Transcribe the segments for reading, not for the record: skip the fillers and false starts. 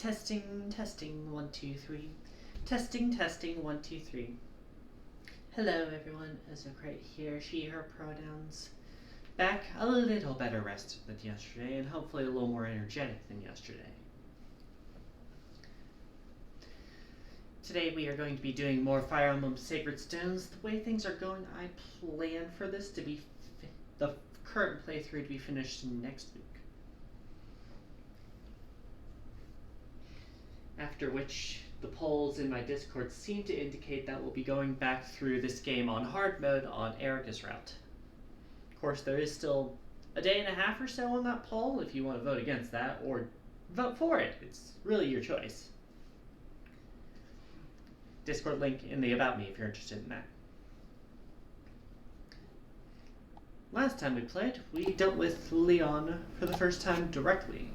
Testing, 1, 2, 3. Testing, 1, 2, 3. Hello everyone, Azocrate here, she, her pronouns. Back a little better rested than yesterday, and hopefully a little more energetic than yesterday. Today we are going to be doing more Fire Emblem Sacred Stones. The way things are going, I plan for this to be the current playthrough to be finished next week. After which, the polls in my Discord seem to indicate that we'll be going back through this game on hard mode on Erica's route. Of course, there is still a day and a half or so on that poll if you want to vote against that, or vote for it. It's really your choice. Discord link in the About Me if you're interested in that. Last time we played, we dealt with Leon for the first time directly.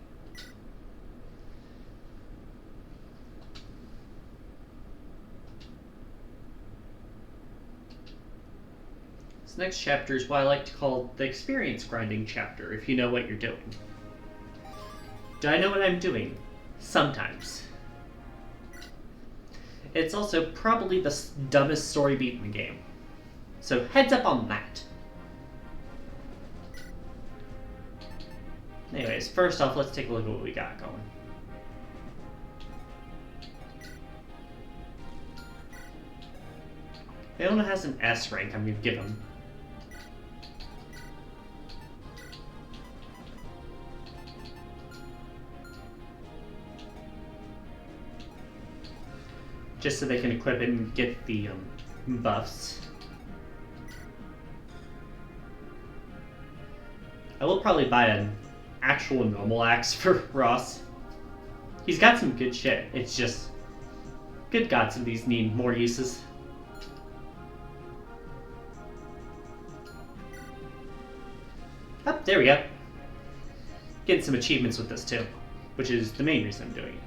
This next chapter is what I like to call the experience grinding chapter, if you know what you're doing. Do I know what I'm doing? Sometimes. It's also probably the dumbest story beat in the game. So heads up on that. Anyways, first off, let's take a look at what we got going. Leona has an S rank I'm going to give him. Just so they can equip it and get the buffs. I will probably buy an actual normal axe for Ross. He's got some good shit. It's just, good God, some of these need more uses. Oh, there we go. Getting some achievements with this too, which is the main reason I'm doing it.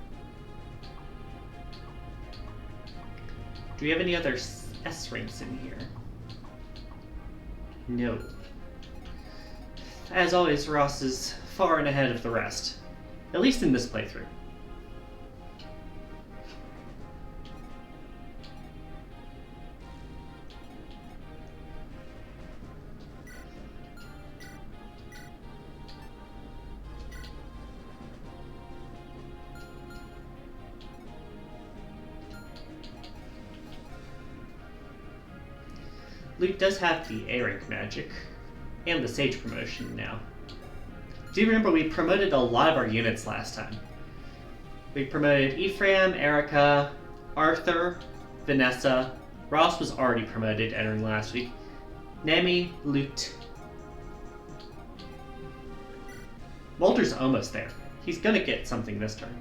Do we have any other S ranks in here? No. As always, Ross is far and ahead of the rest. At least in this playthrough. Luke does have the A rank magic, and the Sage promotion now. Do you remember we promoted a lot of our units last time? We promoted Ephraim, Erica, Arthur, Vanessa. Ross was already promoted entering last week. Nemi, Lute. Walter's almost there. He's gonna get something this turn.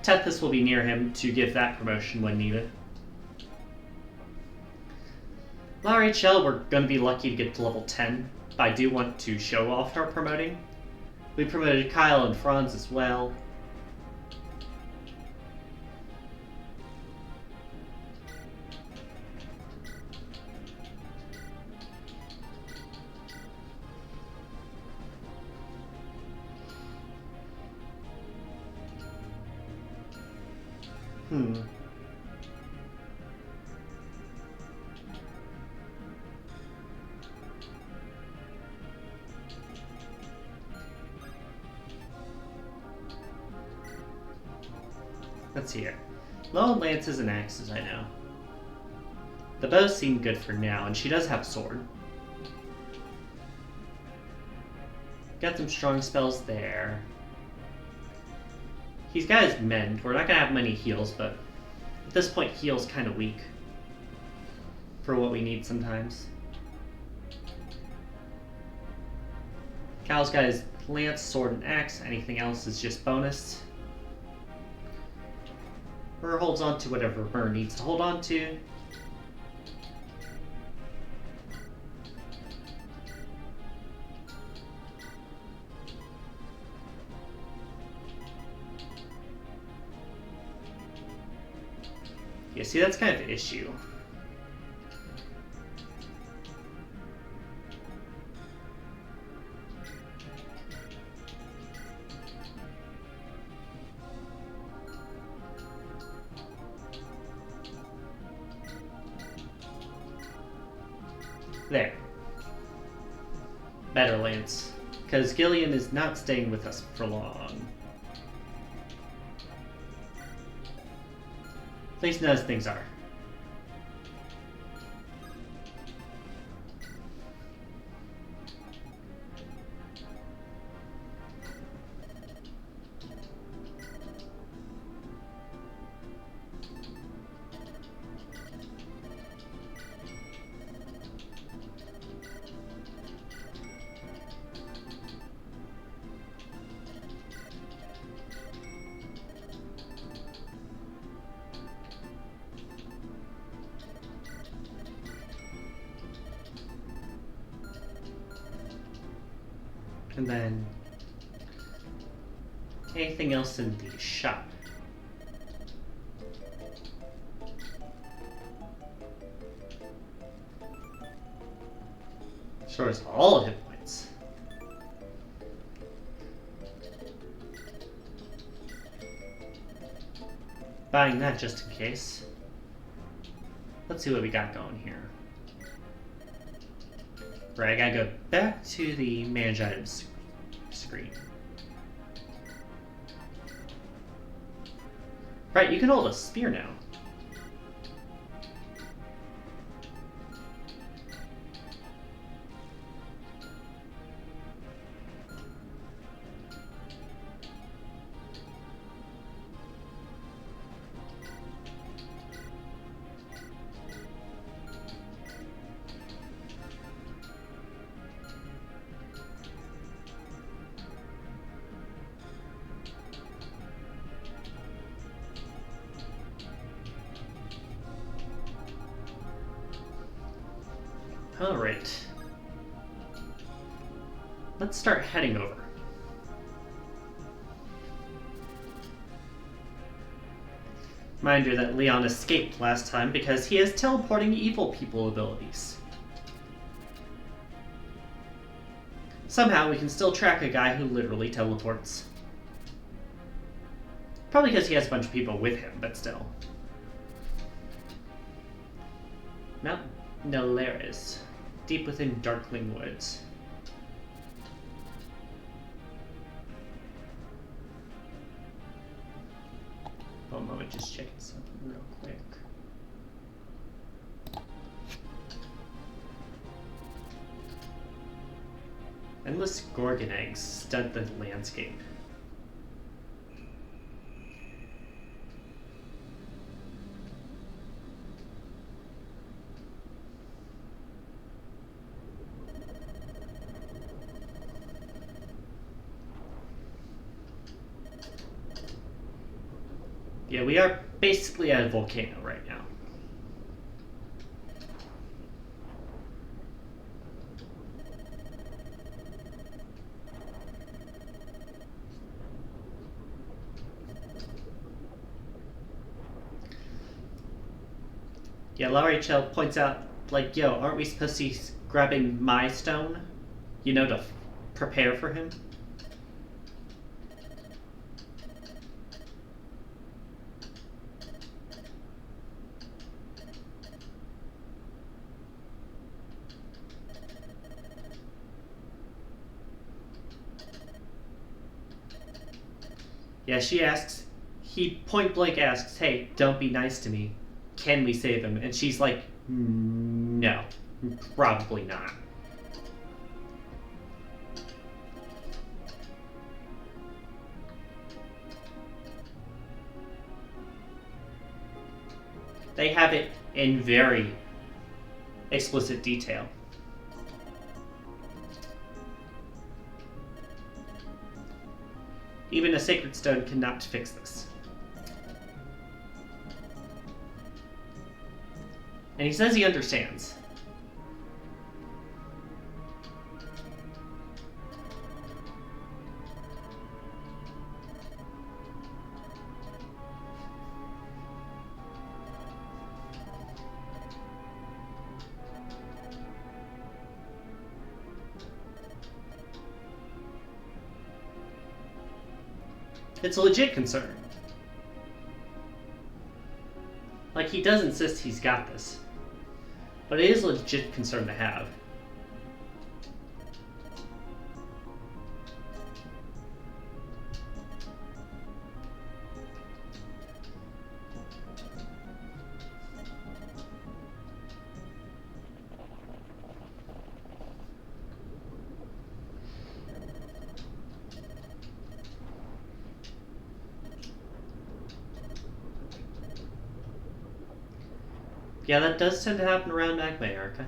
Tethys will be near him to give that promotion when needed. Rachel, we're going to be lucky to get to level 10, but I do want to show off our promoting. We promoted Kyle and Franz as well. Let's see here. Low on lances and axes, I know. The bows seem good for now, and she does have a sword. Got some strong spells there. He's got his mend. We're not going to have many heals, but at this point, heal's kind of weak for what we need sometimes. Cal's got his lance, sword, and axe. Anything else is just bonus. Burr holds on to whatever Burr needs to hold on to. Yeah, see, that's kind of the issue. There. Better, Lance. Because Gillian is not staying with us for long. At least not as things are. And then anything else in the shop? Sure, it's all hit points. Buying that just in case. Let's see what we got going here. Right, I gotta go back to the manage items screen. Right, you can hold a spear now. Alright. Let's start heading over. Mind you that Leon escaped last time because he has teleporting evil people abilities. Somehow we can still track a guy who literally teleports. Probably because he has a bunch of people with him, but still. Mount Nelaris, deep within Darkling Woods. One moment, just checking something real quick. Endless Gorgon eggs stud the landscape. Yeah, we are basically at a volcano right now. Yeah, Laura HL points out, like, yo, aren't we supposed to be grabbing my stone? You know, to prepare for him? Yeah, she asks, he point blank asks, hey, don't be nice to me. Can we save him? And she's like, no, probably not. They have it in very explicit detail. Even a sacred stone cannot fix this. And he says he understands. It's a legit concern. Like, he does insist he's got this. But it is a legit concern to have. Yeah, that does tend to happen around Magma, Erica.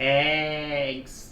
Eggs.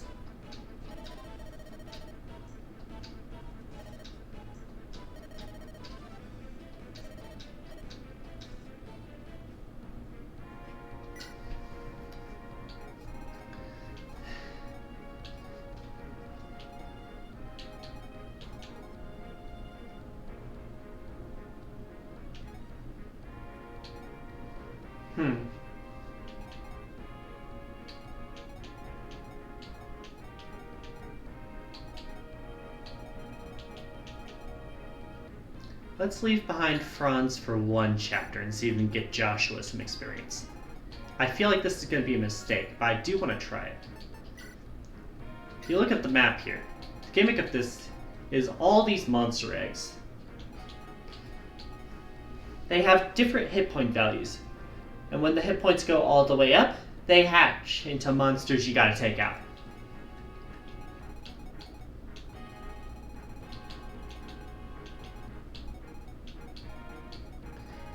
Let's leave behind Franz for one chapter and see if we can get Joshua some experience. I feel like this is going to be a mistake, but I do want to try it. If you look at the map here, the gimmick of this is all these monster eggs. They have different hit point values, and when the hit points go all the way up, they hatch into monsters you gotta take out.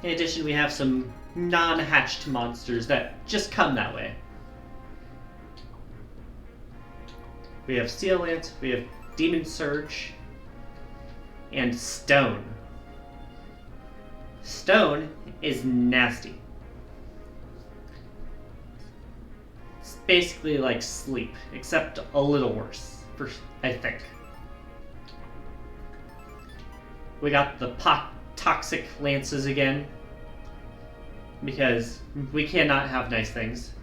In addition, we have some non-hatched monsters that just come that way. We have Sealant, we have Demon Surge, and Stone. Stone is nasty. It's basically like Sleep, except a little worse, I think. We got the Toxic Lances again, because we cannot have nice things.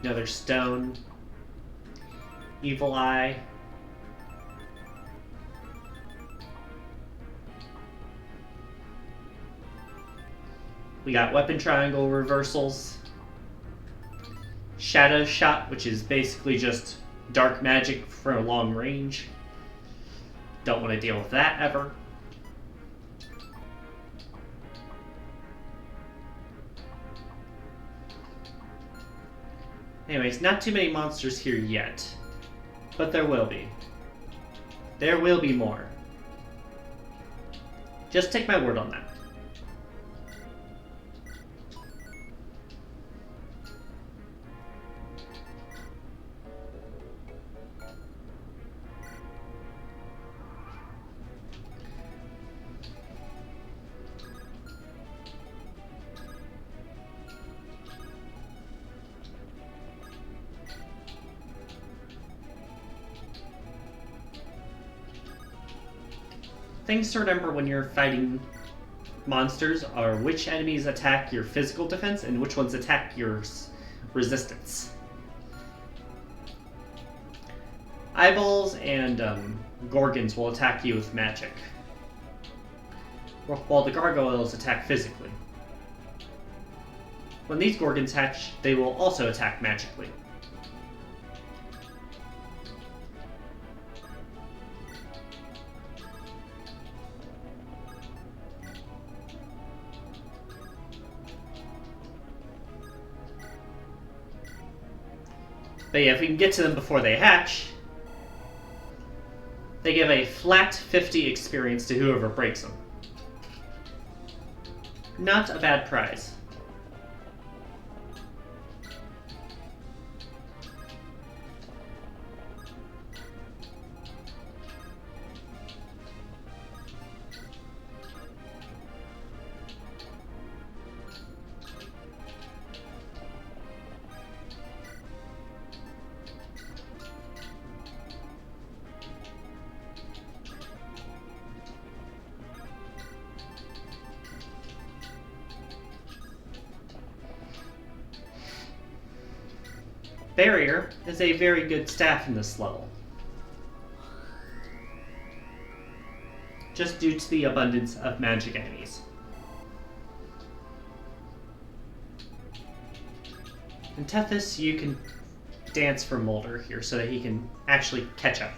Another Stone, Evil Eye. We got Weapon Triangle reversals, Shadow Shot, which is basically just dark magic for a long range. Don't want to deal with that ever. Anyways, not too many monsters here yet, but there will be. There will be more. Just take my word on that. Things to remember when you're fighting monsters are which enemies attack your physical defense and which ones attack your resistance. Eyeballs and Gorgons will attack you with magic, while the gargoyles attack physically. When these Gorgons hatch, they will also attack magically. But yeah, if we can get to them before they hatch, they give a flat 50 experience to whoever breaks them. Not a bad prize. Barrier is a very good staff in this level, just due to the abundance of magic enemies. In Tethys, you can dance for Mulder here so that he can actually catch up.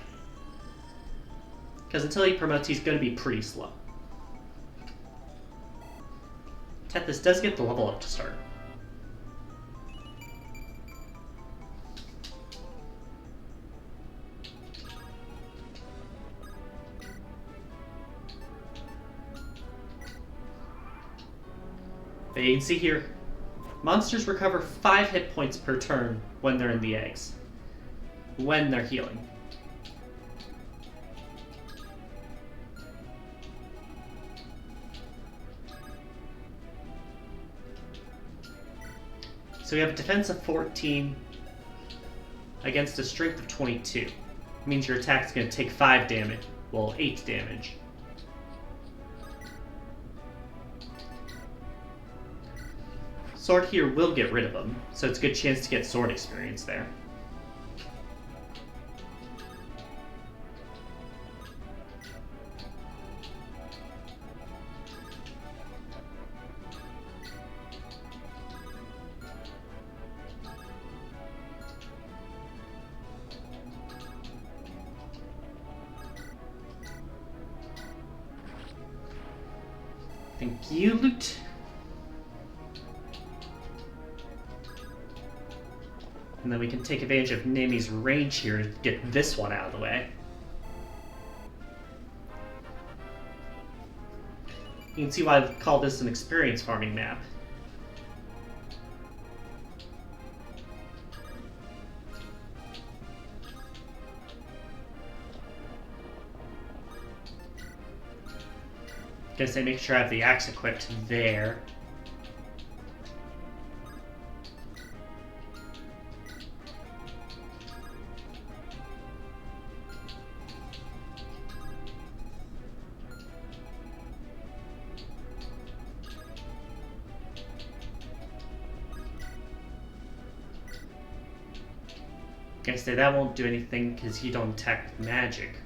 Because until he promotes, he's going to be pretty slow. Tethys does get the level up to start. But you can see here, monsters recover 5 hit points per turn when they're in the eggs. When they're healing. So we have a defense of 14 against a strength of 22. It means your attack's going to take 5 damage. Well, 8 damage. Sword here will get rid of them, so it's a good chance to get sword experience there. Thank you, loot. And then we can take advantage of Nami's range here to get this one out of the way. You can see why I call this an experience farming map. Guess I make sure I have the axe equipped there. Guess that won't do anything because you don't attack with magic.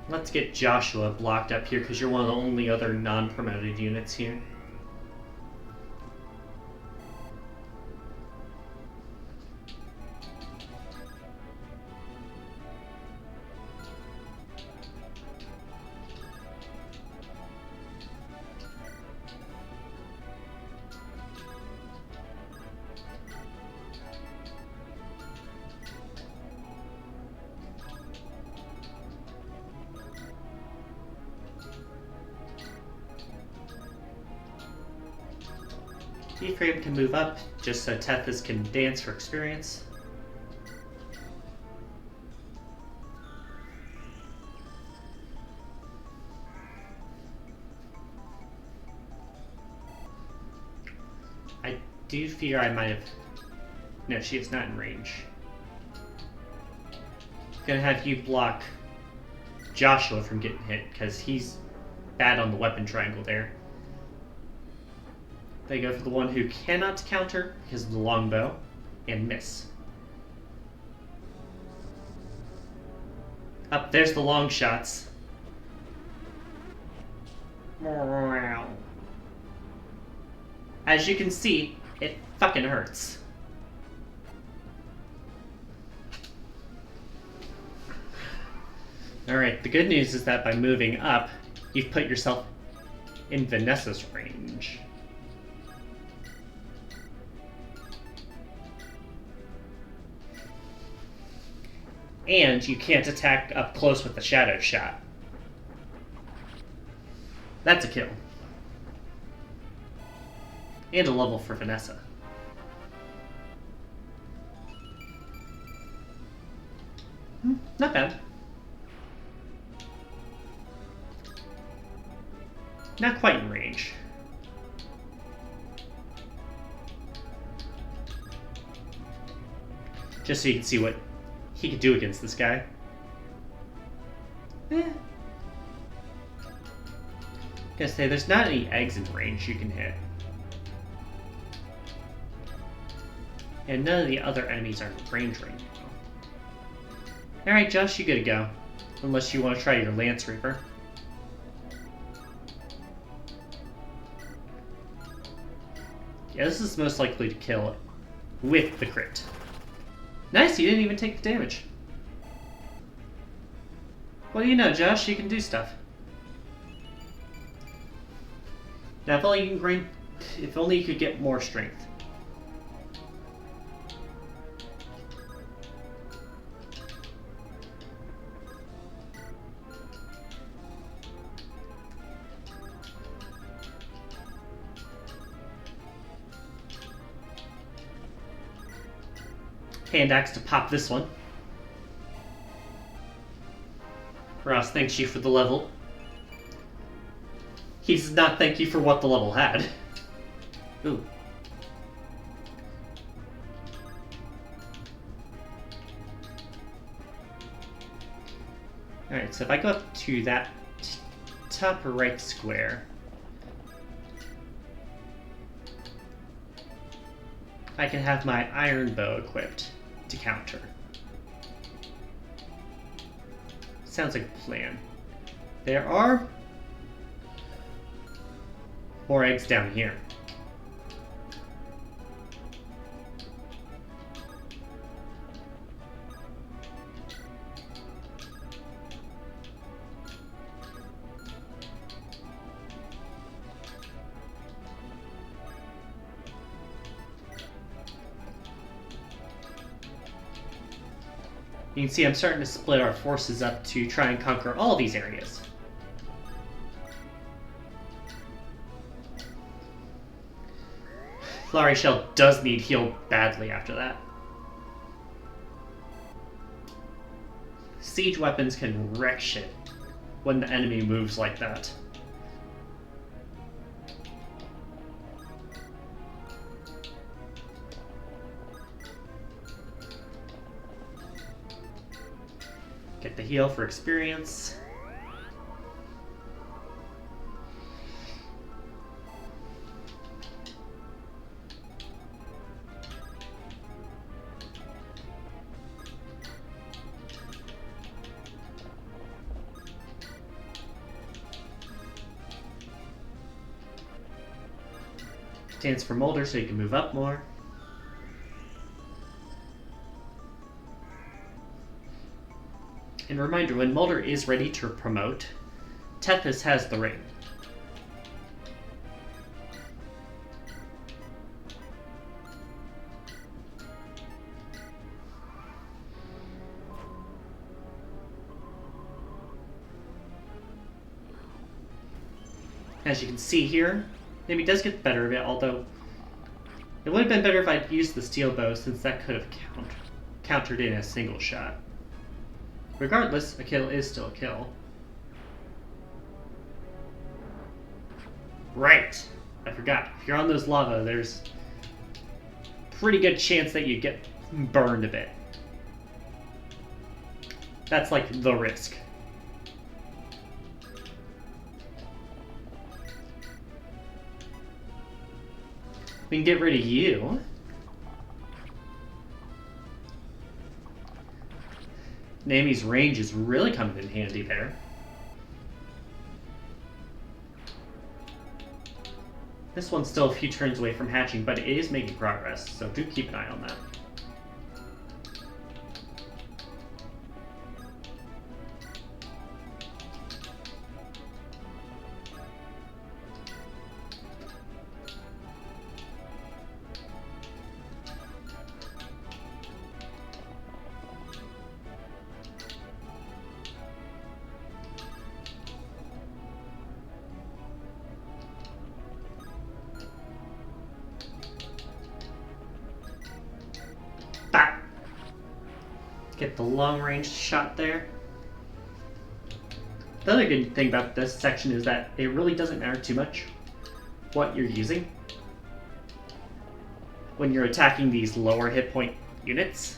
Let's get Joshua blocked up here because you're one of the only other non-promoted units here. Ephraim can move up just so Tethys can dance for experience. I do fear I might have... No, she is not in range. I'm gonna have you block Joshua from getting hit because he's bad on the weapon triangle there. They go for the one who cannot counter because of the longbow, and miss. Up there's the long shots. As you can see, it fucking hurts. Alright, the good news is that by moving up, you've put yourself in Vanessa's range. And you can't attack up close with the shadow shot. That's a kill. And a level for Vanessa. Not bad. Not quite in range. Just so you can see what he could do against this guy. Gotta say, there's not any eggs in range you can hit. And none of the other enemies are in range right now. Alright, Josh, you gotta go. Unless you want to try your Lance Reaper. Yeah, this is most likely to kill it with the crit. Nice, you didn't even take the damage. What do you know, Josh? You can do stuff. Now, if only you could get more strength. hand axe to pop this one. Ross thanks you for the level. He does not thank you for what the level had. Ooh. Alright, so if I go up to that top right square, I can have my iron bow equipped to counter. Sounds like a plan. There are more eggs down here. You can see I'm starting to split our forces up to try and conquer all these areas. Flurry Shell does need healed badly after that. Siege weapons can wreck shit when the enemy moves like that. Get the heal for experience. Stands for Molder so you can move up more. And reminder, when Molder is ready to promote, Tethys has the ring. As you can see here, maybe does get the better of it, although it would have been better if I'd used the steel bow, since that could have countered in a single shot. Regardless, a kill is still a kill. Right! I forgot. If you're on those lava, there's a pretty good chance that you get burned a bit. That's like the risk. We can get rid of you. Nami's range is really coming in handy there. This one's still a few turns away from hatching, but it is making progress, so do keep an eye on that. Get the long-range shot there. The other good thing about this section is that it really doesn't matter too much what you're using when you're attacking these lower hit point units.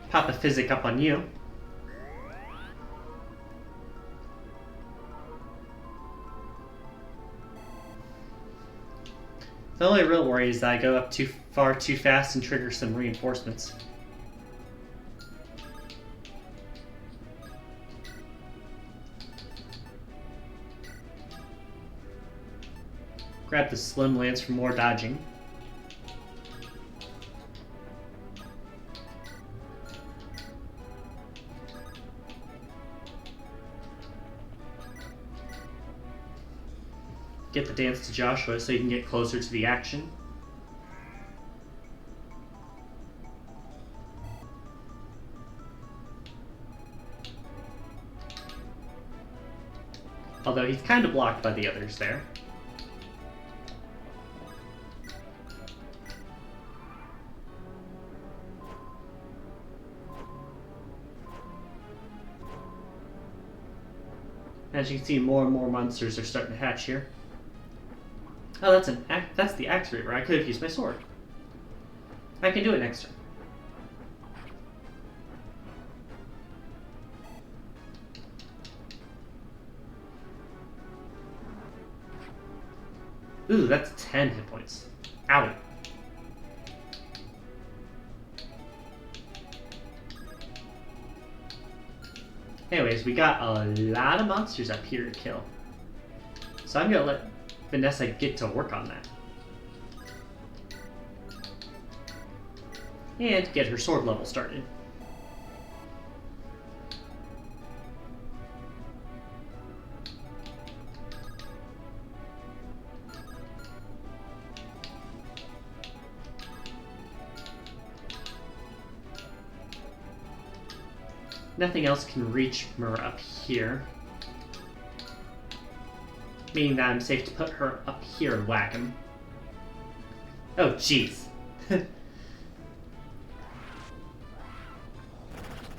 Pop a physic up on you. The only real worry is that I go up too far too fast and trigger some reinforcements. Grab the slim lance for more dodging. get the dance to Joshua so you can get closer to the action. Although he's kind of blocked by the others there. As you can see, more and more monsters are starting to hatch here. Oh, that's the axe reaver. I could have used my sword. I can do it next turn. Ooh, that's 10 hit points. Owie. Anyways, we got a lot of monsters up here to kill. So I'm gonna let Vanessa get to work on that. And get her sword level started. Nothing else can reach her up here. Meaning that I'm safe to put her up here and whack him. Oh, jeez.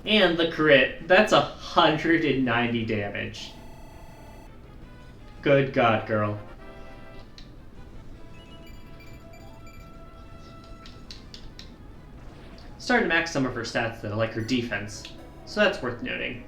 And the crit. That's 190 damage. Good God, girl. Starting to max some of her stats, though, like her defense. So that's worth noting.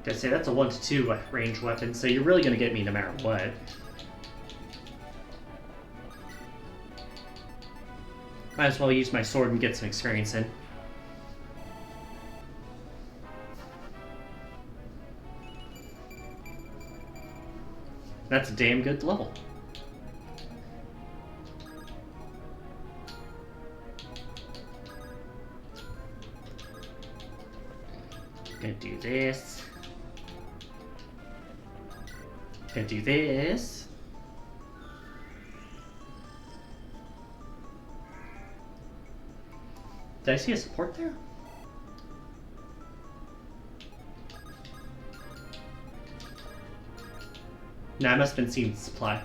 Gotta say, that's a 1 to 2 range weapon, so you're really gonna get me no matter what. Might as well use my sword and get some experience in. That's a damn good level. Gonna do this. Gonna do this. Did I see a support there? No, I must have been seeing the supply.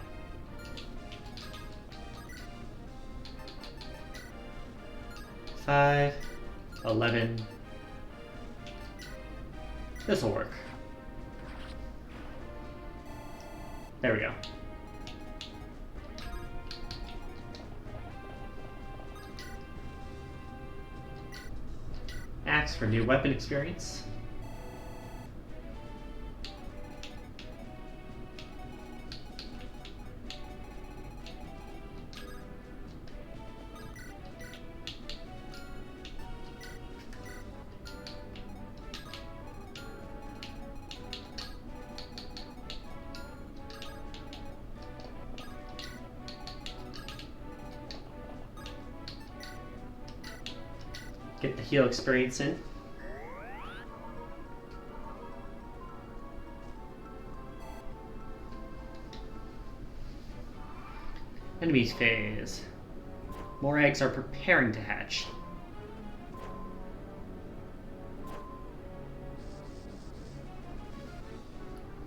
Five, 11. This'll work. There we go. Axe for new weapon experience. Get the heal experience in. Enemy phase. More eggs are preparing to hatch.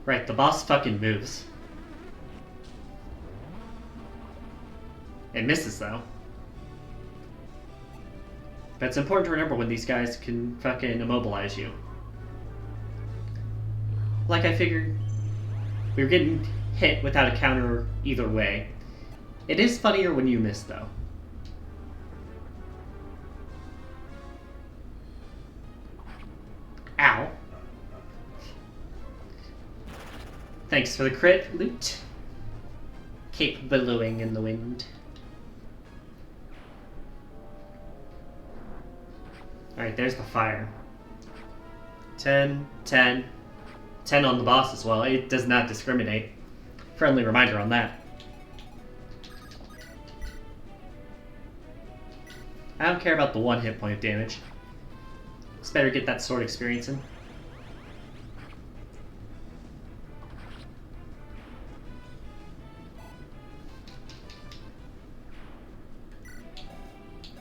Right, the boss fucking moves. It misses, though. But it's important to remember when these guys can fucking immobilize you. Like I figured, we were getting hit without a counter either way. It is funnier when you miss, though. Ow. Thanks for the crit, loot. Cape billowing in the wind. Alright, there's the fire. 10, 10, 10 on the boss as well. It does not discriminate. Friendly reminder on that. I don't care about the 1 hit point of damage. It's better get that sword experience in.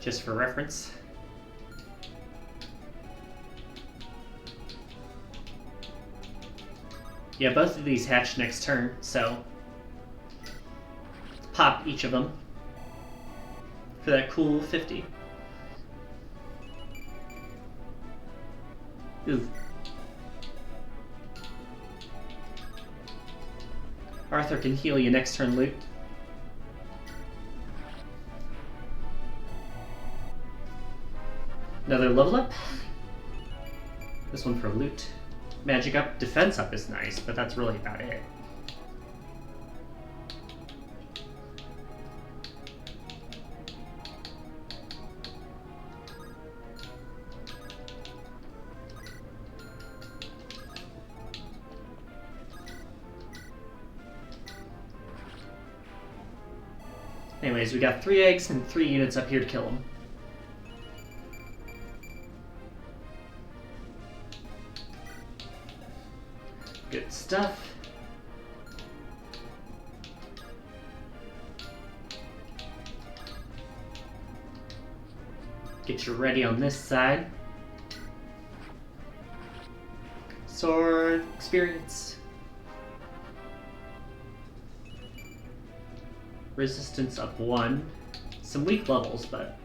Just for reference. Yeah, both of these hatch next turn, so pop each of them for that cool 50. Ooh. Arthur can heal you next turn, loot. Another level up. This one for loot. Magic up, defense up is nice, but that's really about it. Anyways, we got 3 eggs and 3 units up here to kill them. Good stuff. Get you ready on this side. Sword experience. Resistance up 1. Some weak levels, but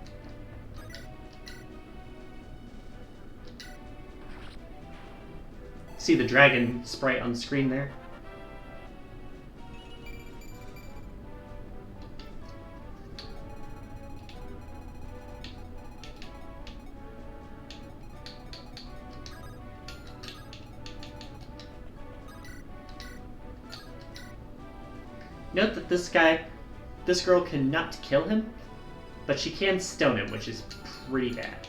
see the dragon sprite on screen there? Note that this girl cannot kill him, but she can stone him, which is pretty bad.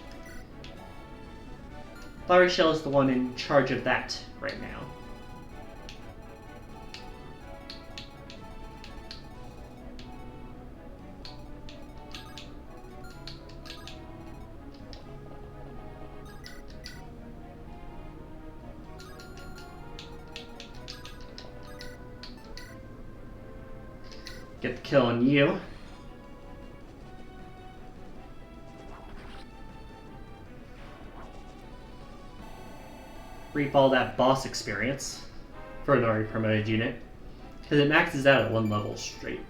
Flowery Shell is the one in charge of that right now. Get the kill on you. Reap all that boss experience for an already promoted unit, because it maxes out at 1 level straight.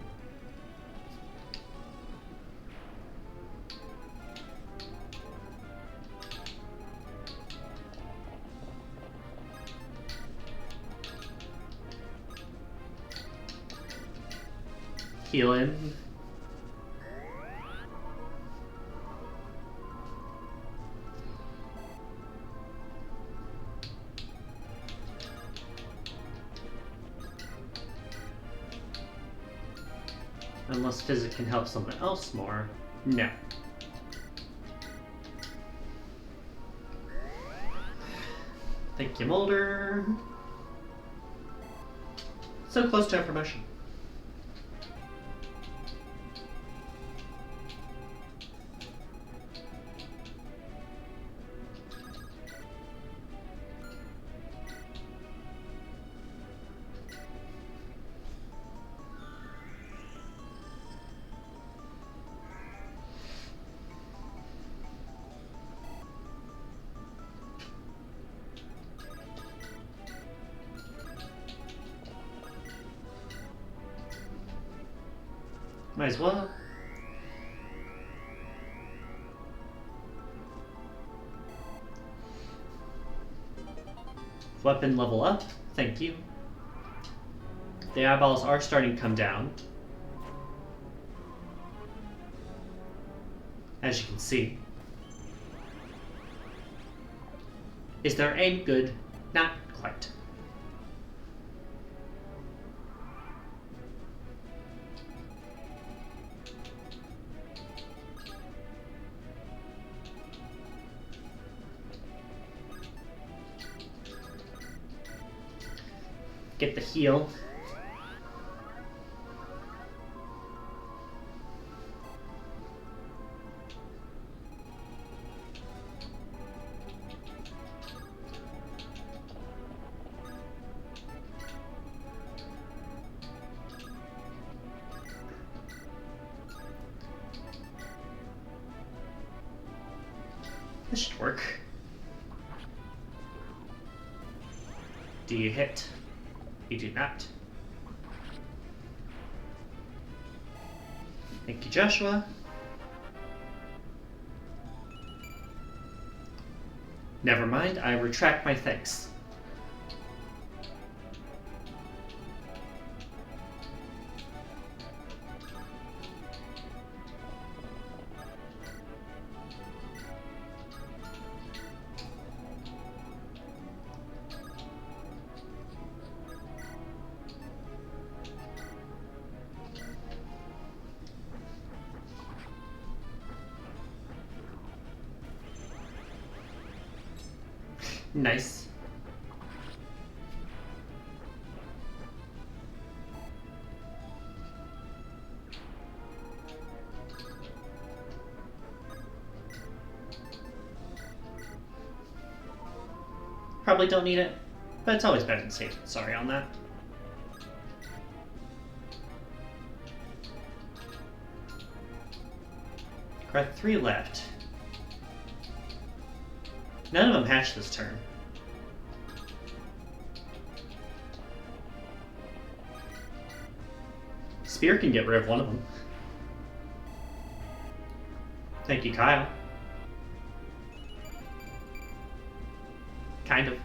Heal him. Unless physics can help someone else more. No. Thank you, Mulder. So close to our promotion. Might as well. Weapon level up. Thank you. The eyeballs are starting to come down, as you can see. Is their aim good? Not quite. Get the heal. This should work. Do you hit? You do not. Thank you, Joshua. Never mind, I retract my thanks. Nice. Probably don't need it, but it's always better than safe. Sorry on that. Got 3 left. None of them hatched this turn. Spear can get rid of one of them. Thank you, Kyle. Kind of.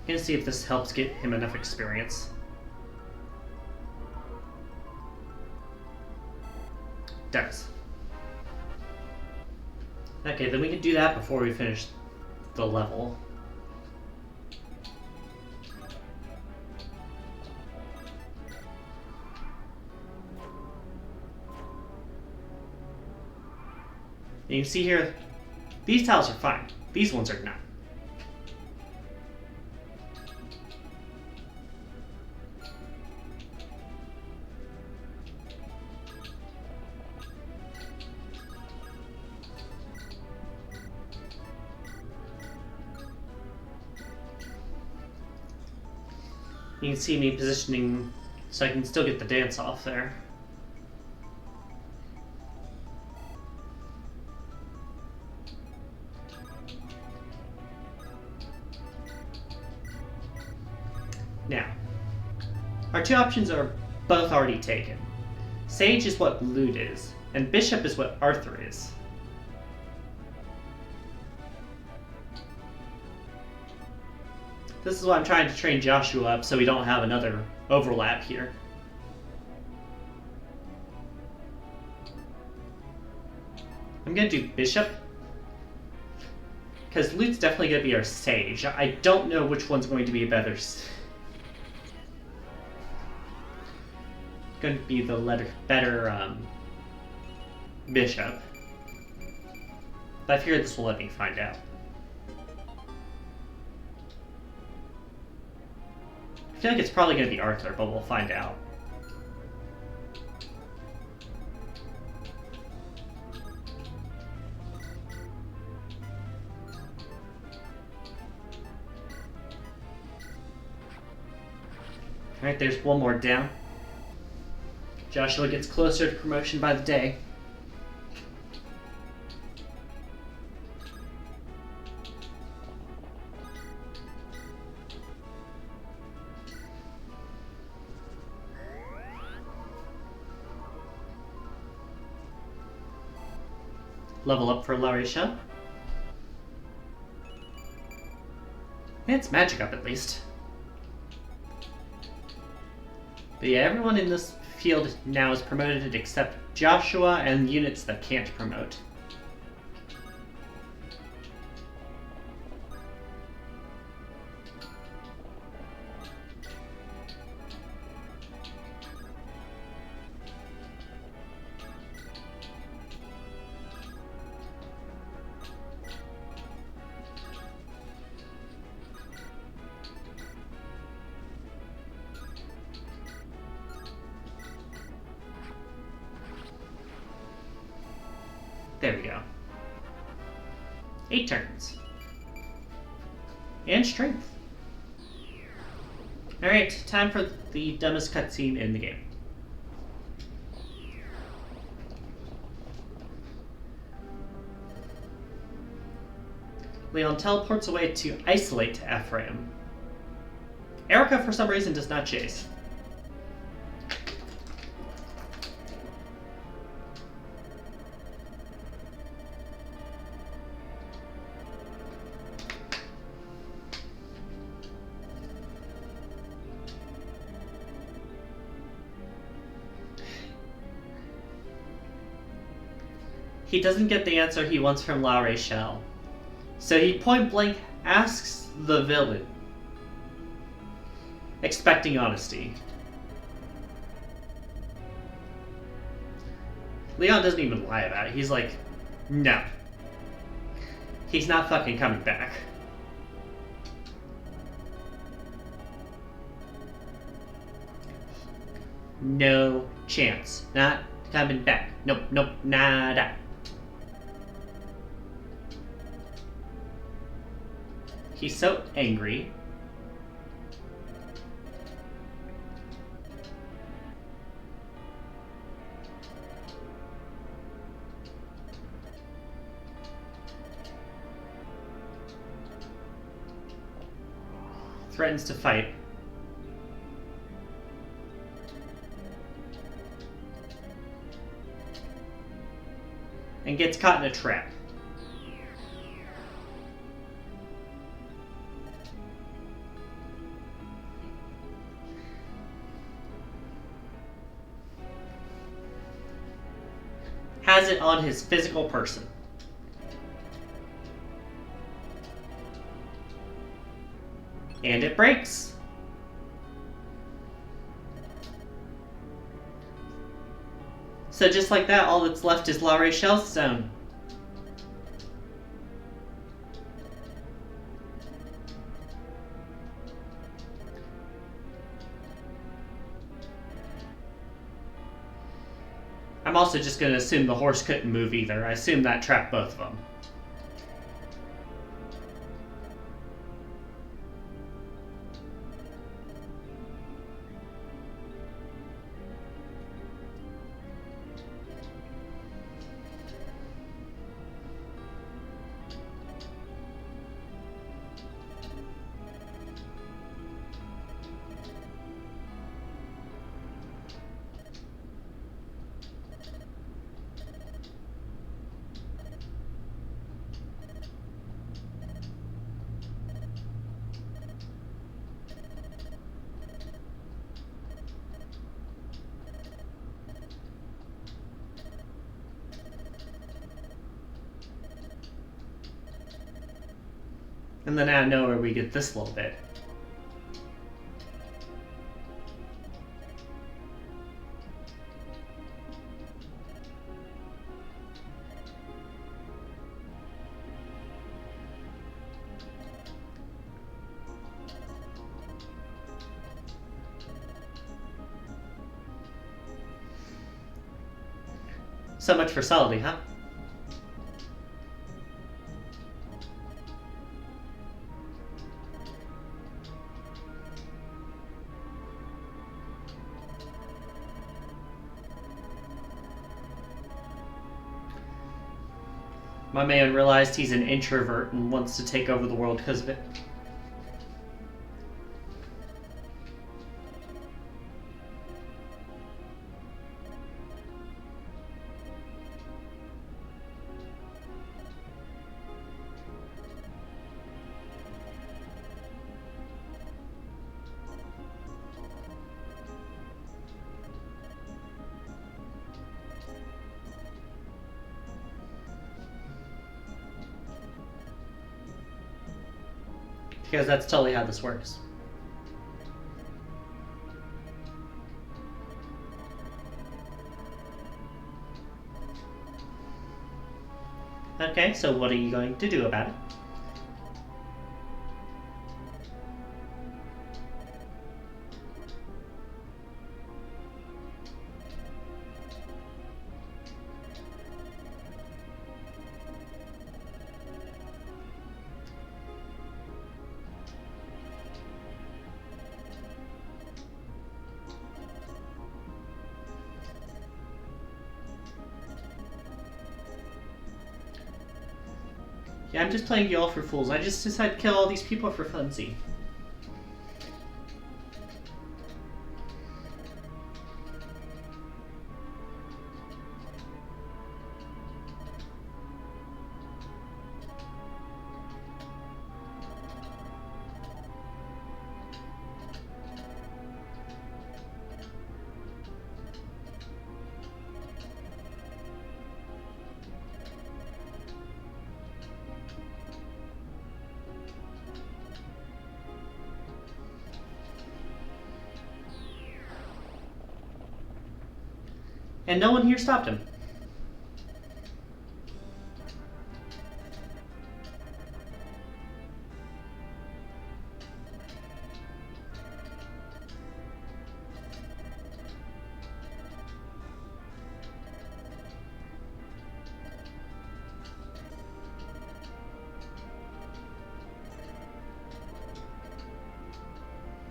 Gonna see if this helps get him enough experience. Does. Okay, then we can do that before we finish the level. And you can see here, these tiles are fine. These ones are not. You can see me positioning so I can still get the dance off there. Now, our 2 options are both already taken. Sage is what Loot is, and Bishop is what Arthur is. This is why I'm trying to train Joshua up so we don't have another overlap here. I'm going to do Bishop, because Loot's definitely going to be our Sage. I don't know which one's going to be better. Going to be the better Bishop. But I figure this will let me find out. I feel like it's probably going to be Arthur, but we'll find out. Alright, there's one more down. Joshua gets closer to promotion by the day. Level up for La Rachel. It's magic up at least. But yeah, everyone in this field now is promoted except Joshua and units that can't promote. There we go. 8 turns. And strength. Alright, time for the dumbest cutscene in the game. Leon teleports away to isolate Ephraim. Erica, for some reason, does not chase. He doesn't get the answer he wants from La Rachel. So he point blank asks the villain, expecting honesty. Leon doesn't even lie about it. He's like, no. He's not fucking coming back. No chance. Not coming back. Nope, nope, nada. He's so angry. Threatens to fight. And gets caught in a trap. Has it on his physical person. And it breaks. So just like that, all that's left is La Rachel's stone. I'm also just going to assume the horse couldn't move either. I assume that trapped both of them. And then out of nowhere we get this little bit. So much for subtlety, huh? My man realized he's an introvert and wants to take over the world because of it. Because that's totally how this works. Okay, so what are you going to do about it? Yeah, I'm just playing you all for fools. I just decided to kill all these people for funsies. And no one here stopped him.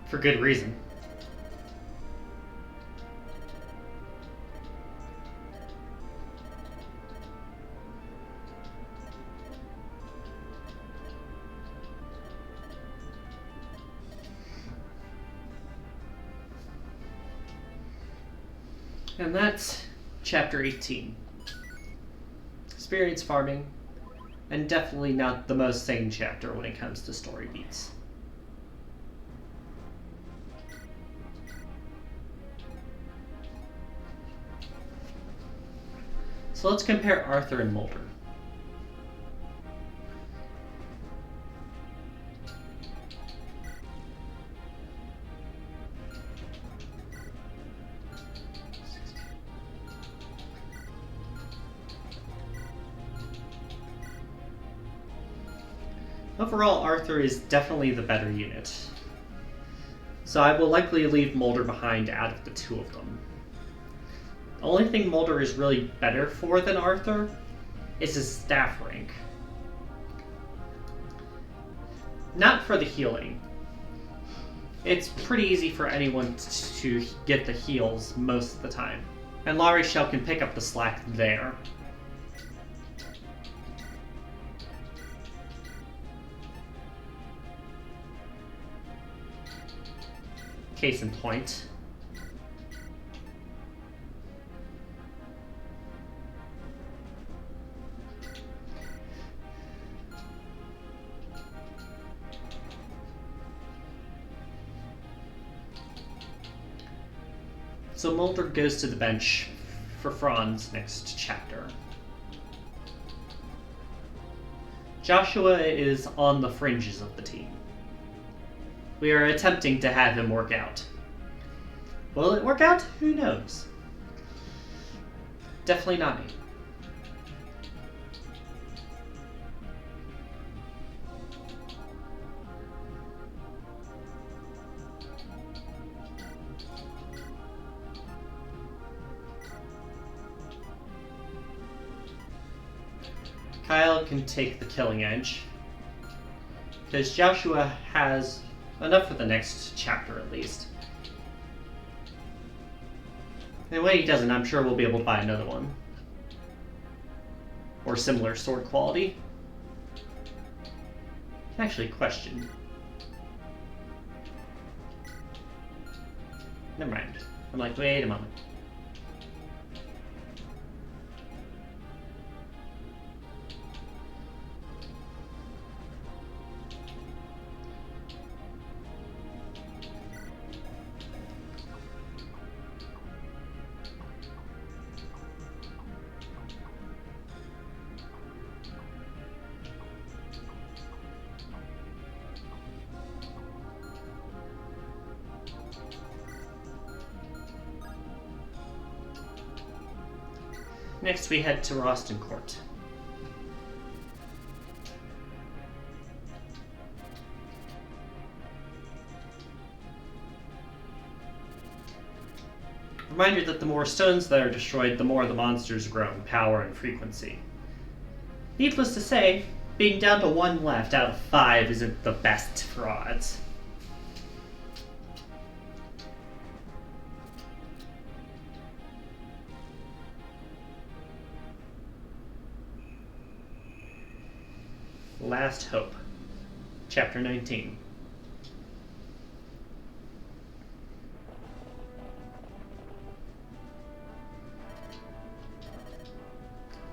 For good reason. And that's chapter 18. Experience farming, and definitely not the most sane chapter when it comes to story beats. So let's compare Arthur and Mulder. Overall, Arthur is definitely the better unit. So I will likely leave Mulder behind out of the two of them. The only thing Mulder is really better for than Arthur is his staff rank. Not for the healing. It's pretty easy for anyone to get the heals most of the time, and Laurie Shell can pick up the slack there. Case in point. So Mulder goes to the bench for Franz next chapter. Joshua is on the fringes of the team. We are attempting to have him work out. Will it work out? Who knows? Definitely not me. Kyle can take the killing edge. Because Joshua has enough for the next chapter at least. And when he doesn't, I'm sure we'll be able to buy another one. Or similar sword quality. Actually, question. Never mind. I'm like, wait a moment. Next, we head to Roston Court. Reminder that the more stones that are destroyed, the more the monsters grow in power and frequency. Needless to say, being down to 1 left out of 5 isn't the best for odds. Last Hope, Chapter 19.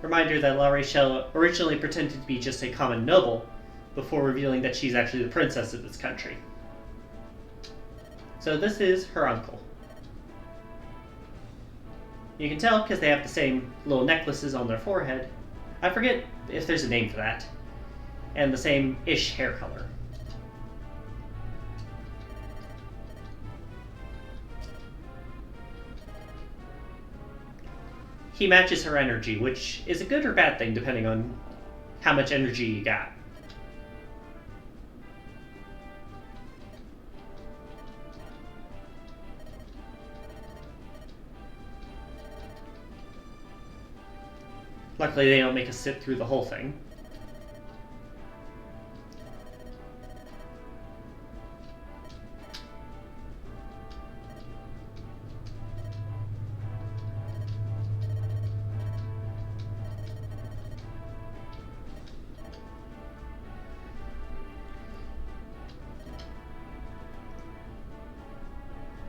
Reminder that La Rachel originally pretended to be just a common noble before revealing that she's actually the princess of this country. So this is her uncle. You can tell because they have the same little necklaces on their forehead. I forget if there's a name for that. And the same-ish hair color. He matches her energy, which is a good or bad thing depending on how much energy you got. Luckily, they don't make us sit through the whole thing.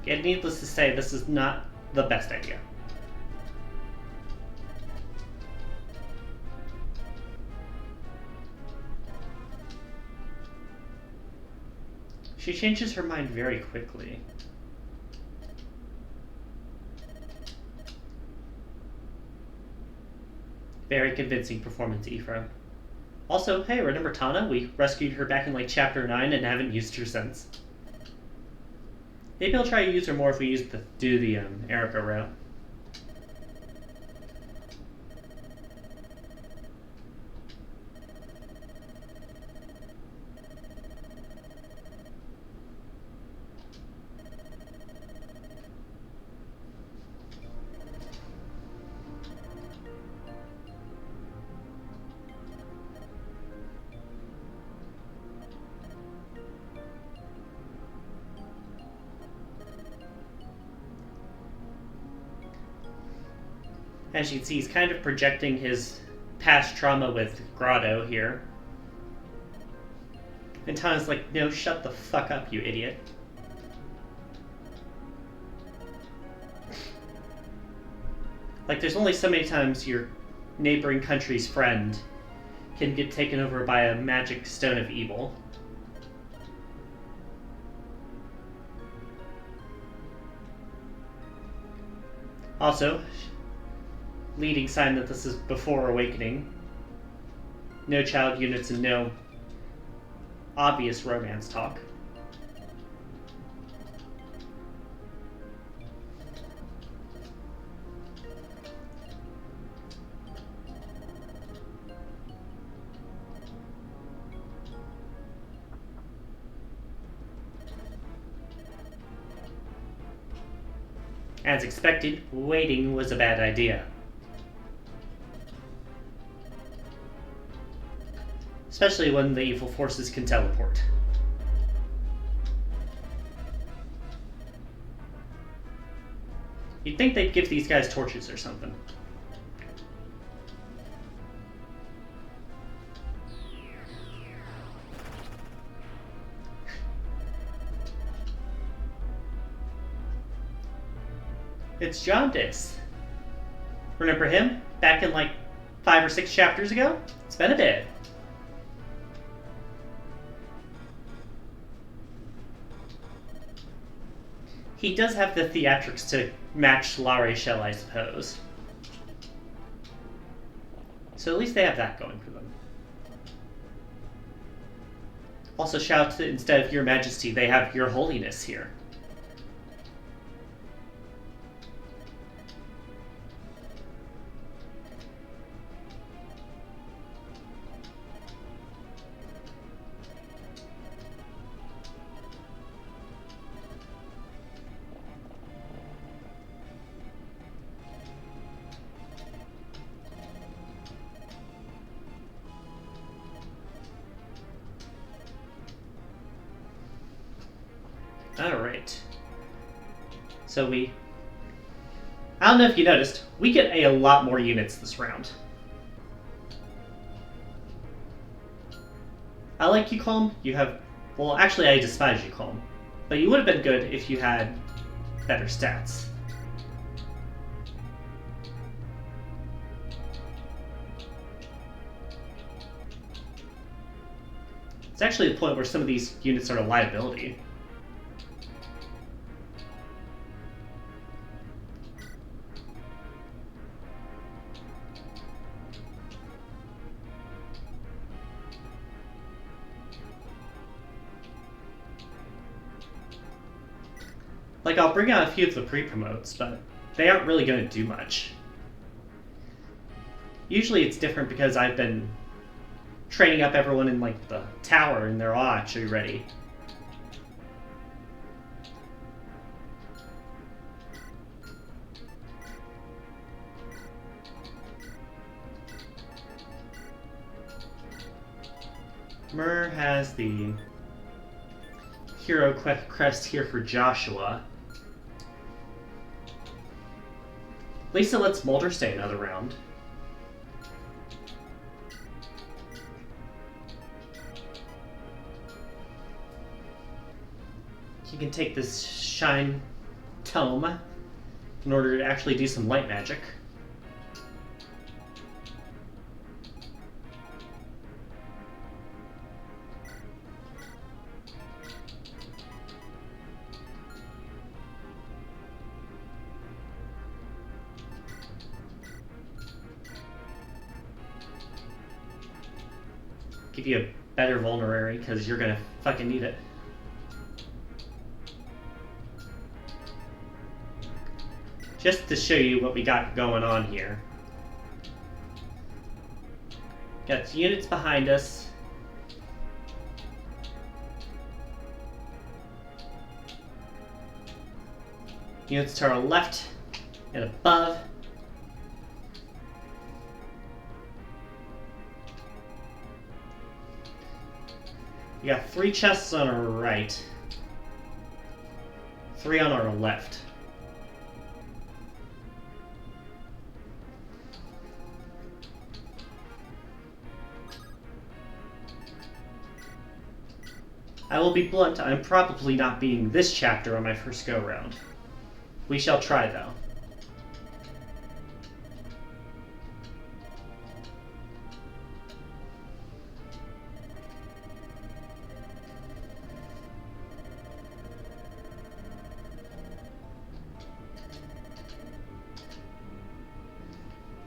And needless to say, this is not the best idea. She changes her mind very quickly. Very convincing performance, Ephraim. Also, hey, remember Tana? We rescued her back in like Chapter 9 and haven't used her since. Maybe I'll try to use her more if we do the Erica route. As you can see, he's kind of projecting his past trauma with Grotto here. And Tana's like, no, shut the fuck up, you idiot. Like, there's only so many times your neighboring country's friend can get taken over by a magic stone of evil. Also, leading sign that this is before awakening. No child units and no obvious romance talk. As expected, waiting was a bad idea. Especially when the evil forces can teleport. You'd think they'd give these guys torches or something. It's Jaundice. Remember him? Back in like 5 or 6 chapters ago? It's been a bit. He does have the theatrics to match La Rachel, I suppose. So at least they have that going for them. Also shout to, instead of Your Majesty, they have Your Holiness here. Alright. So I don't know if you noticed, we get a lot more units this round. I like you, Calm. You have... Well, actually, I despise you, Calm. But you would have been good if you had better stats. It's actually the point where some of these units are a liability. Like, I'll bring out a few of the pre-promotes, but they aren't really going to do much. Usually it's different because I've been training up everyone in, like, the tower, and they're all actually ready. Myrrh has the hero crest here for Joshua. Lisa lets Mulder stay another round. You can take this Shine Tome in order to actually do some light magic. Give you a better vulnerary, because you're gonna fucking need it. Just to show you what we got going on here. Got units behind us. Units to our left and above. We got 3 chests on our right, 3 on our left. I will be blunt, I'm probably not beating this chapter on my first go-round. We shall try, though.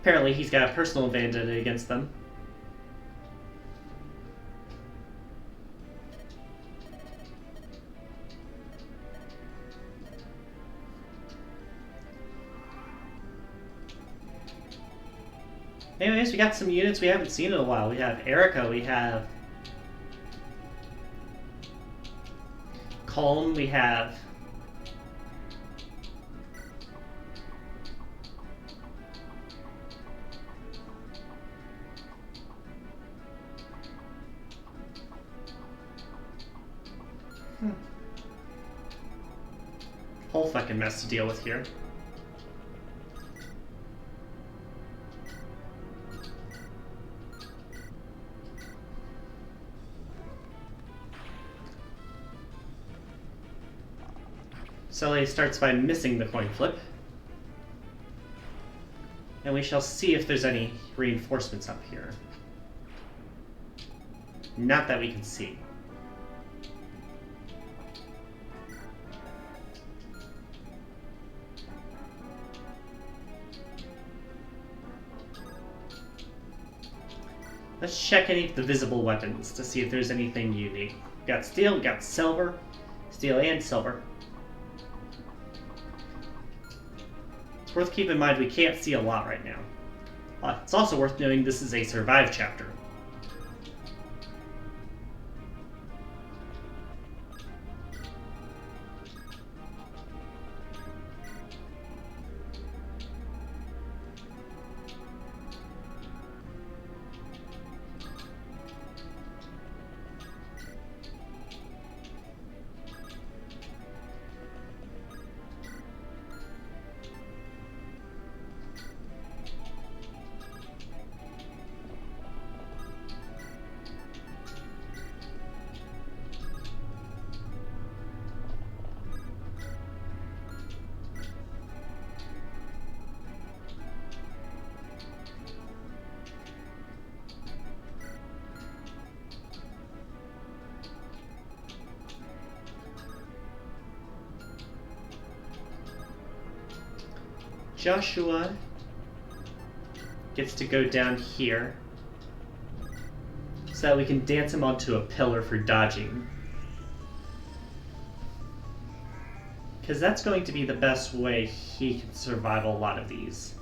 Apparently he's got a personal advantage against them. Anyways, we got some units we haven't seen in a while. We have Erica, we have Calm, we have Whole fucking mess to deal with here. Sully starts by missing the coin flip. And we shall see if there's any reinforcements up here. Not that we can see. Let's check any of the visible weapons to see if there's anything unique. Got steel, got silver. Steel and silver. It's worth keeping in mind we can't see a lot right now. It's also worth noting this is a survive chapter. Joshua gets to go down here so that we can dance him onto a pillar for dodging. Because that's going to be the best way he can survive a lot of these.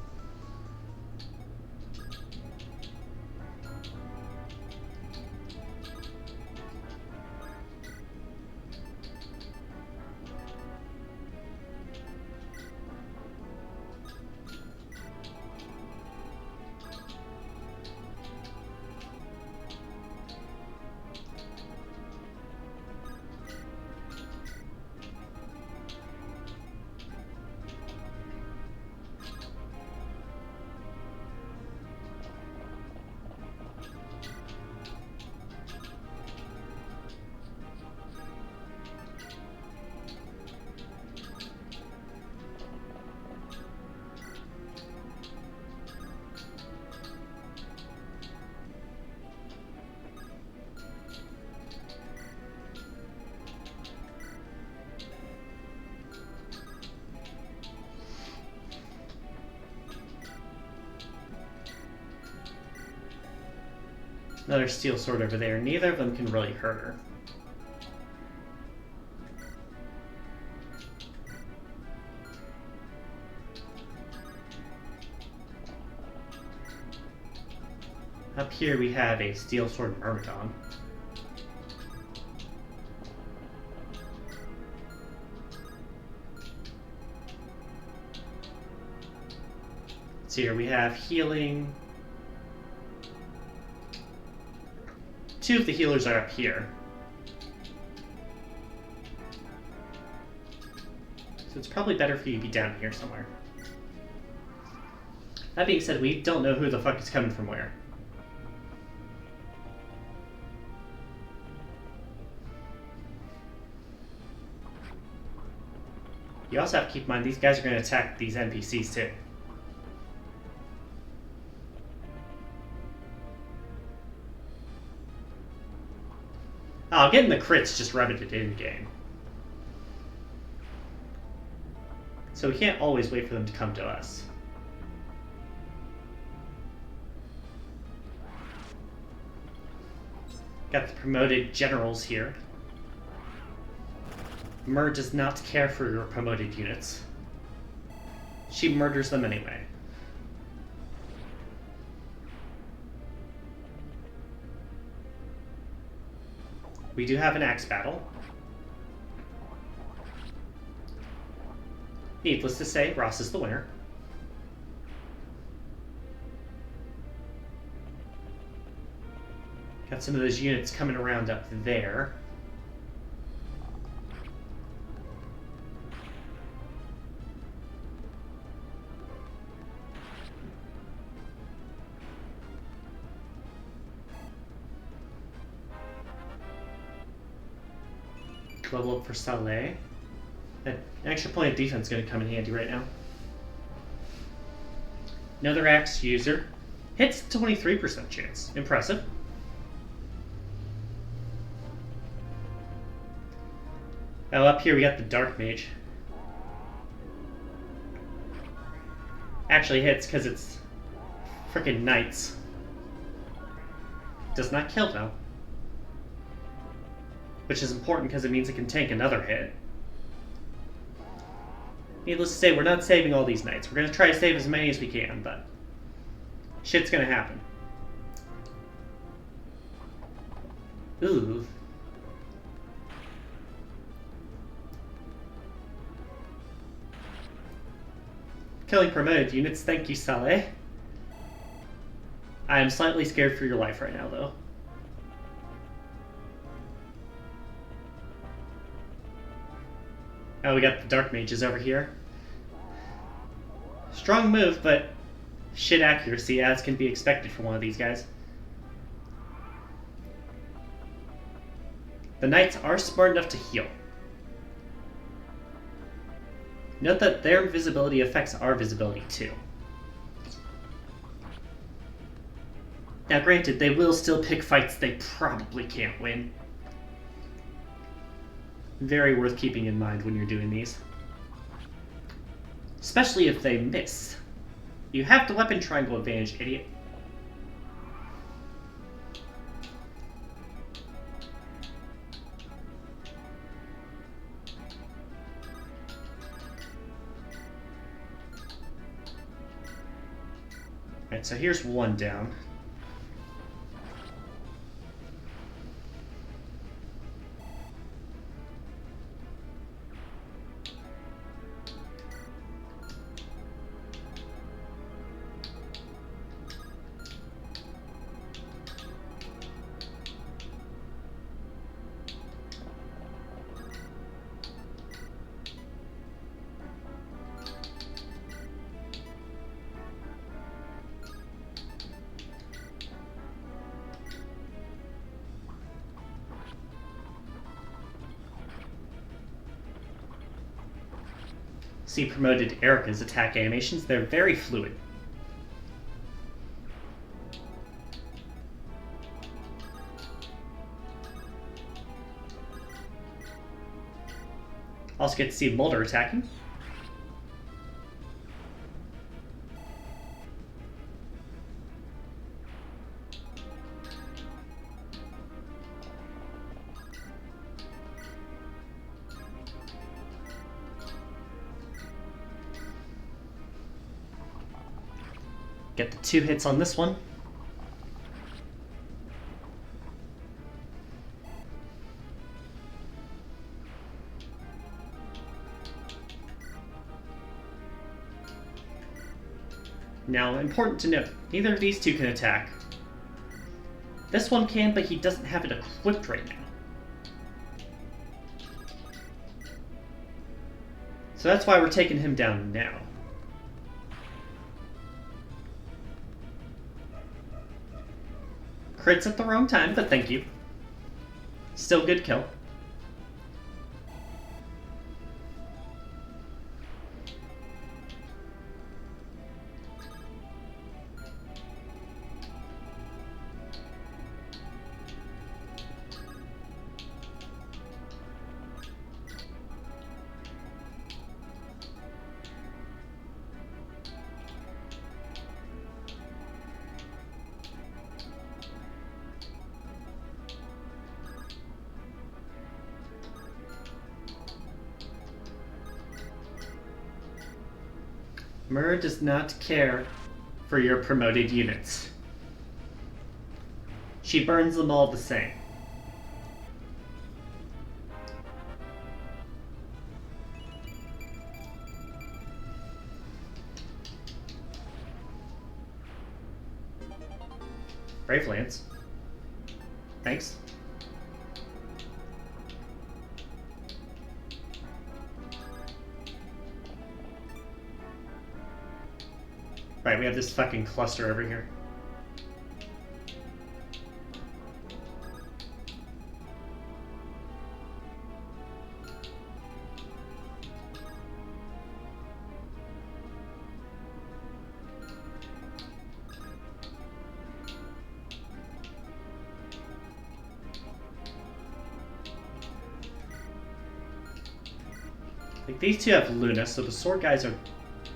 Another steel sword over there. Neither of them can really hurt her. Up here we have a steel sword Myrmidon. So here we have healing. Two of the healers are up here. So it's probably better for you to be down here somewhere. That being said, we don't know who the fuck is coming from where. You also have to keep in mind, these guys are going to attack these NPCs too. Oh, getting the crits just rubbing it in-game. So we can't always wait for them to come to us. Got the promoted generals here. Myr does not care for your promoted units. She murders them anyway. We do have an axe battle. Needless to say, Ross is the winner. Got some of those units coming around up there. Level up for Saleh. An extra point of defense is going to come in handy right now. Another axe user. Hits 23% chance. Impressive. Oh, up here we got the Dark Mage. Actually hits because it's frickin' knights. Does not kill though. Which is important because it means it can tank another hit. Needless to say, we're not saving all these knights. We're going to try to save as many as we can, but shit's going to happen. Ooh. Killing promoted units, thank you, Saleh. I am slightly scared for your life right now, though. Oh, we got the Dark Mages over here. Strong move, but shit accuracy, as can be expected from one of these guys. The Knights are smart enough to heal. Note that their visibility affects our visibility too. Now granted, they will still pick fights they probably can't win. Very worth keeping in mind when you're doing these. Especially if they miss. You have the weapon triangle advantage, idiot. Alright, so here's one down. See promoted Erica's attack animations, they're very fluid. Also get to see Mulder attacking. Get the 2 hits on this one. Now, important to note, neither of these two can attack. This one can, but he doesn't have it equipped right now. So that's why we're taking him down now. Crits at the wrong time, but thank you. Still good kill. Mur does not care for your promoted units. She burns them all the same. Brave Lance. Thanks. Right, we have this fucking cluster over here. Like, these two have Luna, so the sword guys are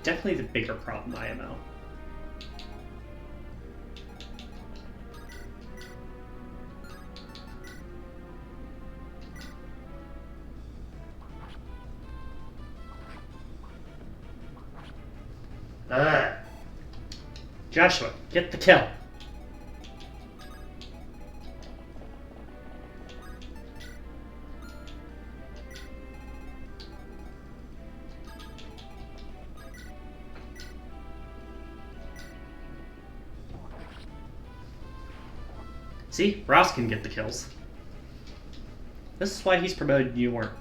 definitely the bigger problem, IMO. Joshua, get the kill. See, Ross can get the kills. This is why he's promoted and you weren't.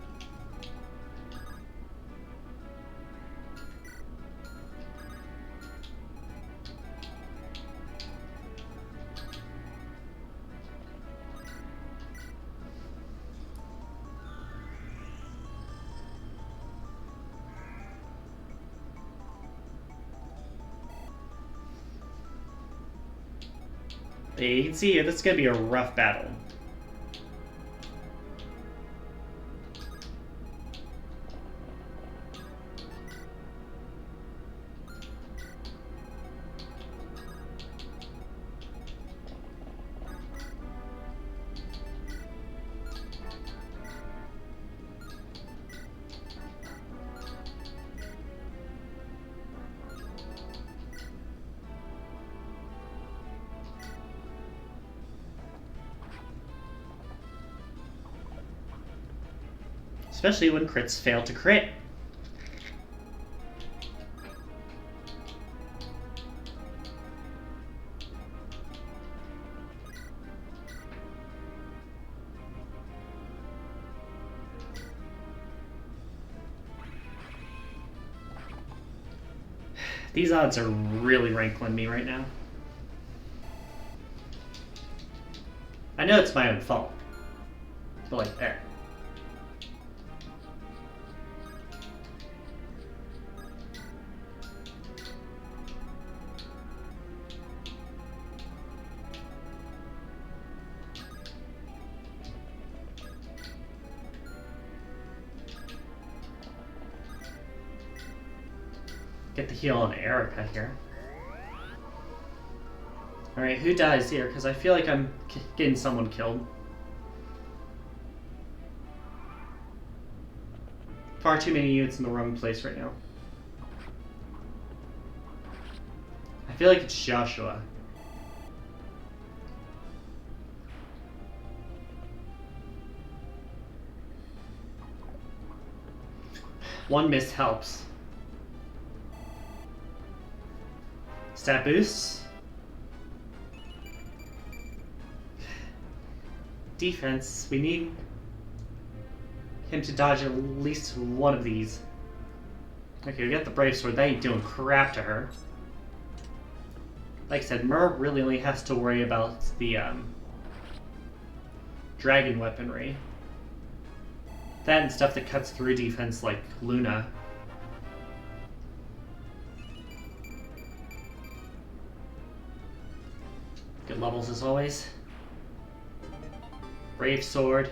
You can see this is going to be a rough battle. Especially when crits fail to crit. These odds are really rankling me right now. I know it's my own fault, but like, there. Get the heal on Erica here. Alright, who dies here? Because I feel like I'm getting someone killed. Far too many units in the wrong place right now. I feel like it's Joshua. One miss helps. Stat boosts. Defense. We need him to dodge at least one of these. Okay, we got the Brave Sword. That ain't doing crap to her. Like I said, Mer really only has to worry about the dragon weaponry. That and stuff that cuts through defense like Luna. Good levels as always. Brave Sword.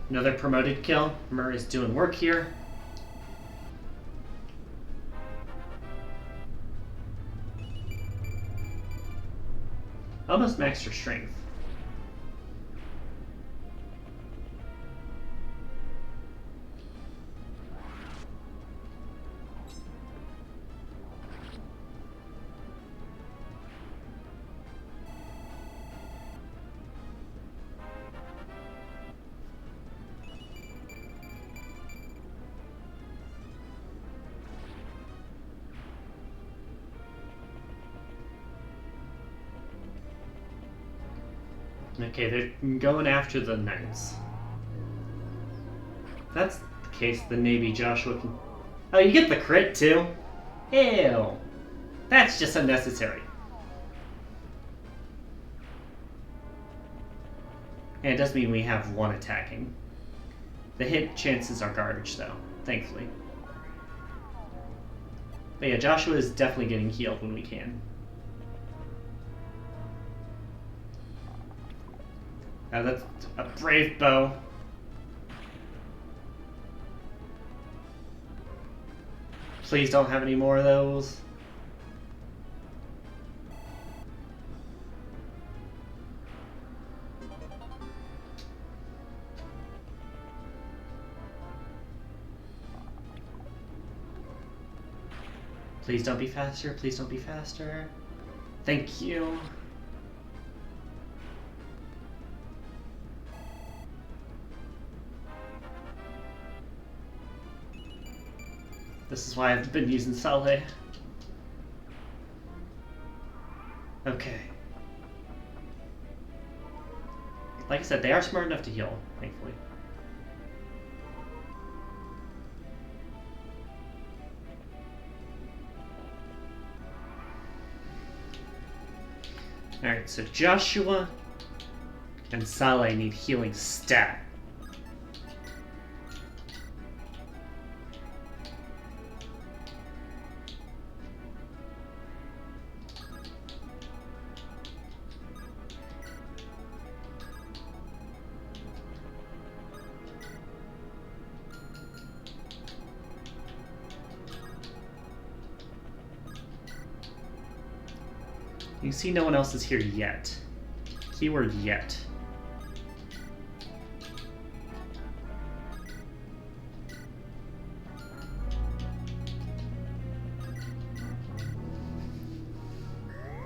Another promoted kill. Murray is doing work here. Almost maxed her strength. Okay, they're going after the knights. If that's the case, then maybe Joshua can... Oh, you get the crit too? Ew. That's just unnecessary. And it does mean we have one attacking. The hit chances are garbage though, thankfully. But yeah, Joshua is definitely getting healed when we can. Now that's a brave bow. Please don't have any more of those. Please don't be faster. Please don't be faster. Thank you. This is why I've been using Saleh. Okay. Like I said, they are smart enough to heal, thankfully. Alright, so Joshua and Saleh need healing stat. You can see no one else is here yet. Keyword yet.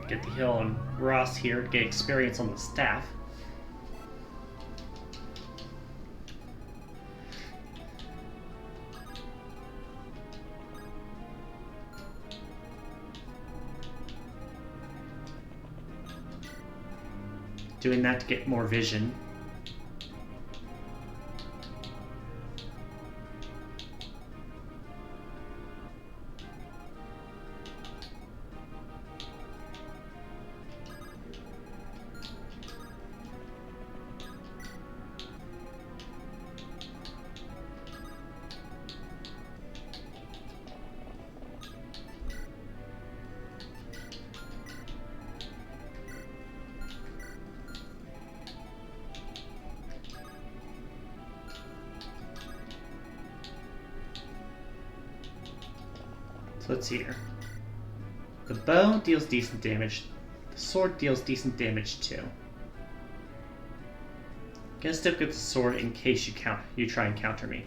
Get the heal on Ross here to get experience on the staff. Doing that to get more vision. So let's see here. The bow deals decent damage. The sword deals decent damage too. Gonna stick with the sword in case you try and counter me.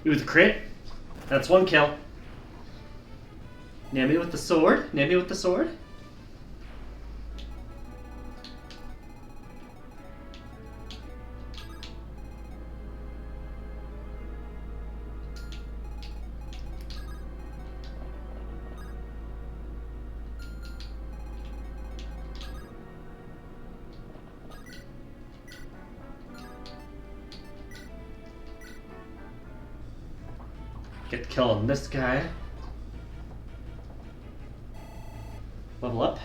Ooh, the crit. That's one kill. Nail me with the sword. Nail me with the sword. Get the kill on this guy. Level up.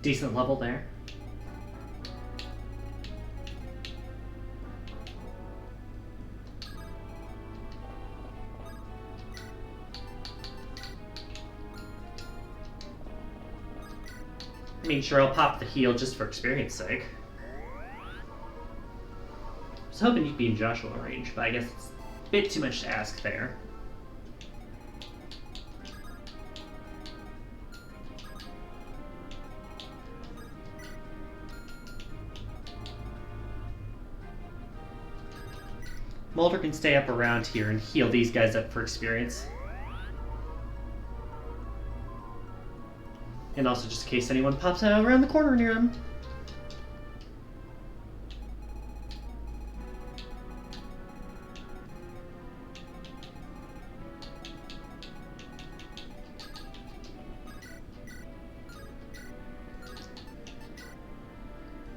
Decent level there. I mean, sure, I'll pop the heal just for experience sake. I was hoping you'd be in Joshua range, but I guess it's a bit too much to ask there. Mulder can stay up around here and heal these guys up for experience. And also just in case anyone pops out around the corner near him.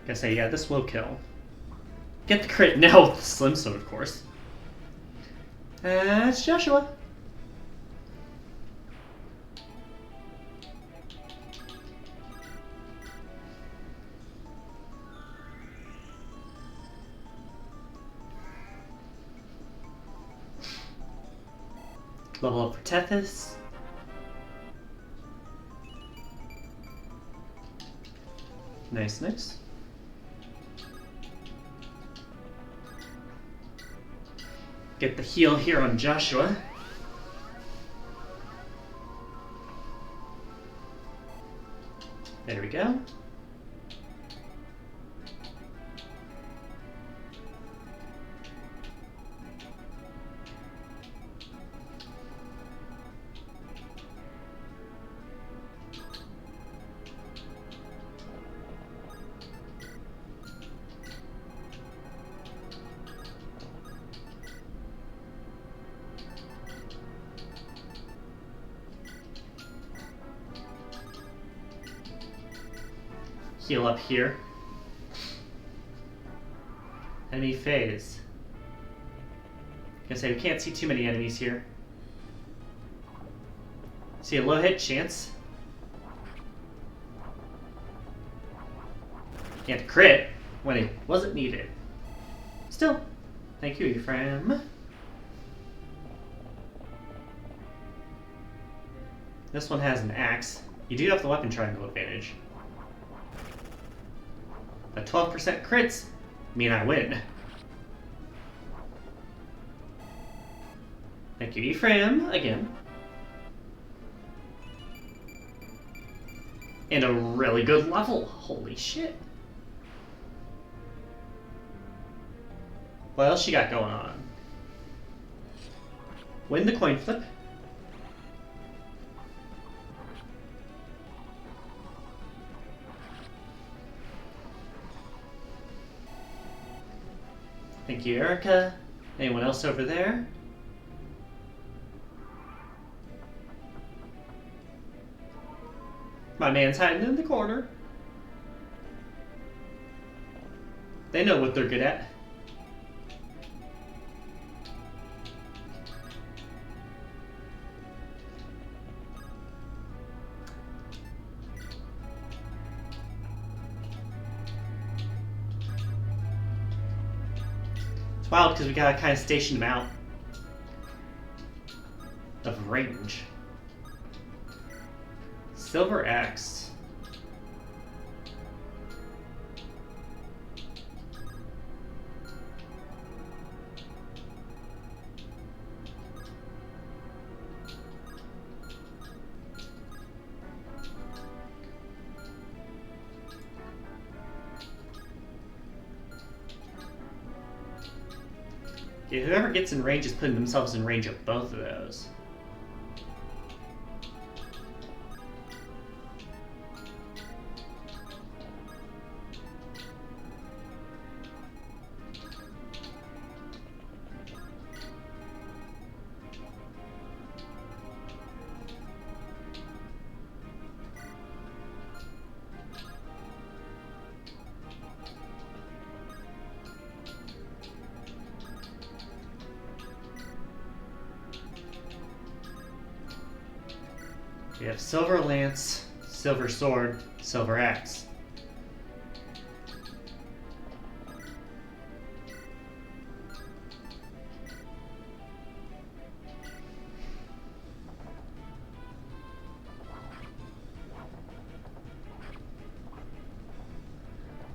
Gotta say, yeah, this will kill. Get the crit now with the Slim Sword, of course. It's Joshua. Level up for Tethys. Nice, nice. Get the heal here on Joshua. There we go. Heal up here. Enemy phase. Gonna say we can't see too many enemies here. See a low hit chance. And crit when it wasn't needed. Still, thank you, Ephraim. This one has an axe. You do have the weapon triangle advantage. But 12% crits mean I win. Thank you, Ephraim, again. And a really good level. Holy shit. What else you got going on? Win the coin flip. Thank you, Erica. Anyone else over there? My man's hiding in the corner. They know what they're good at. Wild because we gotta kind of station them out of range. Silver axe. Yeah, whoever gets in range is putting themselves in range of both of those. We have silver lance, silver sword, silver axe.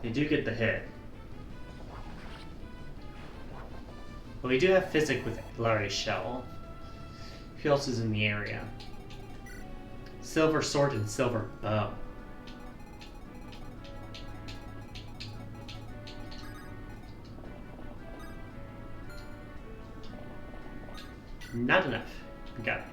They do get the hit. But we do have physic with Larry Shell. Who else is in the area? Silver sword and silver bow. Not enough. Got it.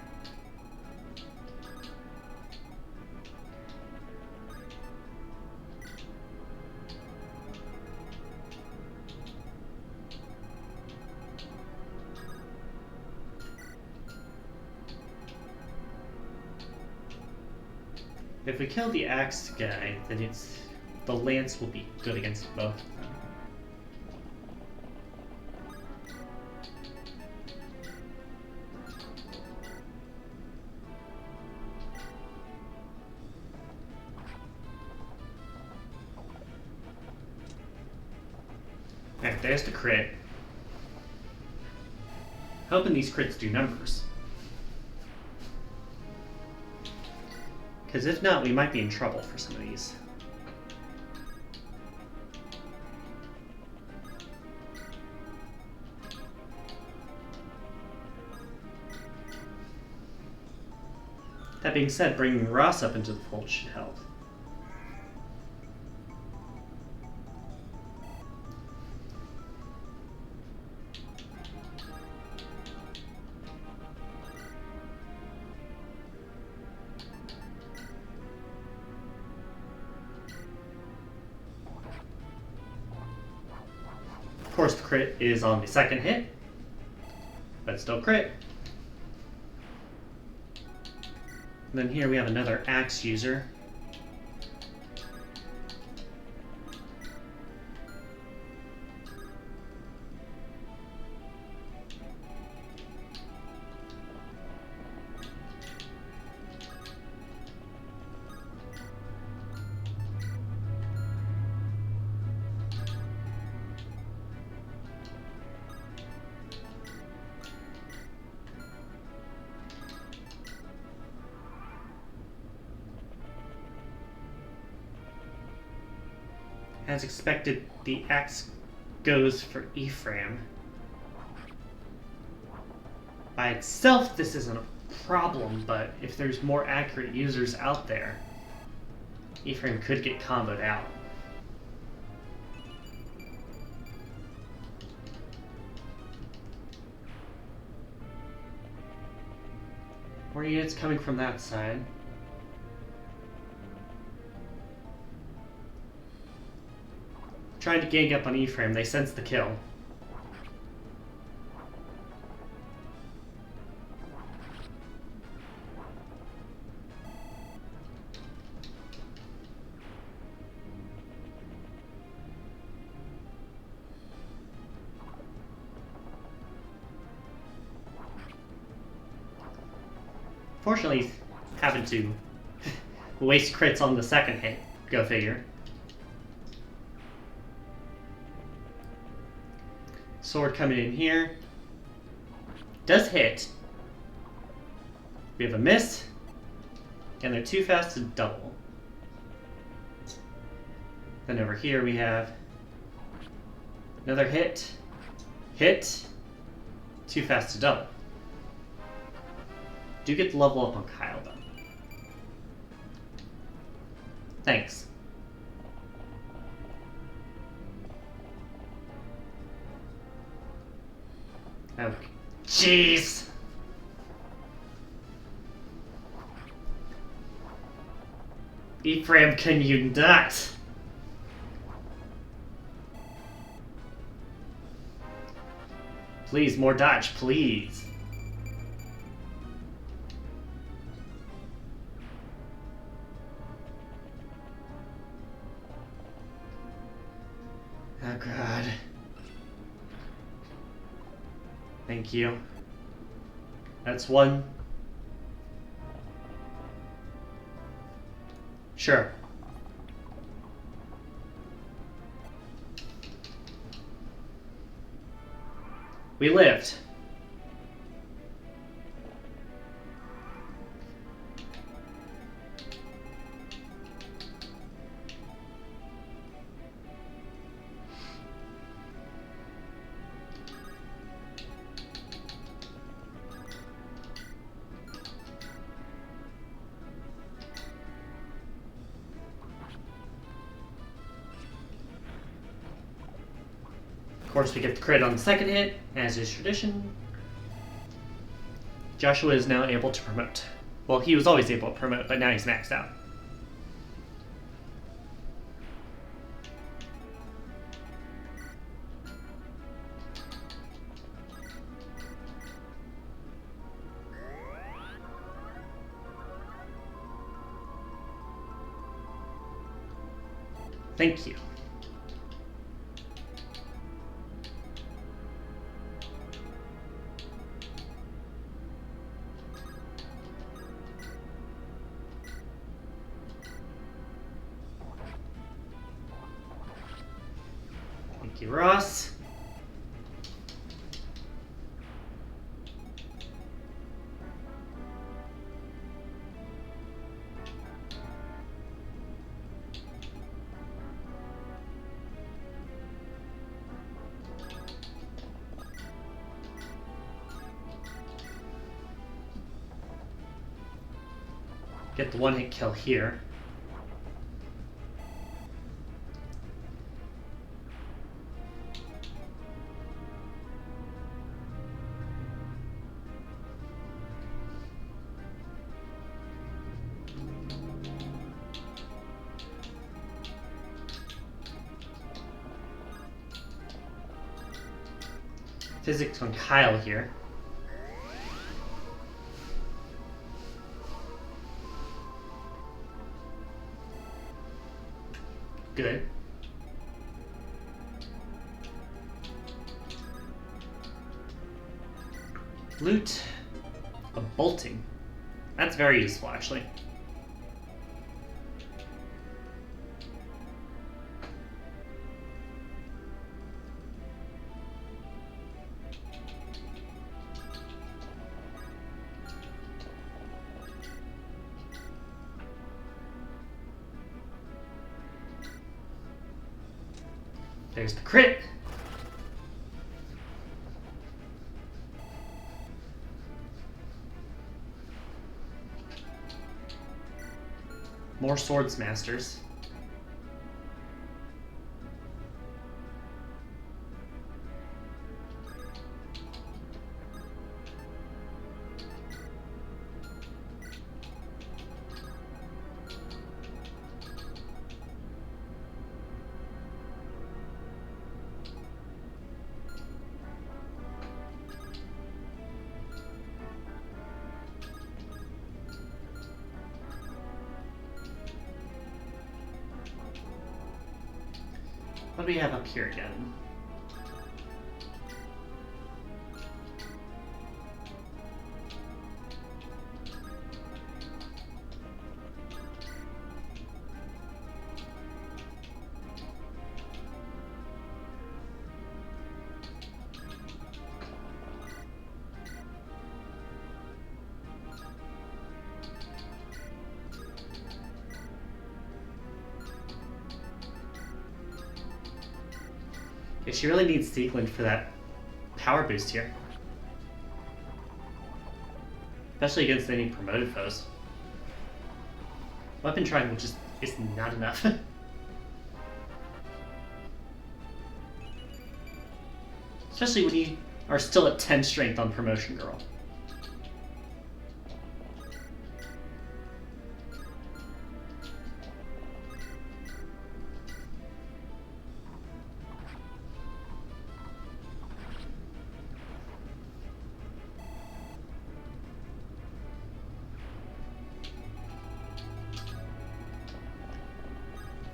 If we kill the axe guy, then the lance will be good against both of them. Alright, there's the crit. Hoping these crits do numbers. Because if not, we might be in trouble for some of these. That being said, bringing Ross up into the fold should help. Of course, the crit is on the second hit, but still crit. And then here we have another axe user. As expected, the axe goes for Ephraim. By itself, this isn't a problem, but if there's more accurate users out there, Ephraim could get comboed out. More units coming from that side. Trying to gang up on Ephraim, they sense the kill. Fortunately, happened to waste crits on the second hit. Go figure. Sword coming in here. Does hit. We have a miss. And they're too fast to double. Then over here we have another hit. Hit. Too fast to double. Do get to level up on Kyle though. Thanks. Okay. Jeez! Ephraim, can you not? Please, more dodge, please. Oh god. Thank you. That's one. Sure. We lived. Of course, we get the crit on the second hit, as is tradition. Joshua is now able to promote. Well, he was always able to promote, but now he's maxed out. Thank you. Thank you, Ross. Get the one-hit kill here. Physics on Kyle here. Good. Loot a bolting. That's very useful, actually. There's the crit. More swords masters. What do we have up here again? Yeah, she really needs Sequin for that power boost here. Especially against any promoted foes. Weapon triangle just is not enough. Especially when you are still at 10 strength on Promotion Girl.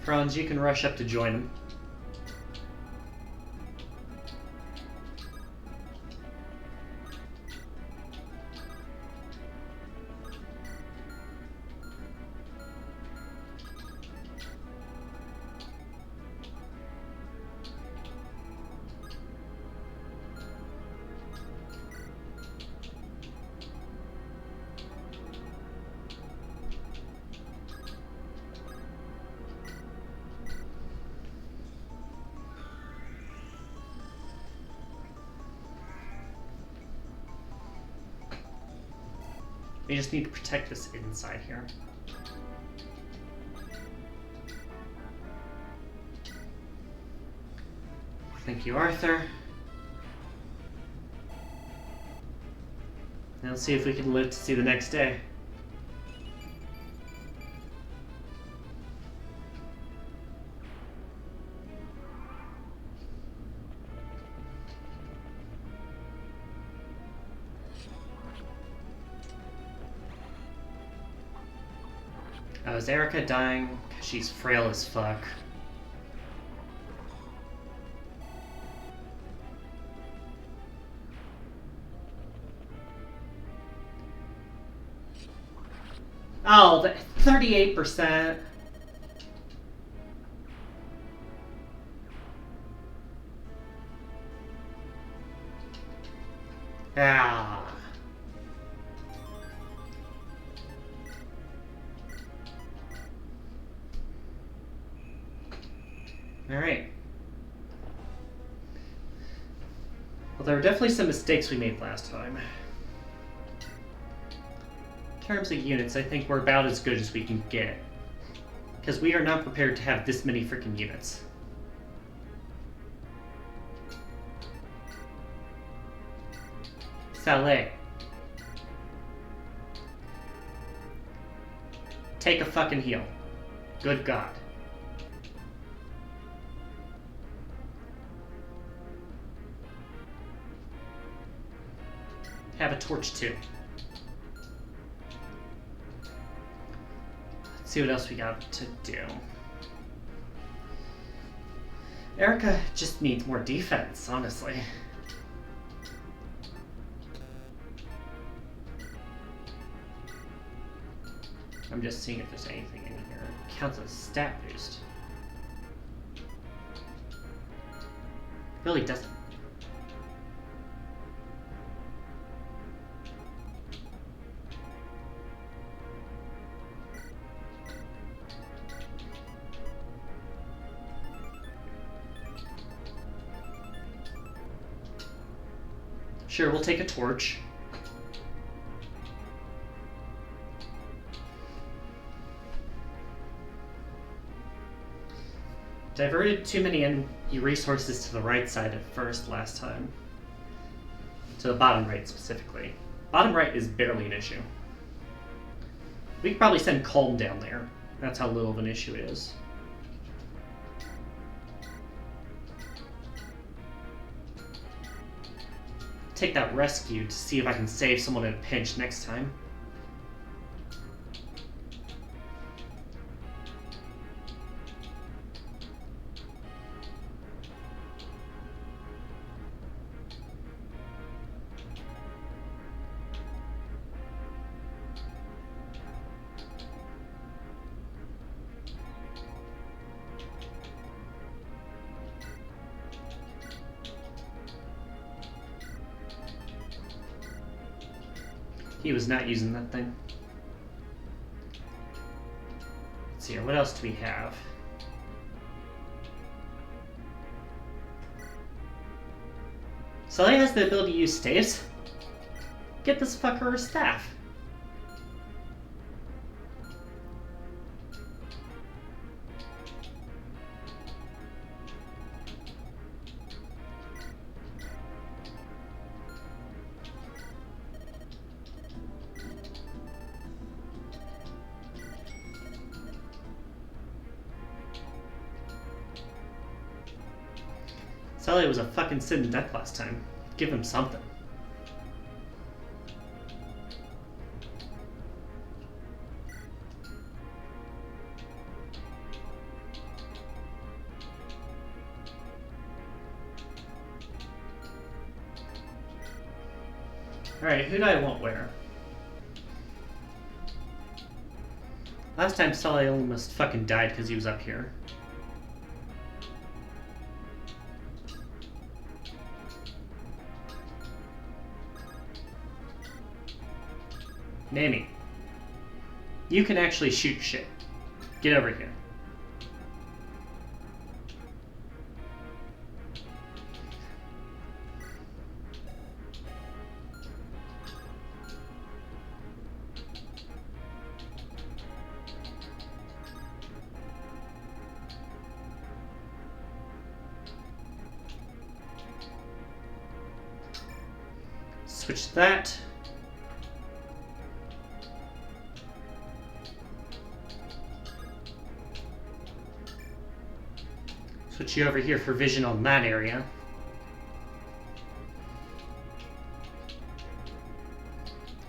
Franz, you can rush up to join him. We just need to protect this inside here. Thank you, Arthur. Now let's see if we can live to see the next day. Oh, is Erica dying? She's frail as fuck. Oh, the 38%. Ah. Alright. Well, there were definitely some mistakes we made last time. terms of units, I think we're about as good as we can get. Because we are not prepared to have this many freaking units. Saleh. Take a fucking heal. Good God. Have a torch too. Let's see what else we got to do. Erica just needs more defense, honestly. I'm just seeing if there's anything in here. It counts as a stat boost. Really doesn't. Sure, we'll take a torch. Diverted too many resources to the right side at first last time. To the bottom right specifically. Bottom right is barely an issue. We could probably send Calm down there. That's how little of an issue it is. Take that rescue to see if I can save someone in a pinch next time. He was not using that thing. Let's see here, what else do we have? Sully has the ability to use staves? Get this fucker a staff. Sully was a fucking sitting duck last time. Give him something. Alright, who do I want where? Last time Sully almost fucking died because he was up here. Nanny, you can actually shoot shit. Get over here. Switch that. Switch you over here for vision on that area.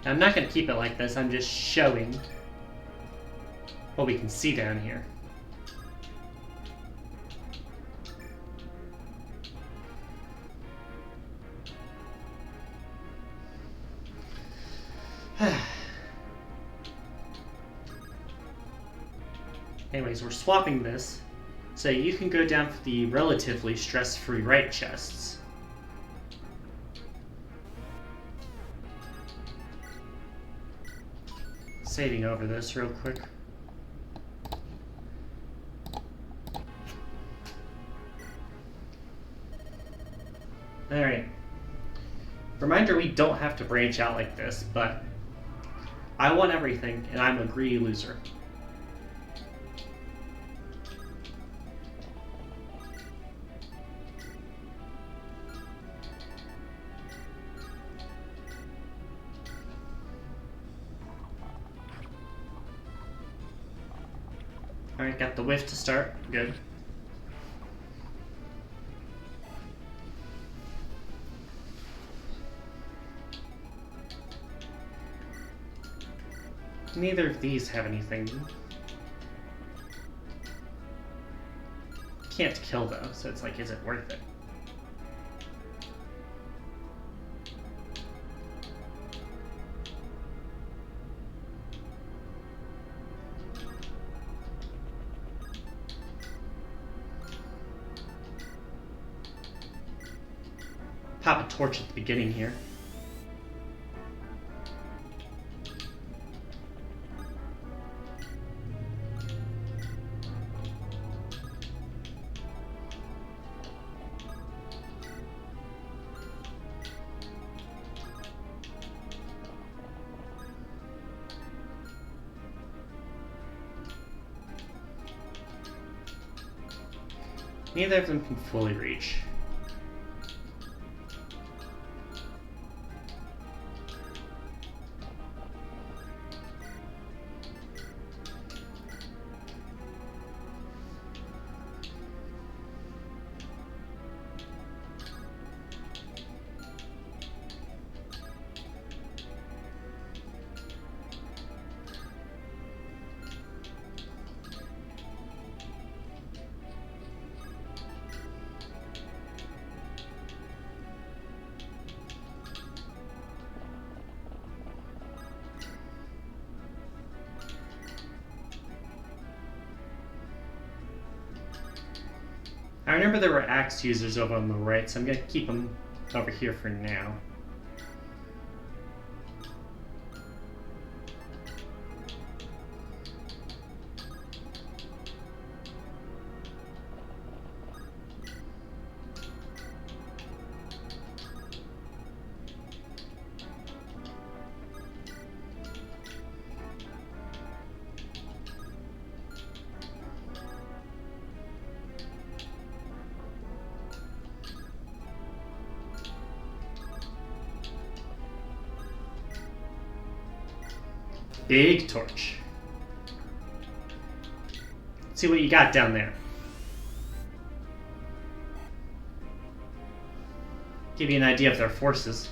Now, I'm not going to keep it like this, I'm just showing what we can see down here. Anyways, we're swapping this. So you can go down for the relatively stress-free right chests. Saving over this real quick. Alright. Reminder, we don't have to branch out like this, but I want everything, and I'm a greedy loser. Alright, got the whiff to start. Good. Neither of these have anything. Can't kill though, so it's like, is it worth it? Pop a torch at the beginning here. Neither of them can fully reach. I remember there were axe users over on the right, so I'm going to keep them over here for now. Big torch. Let's see what you got down there. Give you an idea of their forces.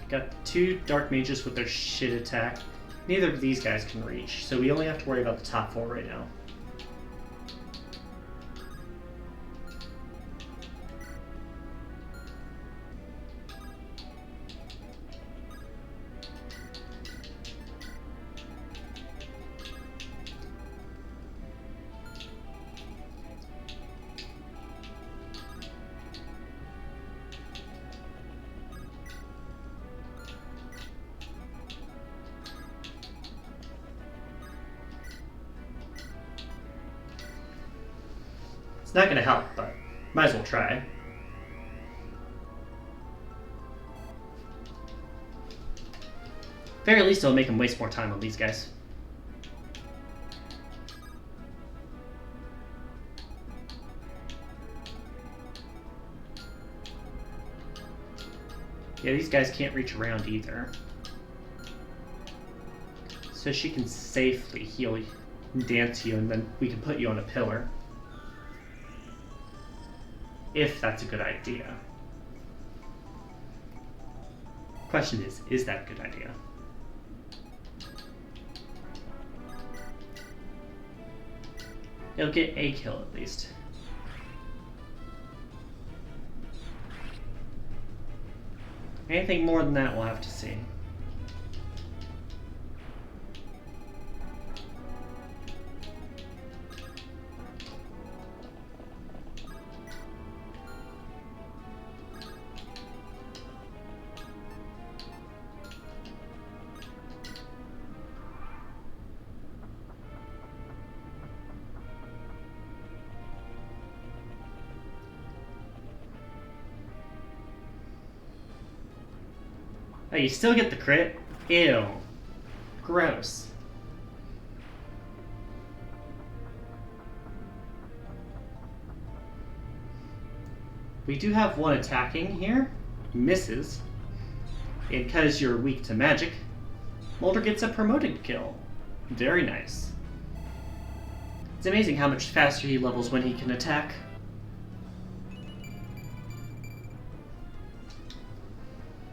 Got two dark mages with their shit attack. Neither of these guys can reach, so we only have to worry about the top four right now. It's not going to help, but might as well try. Very least it'll make him waste more time on these guys. Yeah, these guys can't reach around either. So she can safely heal you and dance you, and then we can put you on a pillar. If that's a good idea. Question is that a good idea? It'll get a kill at least. Anything more than that, we'll have to see. Oh, you still get the crit? Ew. Gross. We do have one attacking here. Misses. And because you're weak to magic, Mulder gets a promoted kill. Very nice. It's amazing how much faster he levels when he can attack.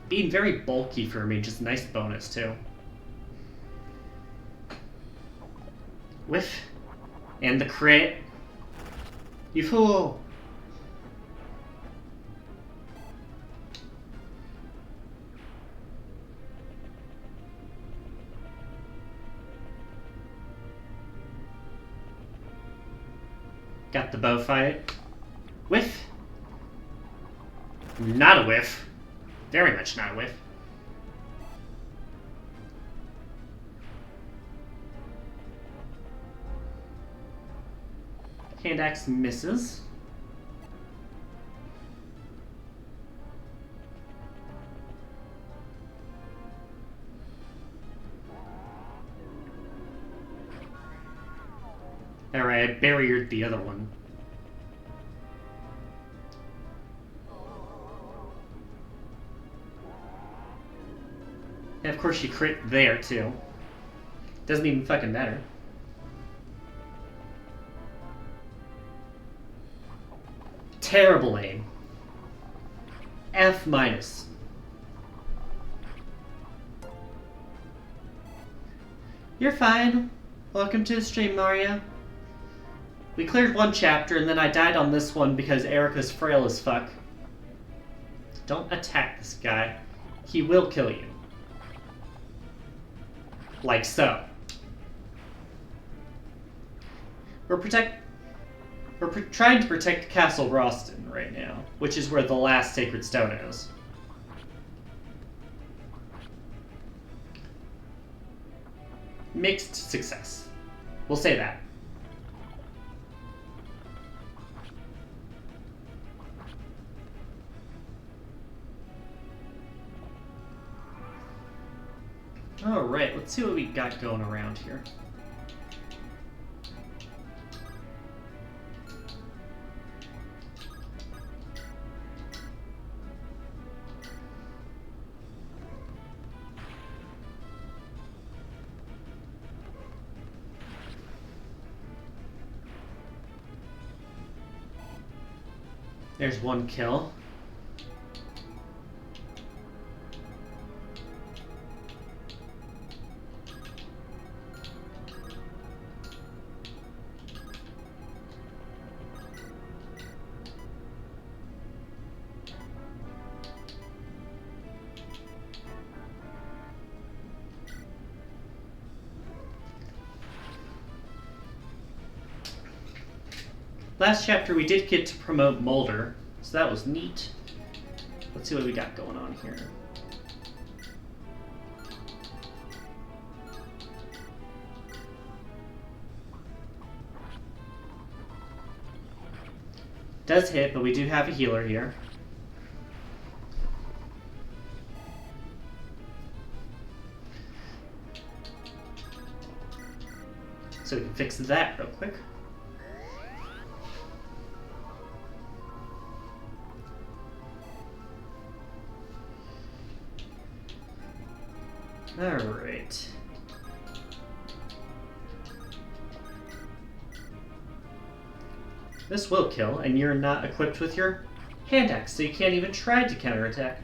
Being very bulky for a mage is a nice bonus too. Whiff. And the crit. You fool! Got the bow fight. Whiff. Not a whiff. Very much not a whiff. Hand axe misses. Alright, I barriered the other one. And of course you crit there too. Doesn't even fucking matter. Terrible aim. F minus. You're fine. Welcome to the stream, Mario. We cleared one chapter, and then I died on this one because Erica's frail as fuck. Don't attack this guy. He will kill you. Like so. We're trying to protect Castle Roston right now, which is where the last Sacred Stone is. Mixed success. We'll say that. Alright, let's see what we got going around here. There's one kill. Last chapter we did get to promote Mulder, so that was neat. Let's see what we got going on here. Does hit, but we do have a healer here. So we can fix that real quick. Alright. This will kill, and you're not equipped with your hand axe, so you can't even try to counterattack.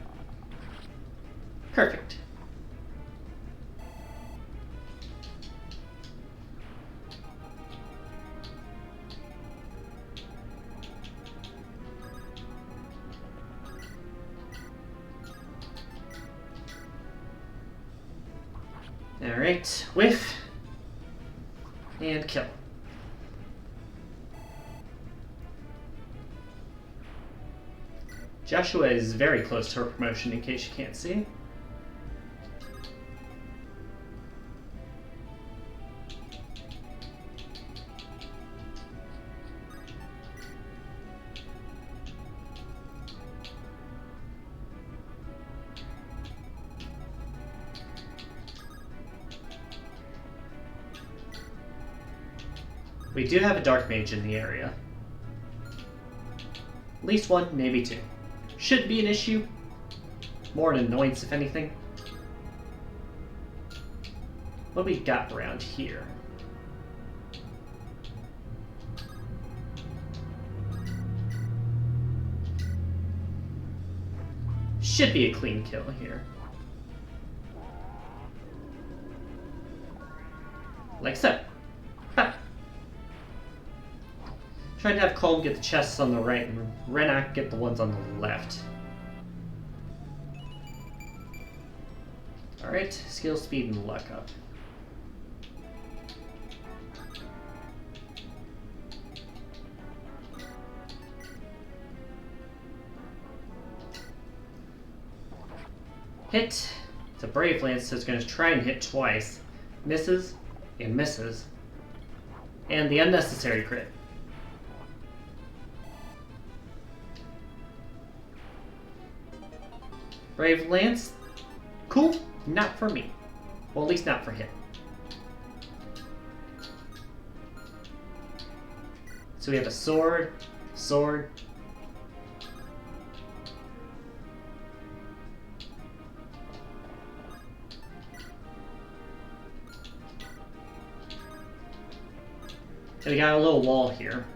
Perfect. Alright, whiff, and kill. Joshua is very close to her promotion, in case you can't see. We do have a dark mage in the area. At least one, maybe two. Should be an issue. More an annoyance, if anything. What we got around here? Should be a clean kill here. Like so. Ha. Trying to have Colm get the chests on the right and Renak get the ones on the left. Alright, skill, speed, and luck up. Hit. It's a Brave Lance, so it's going to try and hit twice. Misses, and misses. And the unnecessary crit. Brave Lance. Cool. Not for me. Well, at least not for him. So we have a sword, sword. And we got a little wall here.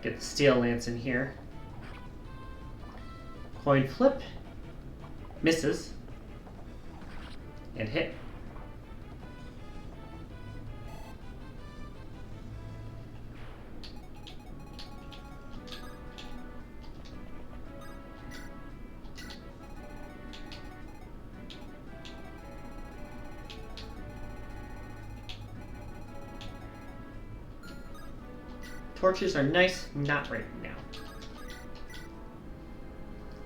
Get the steel lance in here. Coin flip. Misses. And hit. Torches are nice, not right now.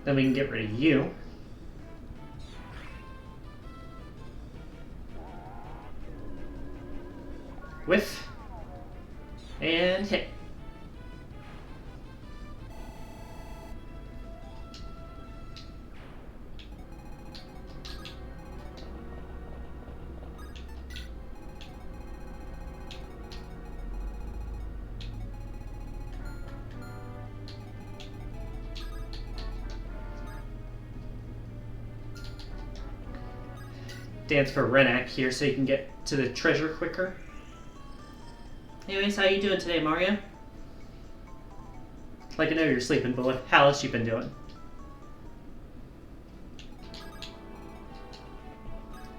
Then we can get rid of you. Whiff. And hit. Dance for Renak here so you can get to the treasure quicker. Anyways, how you doing today, Mario? Like I know you're sleeping, but how else you been doing?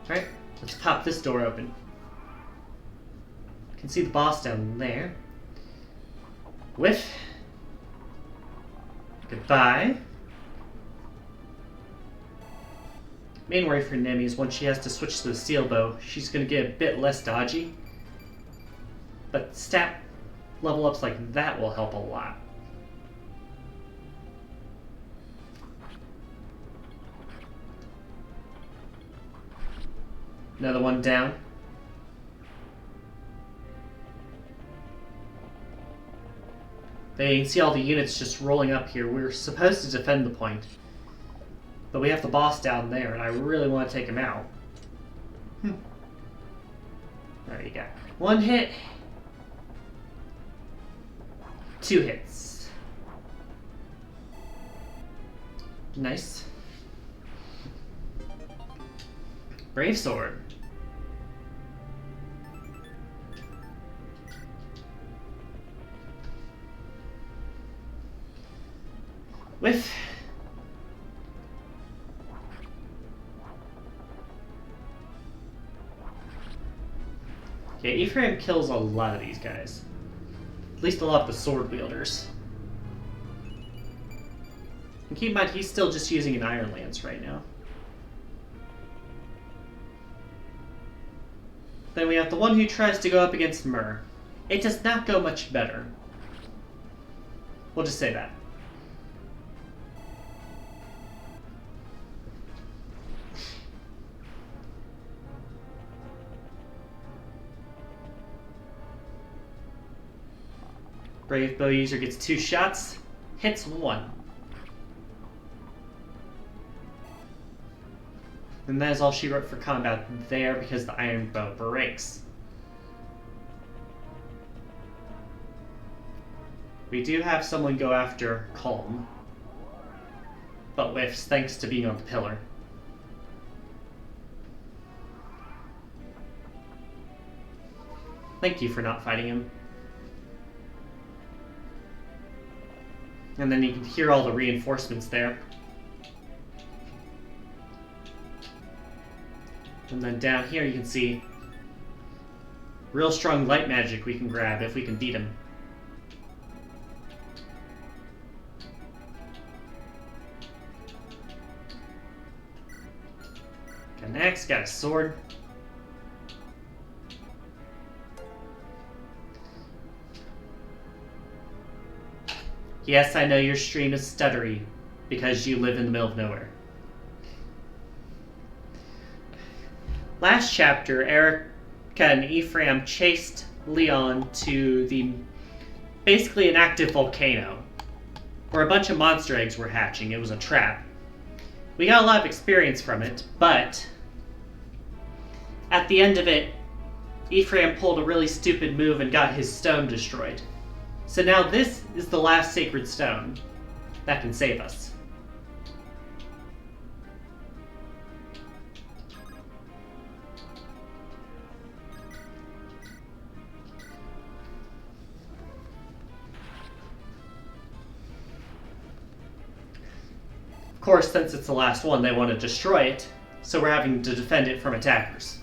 Alright, let's pop this door open. You can see the boss down there. Whiff. Goodbye. Main worry for Nemi is once she has to switch to the steel bow, she's going to get a bit less dodgy. But stat level ups like that will help a lot. Another one down. Then you can see all the units just rolling up here. We're supposed to defend the point. But we have the boss down there, and I really want to take him out. There you go. One hit. 2 hits. Nice. Brave Sword. Whiff. Yeah, Ephraim kills a lot of these guys. At least a lot of the sword wielders. And keep in mind, he's still just using an Iron Lance right now. Then we have the one who tries to go up against Myrrh. It does not go much better. We'll just say that. Brave bow user gets 2 shots, hits 1. And that is all she wrote for combat there because the iron bow breaks. We do have someone go after Calm, but whiffs thanks to being on the pillar. Thank you for not fighting him. And then you can hear all the reinforcements there. And then down here you can see real strong light magic we can grab if we can beat him. Got an axe, got a sword. Yes, I know your stream is stuttery because you live in the middle of nowhere. Last chapter, Erica and Ephraim chased Leon to basically an active volcano where a bunch of monster eggs were hatching. It was a trap. We got a lot of experience from it, but at the end of it, Ephraim pulled a really stupid move and got his stone destroyed. So now this is the last sacred stone that can save us. Of course, since it's the last one, they want to destroy it, so we're having to defend it from attackers.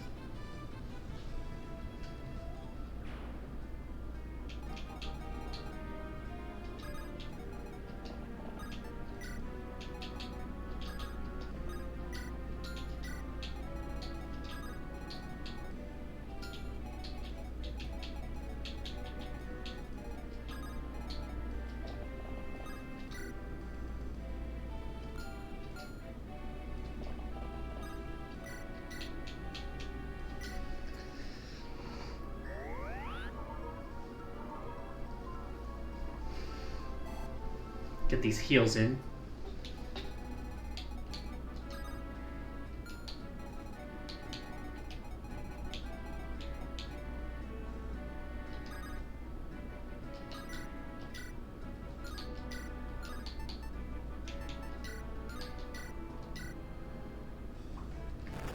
Get these heals in.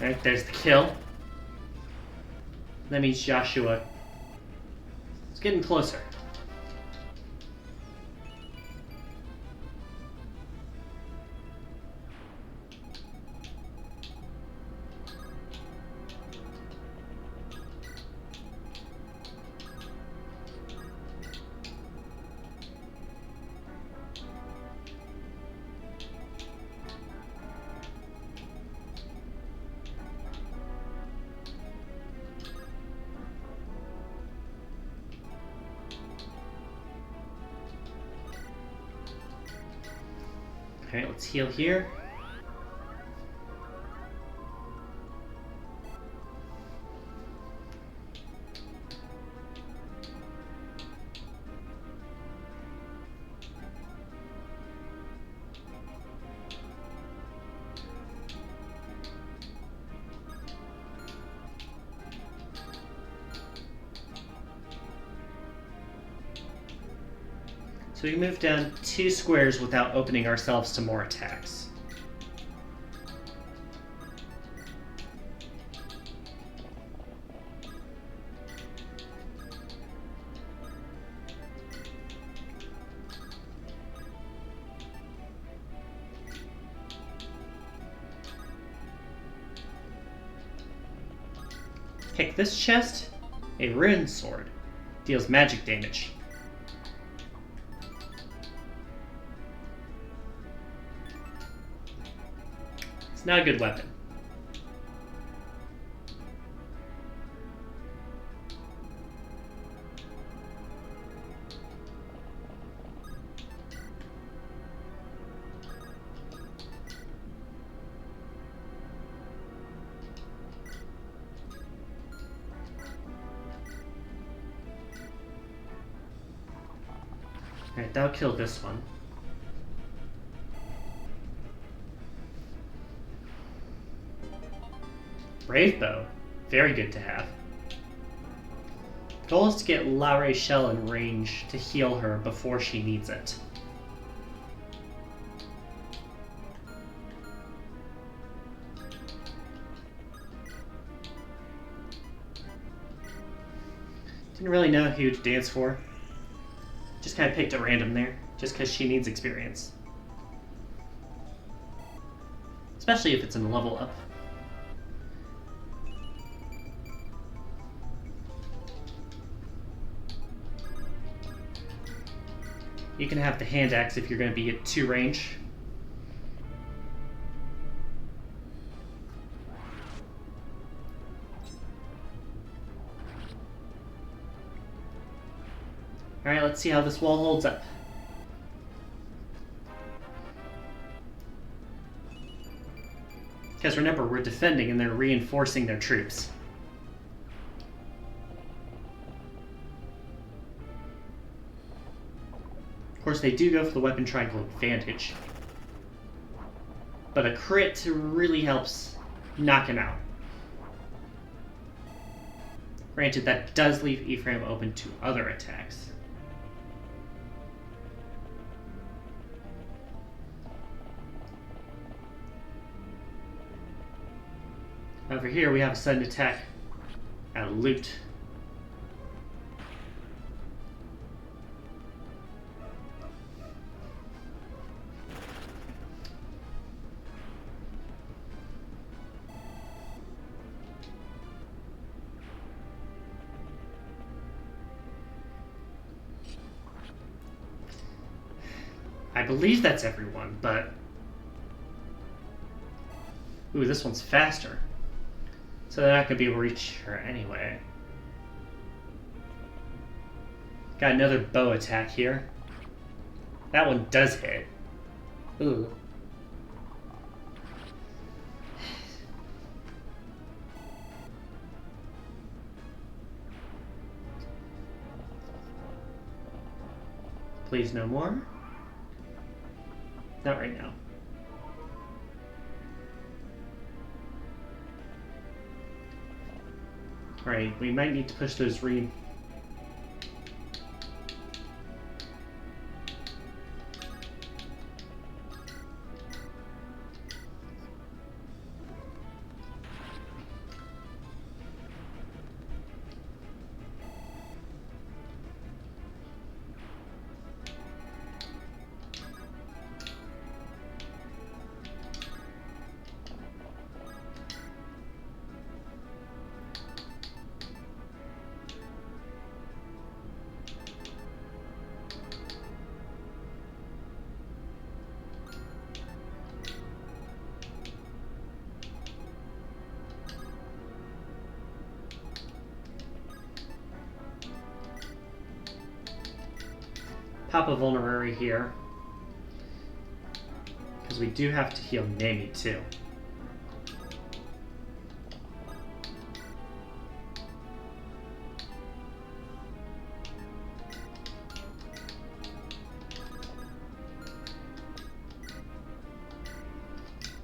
Alright, there's the kill. That means Joshua is getting closer. Alright, let's heal here. So we move down 2 squares without opening ourselves to more attacks. Pick this chest, a rune sword. Deals magic damage. It's not a good weapon. Alright, that'll kill this one. Brave Bow. Very good to have. Goal is to get Laure Shell in range to heal her before she needs it. Didn't really know who to dance for. Just kind of picked at random there, just because she needs experience. Especially if it's in a level up. You can have the hand axe if you're going to be at 2 range. Alright, let's see how this wall holds up. Because remember, we're defending and they're reinforcing their troops. Of course, they do go for the weapon triangle advantage. But a crit really helps knock him out. Granted, that does leave Ephraim open to other attacks. Over here, we have a sudden attack at loot. I believe that's everyone, but... Ooh, this one's faster. So they're not going to be able to reach her anyway. Got another bow attack here. That one does hit. Ooh. Please no more. Not right now. Alright, we might need to push those pop a vulnerary here. Because we do have to heal Nami too.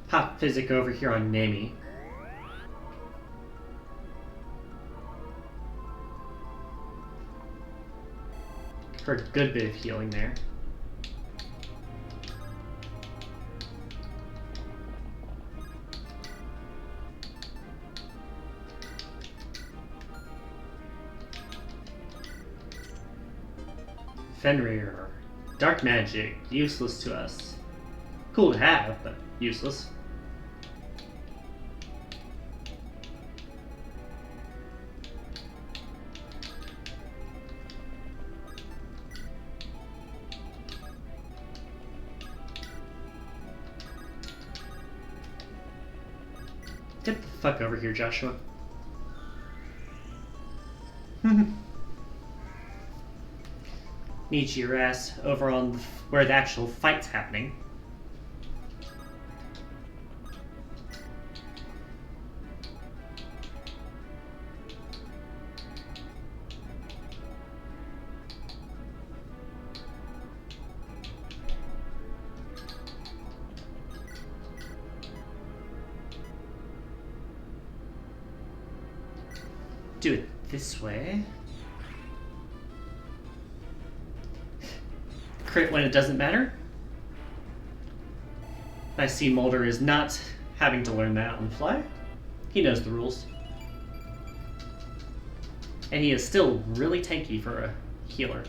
Pop Physic over here on Nami. For a good bit of healing there. Fenrir. Dark magic. Useless to us. Cool to have, but useless. Get the fuck over here, Joshua. Need your ass over on where the actual fight's happening. do it this way. Crit when it doesn't matter. I see Mulder is not having to learn that on the fly. He knows the rules. And he is still really tanky for a healer.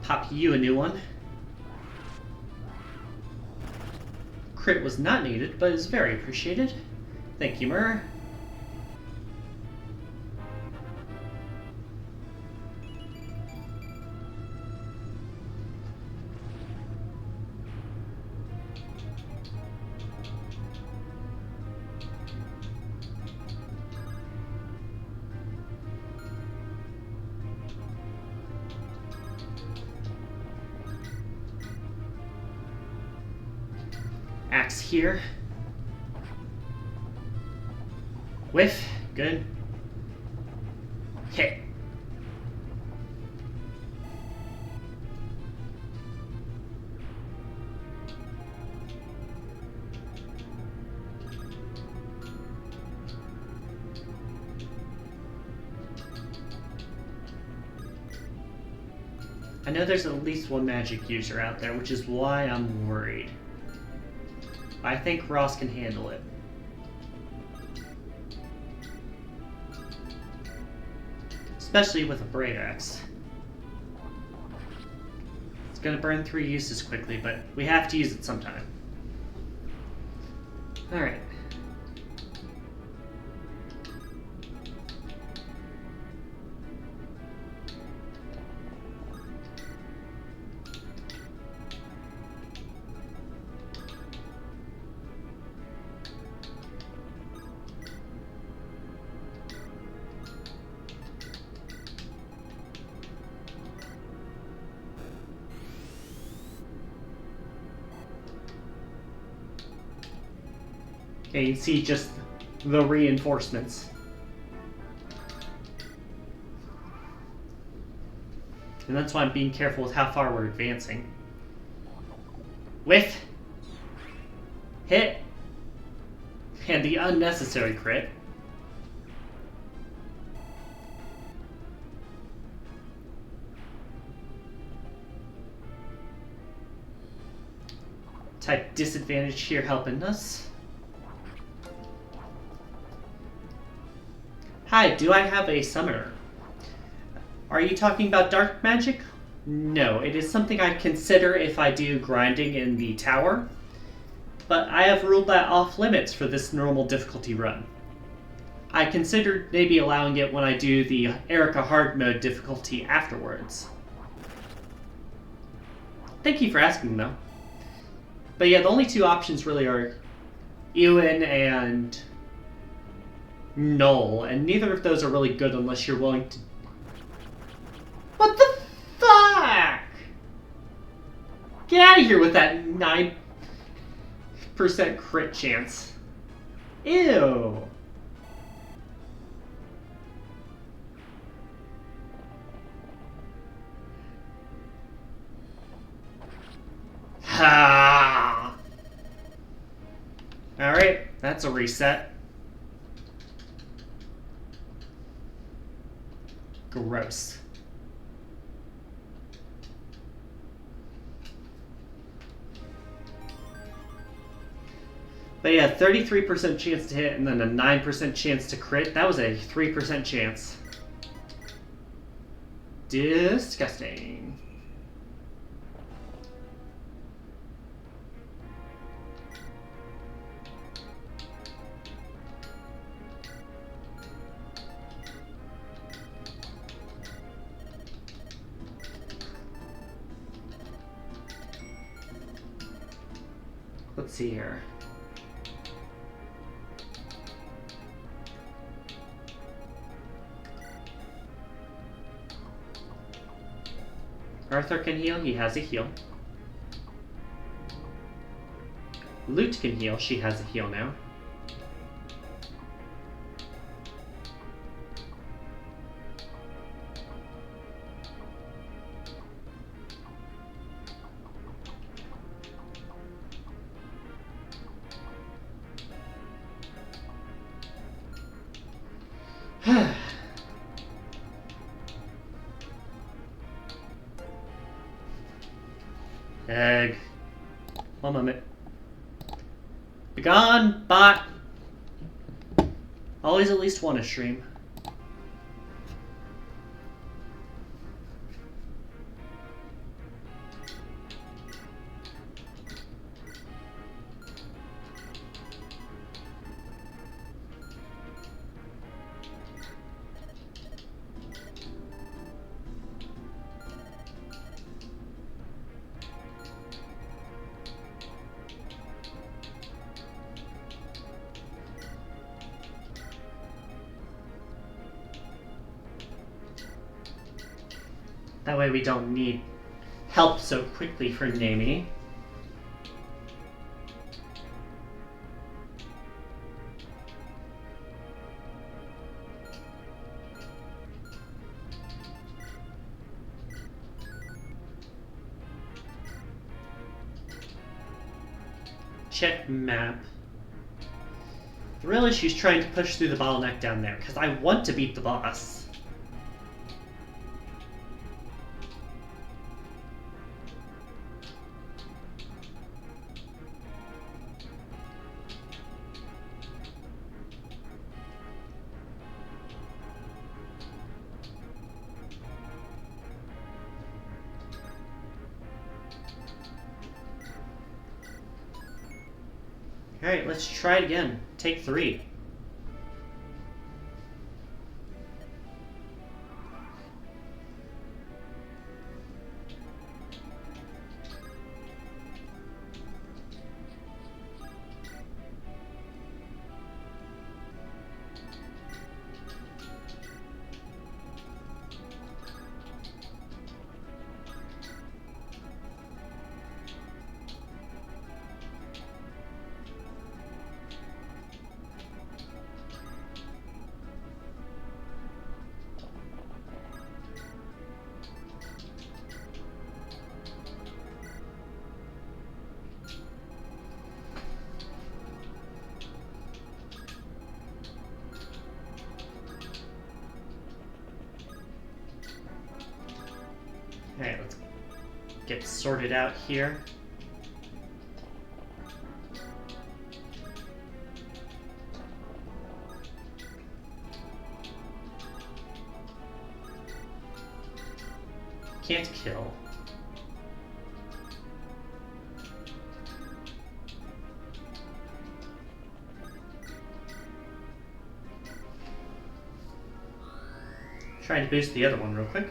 Pop you a new one. Crit was not needed, but is very appreciated. Thank you, Myrrh. Axe here. Whiff. Good. Hit. I know there's at least one magic user out there, which is why I'm worried. I think Ross can handle it. Especially with a Braid Axe. It's gonna burn 3 uses quickly, but we have to use it sometime. Alright. Okay, you see just the reinforcements. And that's why I'm being careful with how far we're advancing. Whiff! Hit! And the unnecessary crit. Type disadvantage here helping us. Hi, do I have a summoner? Are you talking about dark magic? No, it is something I consider if I do grinding in the tower, but I have ruled that off limits for this normal difficulty run. I considered maybe allowing it when I do the Erica hard mode difficulty afterwards. Thank you for asking though. But yeah, the only two options really are Ewan and Null, and neither of those are really good unless you're willing to... What the fuck? Get out of here with that 9% crit chance. Ew. Ha! Alright, that's a reset. Gross. But yeah, 33% chance to hit and then a 9% chance to crit. That was a 3% chance. Disgusting. Let's see here. Arthur can heal, he has a heal. Lute can heal, she has a heal now. Egg. One moment. Begone, bot! Always at least one a stream. That way we don't need help so quickly for naming. Check map. The real issue is trying to push through the bottleneck down there, because I want to beat the boss. Alright, let's try it again. Take 3. Alright, let's get sorted out here. Can't kill. Trying to boost the other one real quick.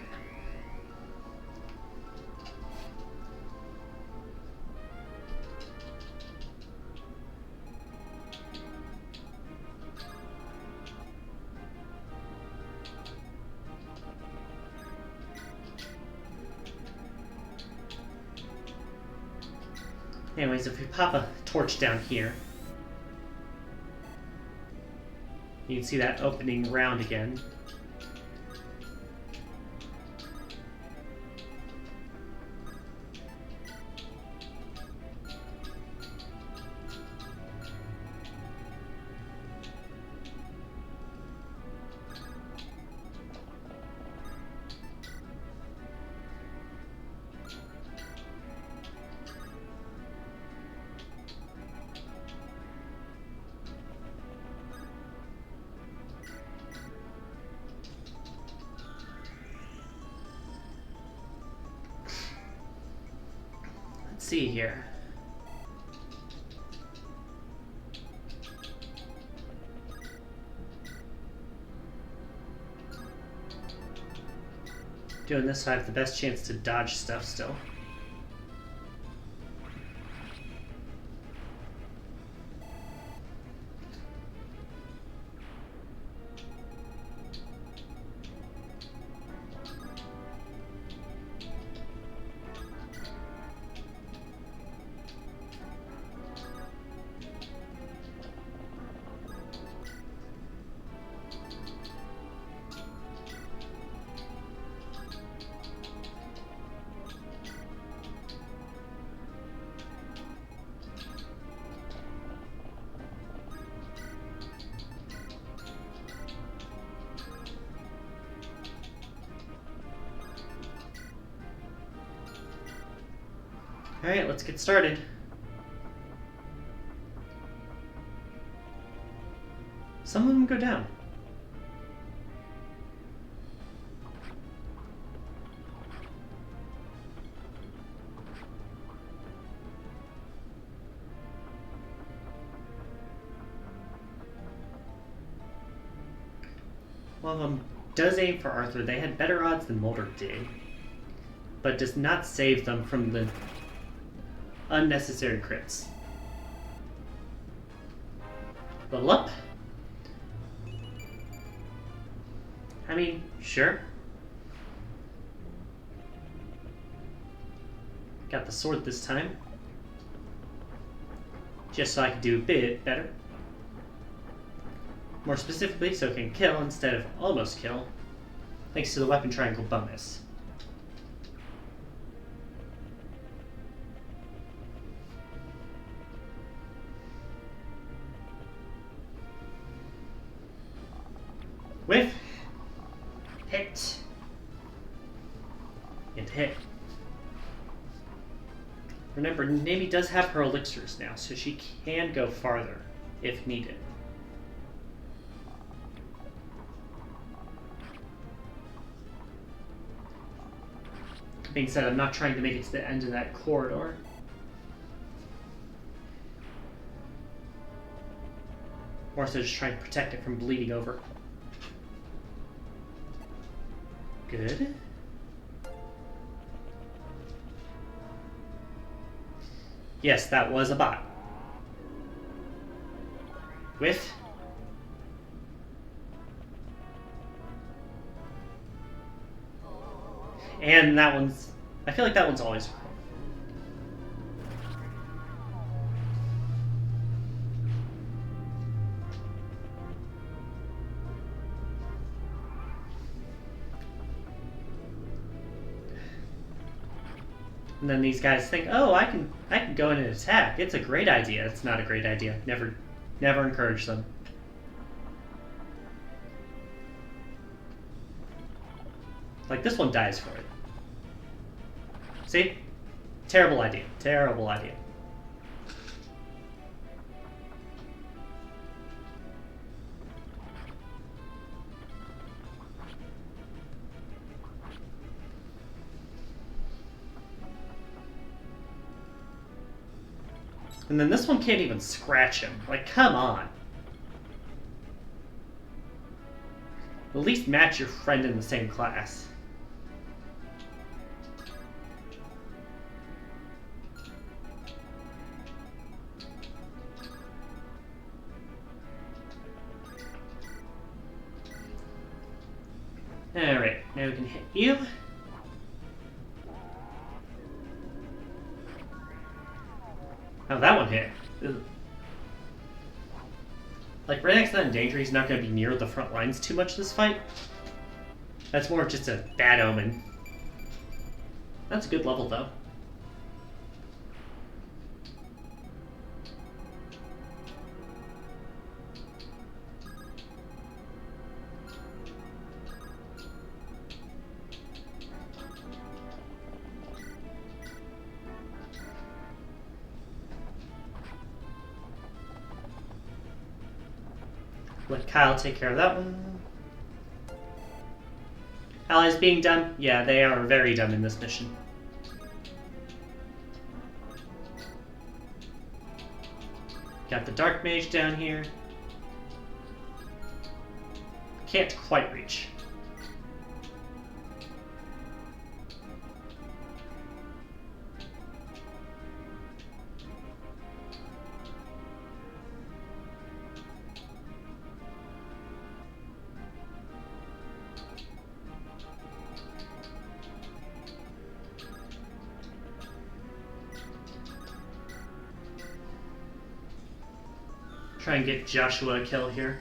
Anyways, if we pop a torch down here, you can see that opening round again. Let's see here. Doing this so I have the best chance to dodge stuff still. Alright, let's get started. Some of them go down. One of them does aim for Arthur. They had better odds than Mulder did, but does not save them from the unnecessary crits. Level up. I mean, sure. Got the sword this time, just so I can do a bit better. More specifically, so it can kill instead of almost kill, thanks to the weapon triangle bonus. Whiff, hit, and hit. Remember, Nami does have her elixirs now, so she can go farther if needed. Being said, I'm not trying to make it to the end of that corridor. More so just trying to protect it from bleeding over. Good. Yes, that was a bot. Whiff. And that one's... I feel like that one's always... And then these guys think, oh, I can go in and attack. It's a great idea. It's not a great idea. Never encourage them. Like, this one dies for it. See? Terrible idea. Terrible idea. And then this one can't even scratch him. Like, come on. At least match your friend in the same class. Alright, now we can hit you. Oh, that one hit. Ugh. Like, Renek's not in danger. He's not going to be near the front lines too much this fight. That's more just a bad omen. That's a good level, though. Let Kyle take care of that one. Allies being dumb? Yeah, they are very dumb in this mission. Got the Dark Mage down here. Can't quite reach. Try and get Joshua a kill here.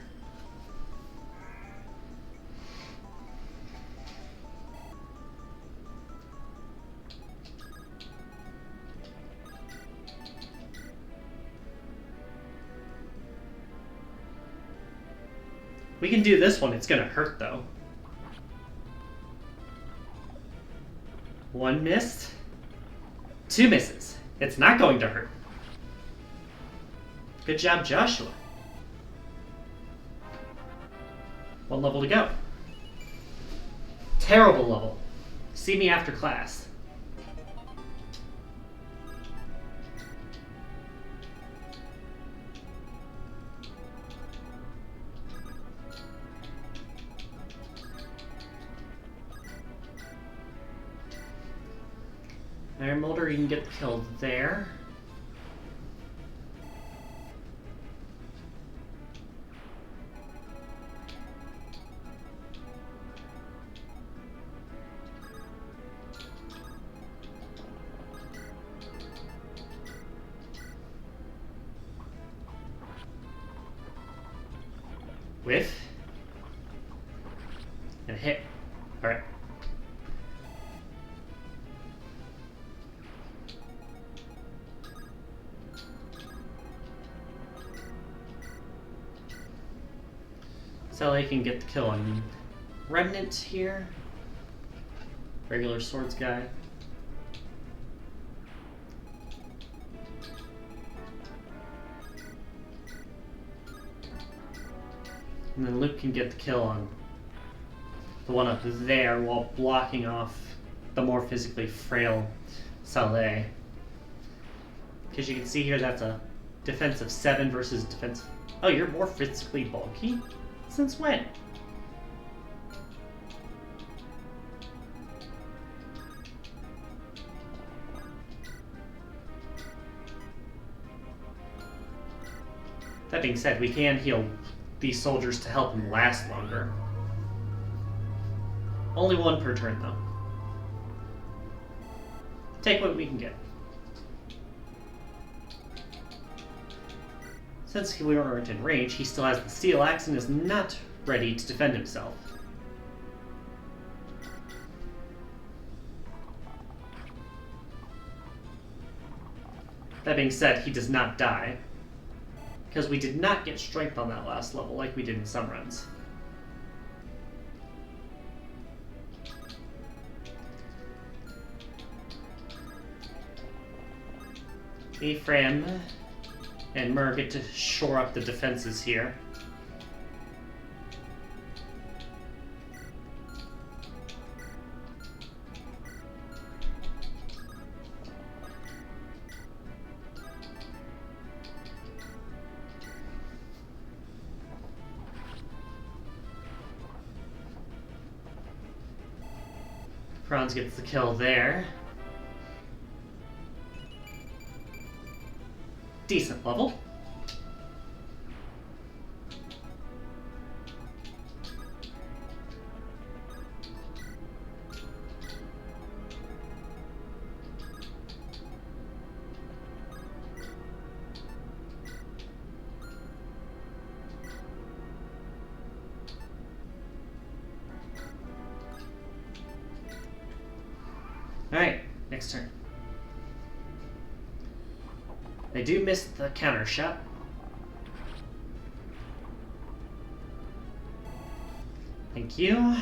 We can do this one, it's gonna hurt though. One missed. Two misses. It's not going to hurt. Good job, Joshua. 1 level to go. Terrible level. See me after class. Iron Molder, you can get the kill there. Whiff. And hit. Alright. Sally can get the kill on Remnant here. Regular swords guy. And then Luke can get the kill on the one up there while blocking off the more physically frail Saleh. Because you can see here that's a defense of 7 versus defense... Oh, you're more physically bulky? Since when? That being said, we can heal these soldiers to help them last longer. Only 1 per turn, though. Take what we can get. Since we weren't in range, he still has the steel axe and is not ready to defend himself. That being said, he does not die, because we did not get strength on that last level like we did in some runs. Ephraim and Mur get to shore up the defenses here. Franz gets the kill there. Decent level. Alright, next turn. They do miss the counter shot. Thank you.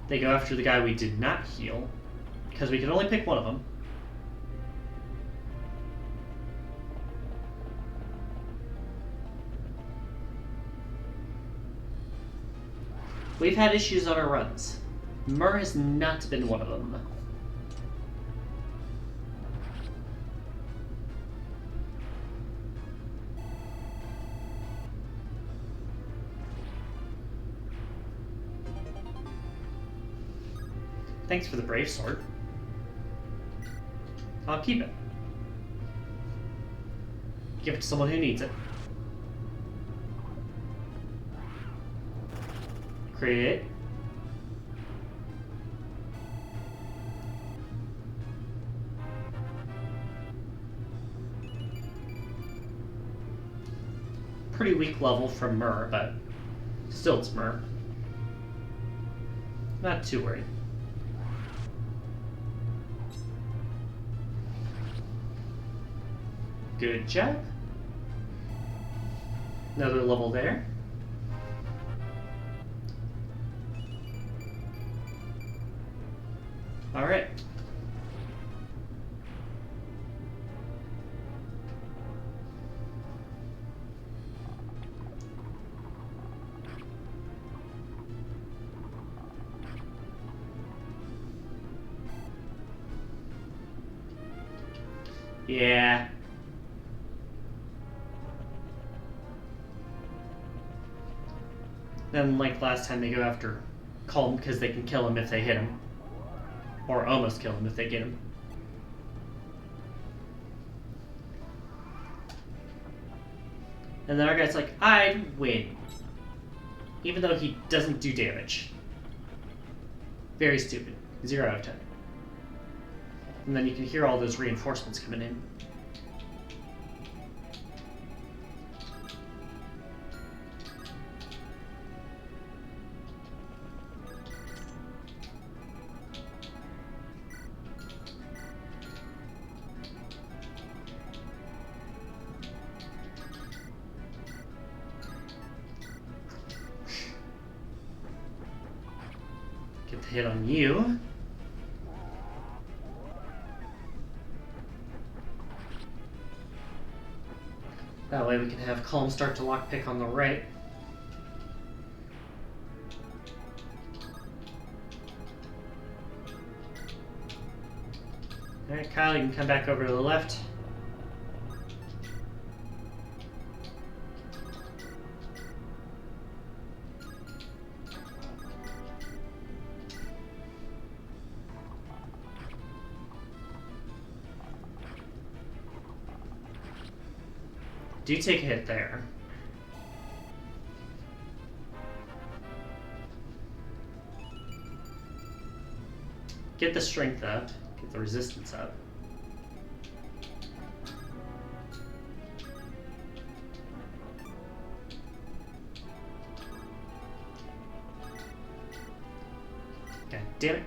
They go after the guy we did not heal, because we could only pick one of them. We've had issues on our runs. Mur has not been one of them. Thanks for the brave sword. I'll keep it. Give it to someone who needs it. Create. Pretty weak level from Mur, but still it's Mur. Not too worried. Good job. Another level there. Alright. Yeah. Then, like last time, they go after Colm because they can kill him if they hit him. Or almost kill him if they get him. And then our guy's like, I win. Even though he doesn't do damage. Very stupid. 0 out of 10. And then you can hear all those reinforcements coming in. Get the hit on you. That way we can have Colm start to lockpick on the right. Alright, Kyle, you can come back over to the left. Do take a hit there. Get the strength up, get the resistance up. God damn it.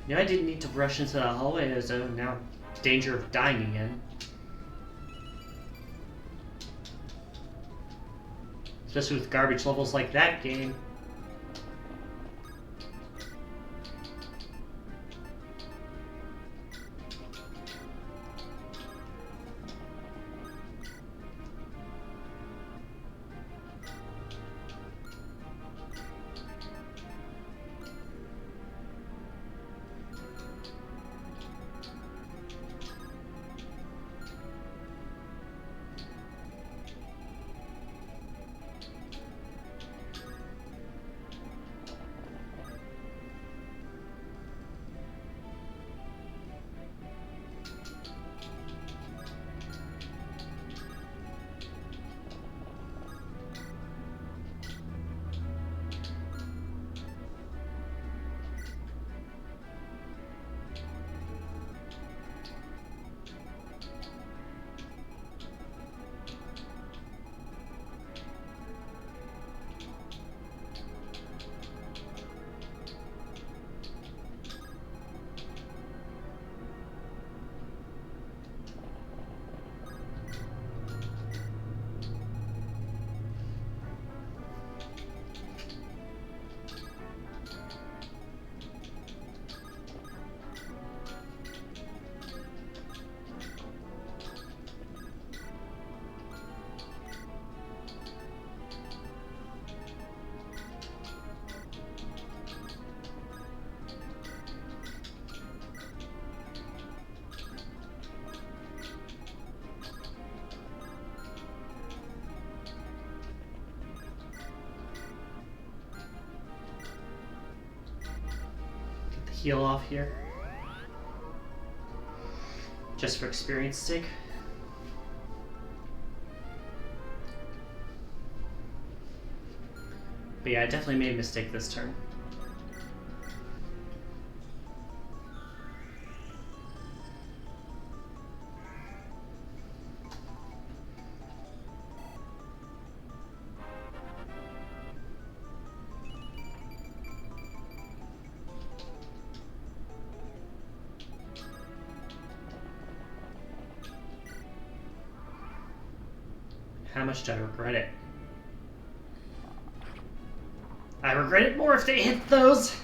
No, I didn't need to rush into the hallway. There's now danger of dying again. Especially with garbage levels like that game. Heal off here. Just for experience sake. But yeah, I definitely made a mistake this turn. How much do I regret it? I regret it more if they hit those.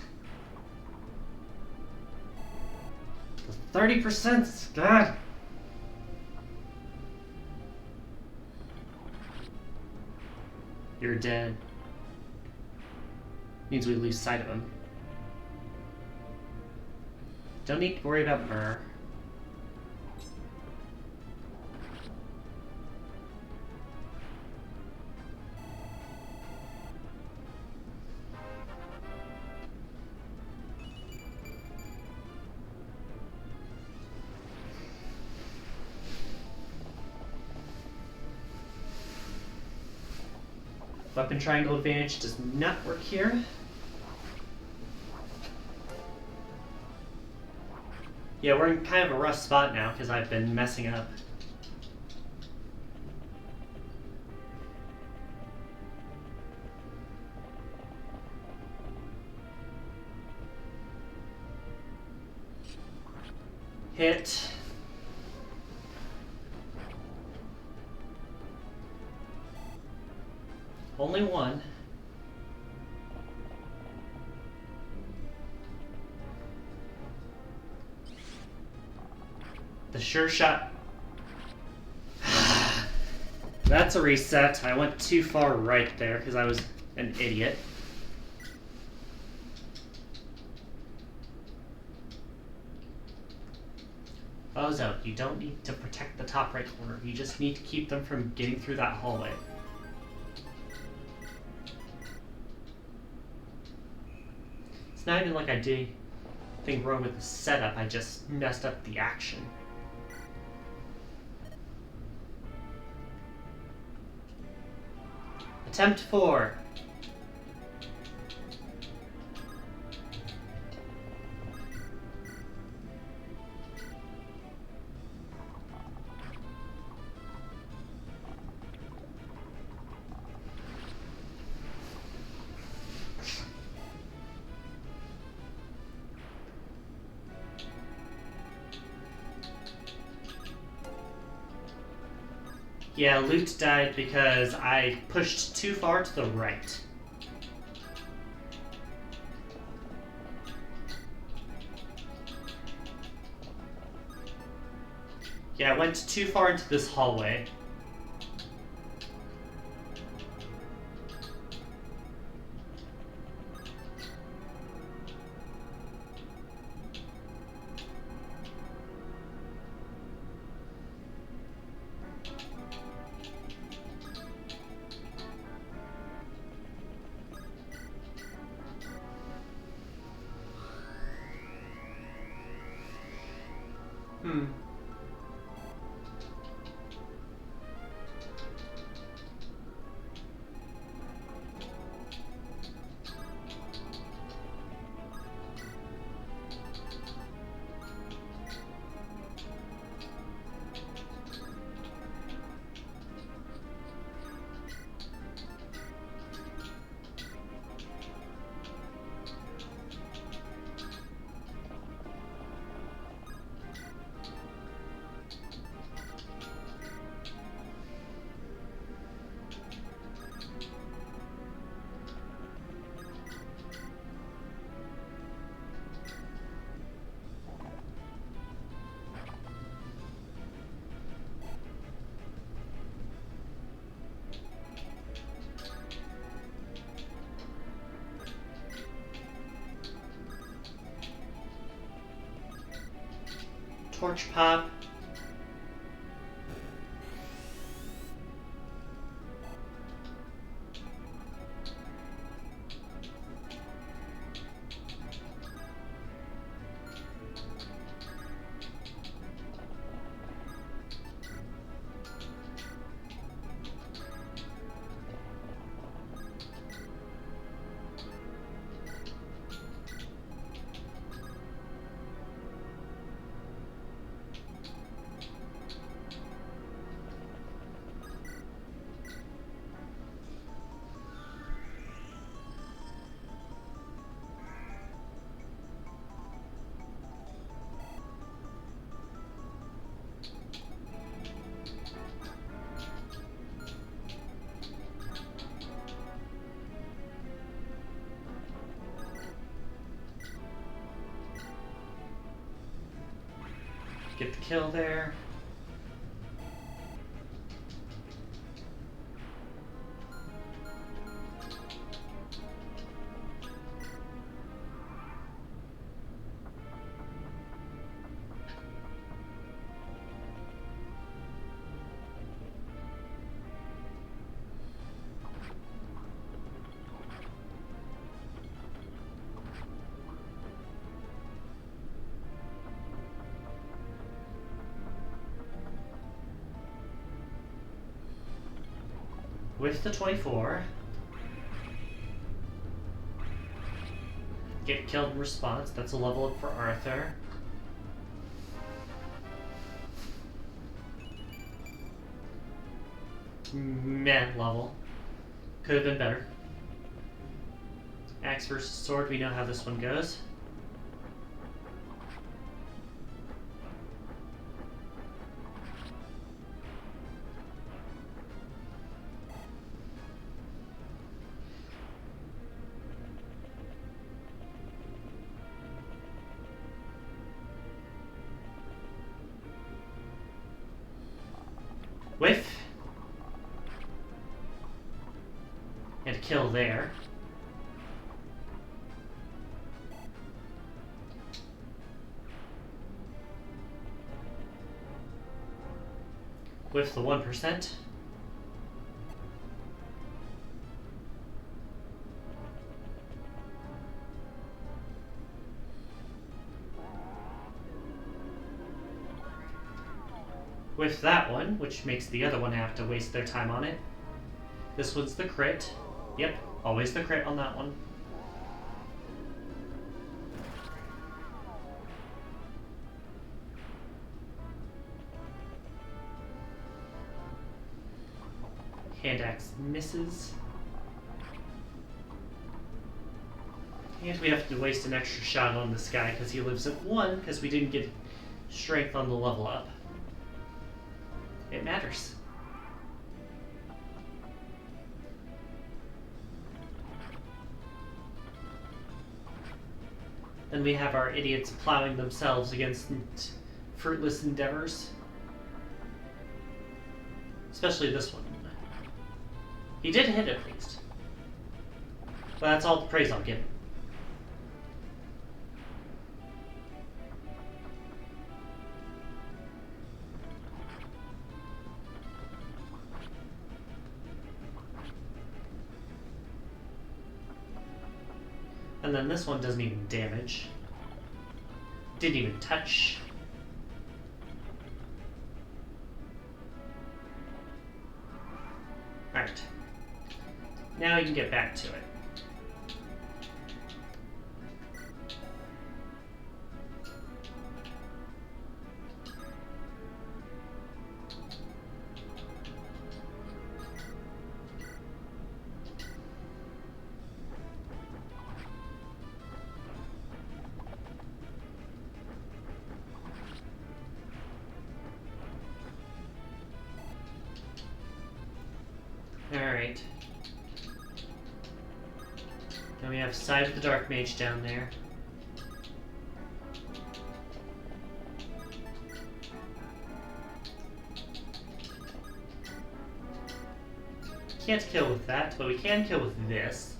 The 30%. God. You're dead. Means we lose sight of him. Don't need to worry about Burr. Weapon triangle advantage does not work here. Yeah, we're in kind of a rough spot now because I've been messing up. Hit. Only one. The sure shot. That's a reset. I went too far right there because I was an idiot. Bozo, you don't need to protect the top right corner. You just need to keep them from getting through that hallway. It's not even like I did anything wrong with the setup, I just messed up the action. Attempt 4. Yeah, Luke died because I pushed too far to the right. Yeah, I went too far into this hallway. Torch pop. Get the kill there. With the 24. Get killed in response. That's a level up for Arthur. Meh level. Could have been better. Axe versus sword. We know how this one goes. Whiff. And a kill there. With the 1%. With that one, which makes the other one have to waste their time on it. This one's the crit. Yep, always the crit on that one. Hand axe misses. And we have to waste an extra shot on this guy because he lives at 1 because we didn't get strength on the level up. It matters. Then we have our idiots plowing themselves against fruitless endeavors. Especially this one. He did hit at least. But that's all the praise I'll give him. And then this one doesn't even damage. Didn't even touch. Alright. Now you can get back to it. Alright. Now we have Side of the Dark Mage down there. Can't kill with that, but we can kill with this.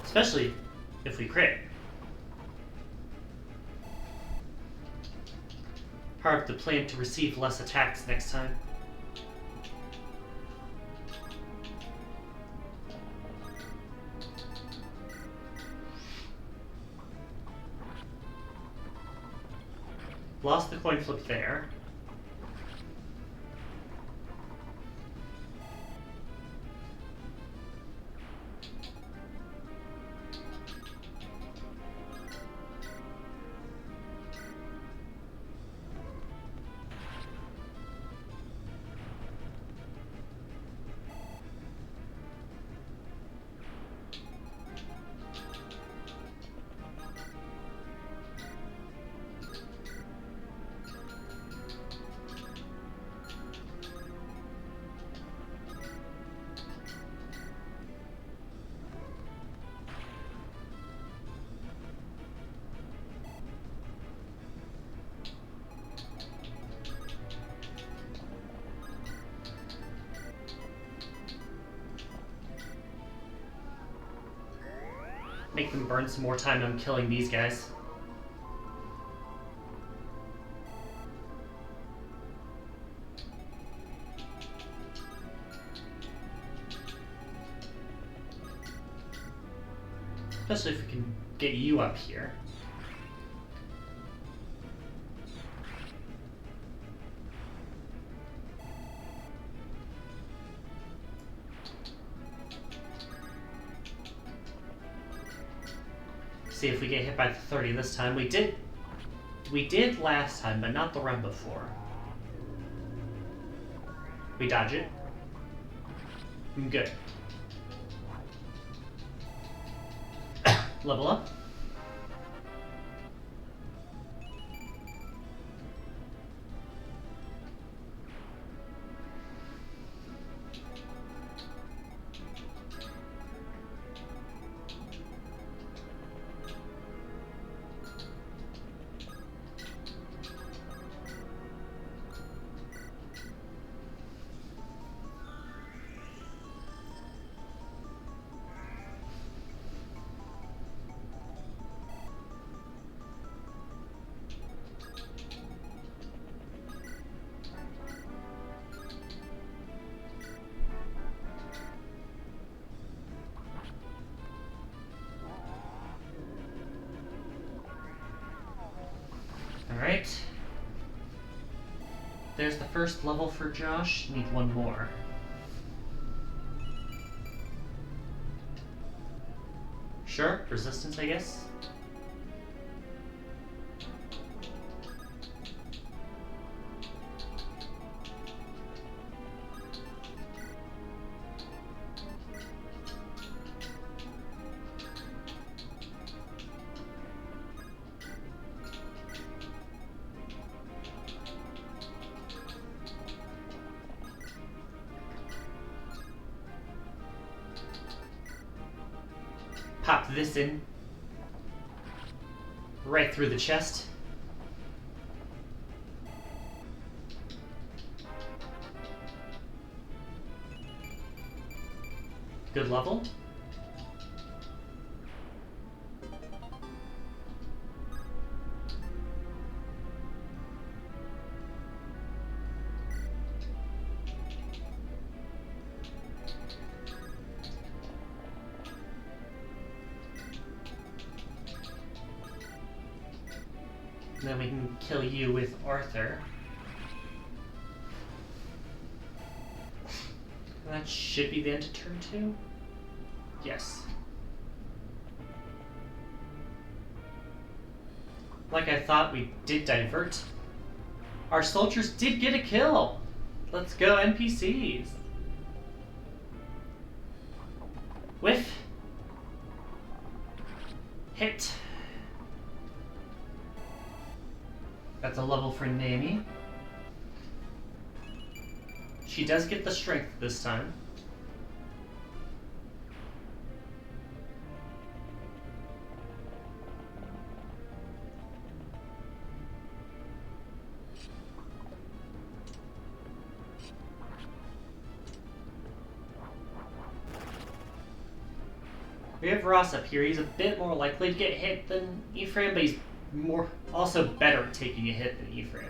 Especially if we crit. Part of the plan to receive less attacks next time. Lost the coin flip there. Make them burn some more time on killing these guys. Especially if we can get you up here. See if we get hit by the 30 this time. We did last time, but not the run before. We dodge it. Good. Level up. Alright. There's the first level for Josh. Need one more. Sure, resistance, I guess. Pop this in. Right through the chest. Good level. And then we can kill you with Arthur. And that should be the end of turn 2? Yes. Like I thought, we did divert. Our soldiers did get a kill! Let's go, NPCs! Whiff. Hit. That's a level for Naomi. She does get the strength this time. We have Ross up here. He's a bit more likely to get hit than Ephraim, but he's also better at taking a hit than Ephraim.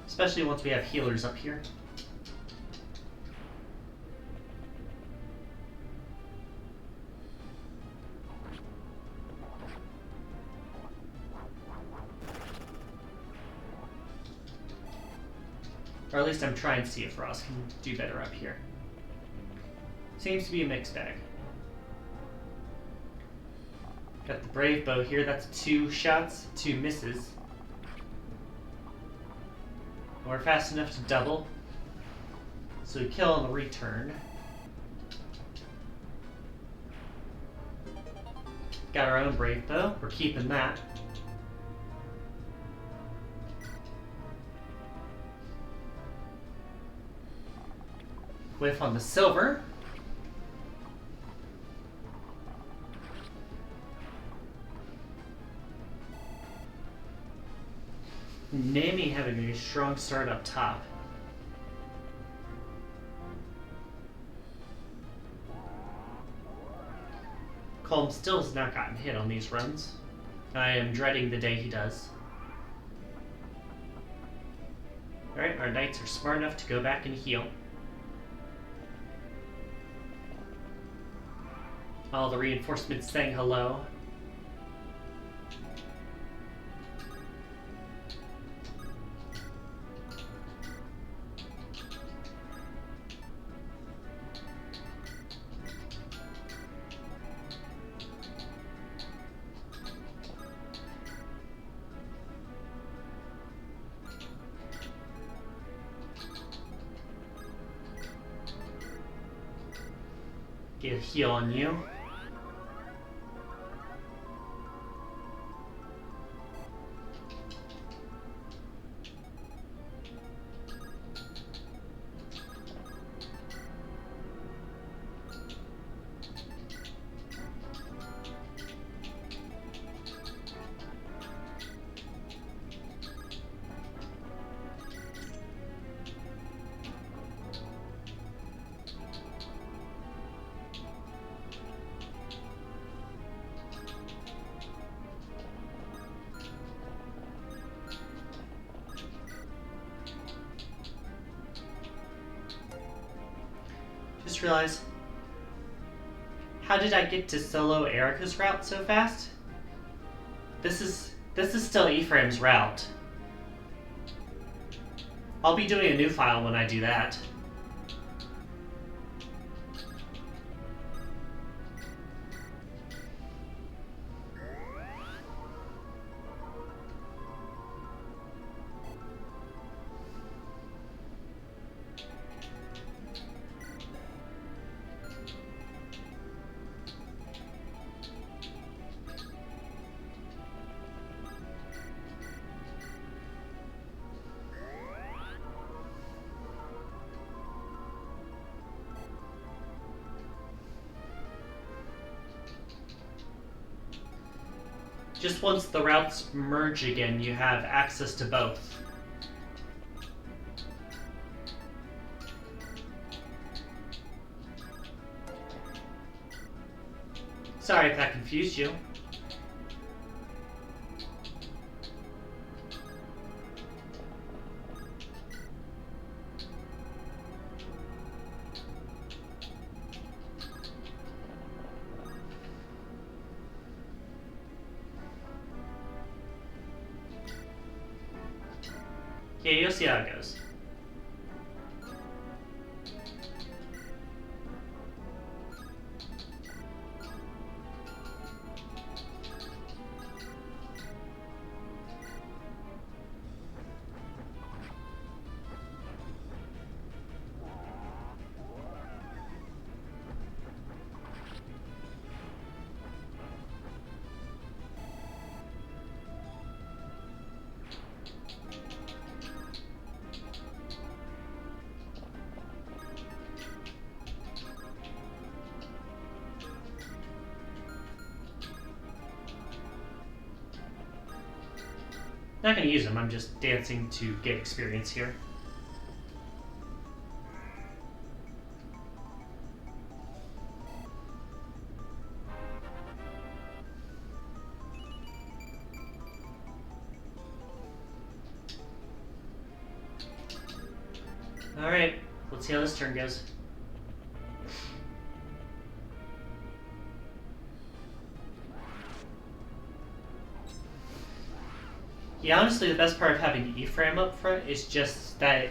Especially once we have healers up here. Or at least I'm trying to see if Ross can do better up here. Seems to be a mixed bag. Got the Brave Bow here. That's 2 shots, 2 misses. We're fast enough to double. So we kill on the return. Got our own Brave Bow. We're keeping that. Whiff on the silver. Nami having a strong start up top. Colm still has not gotten hit on these runs. I am dreading the day he does. Alright, our knights are smart enough to go back and heal. All the reinforcements saying hello. Get a heal on you. Just realized, how did I get to solo Erica's route so fast? This is still Ephraim's route. I'll be doing a new file when I do that. Just once the routes merge again, you have access to both. Sorry if that confused you. Yeah, you'll see how it goes. Not going to use them, I'm just dancing to get experience here. Alright, let's see how this turn goes. Yeah, honestly, the best part of having Ephraim up front is just that it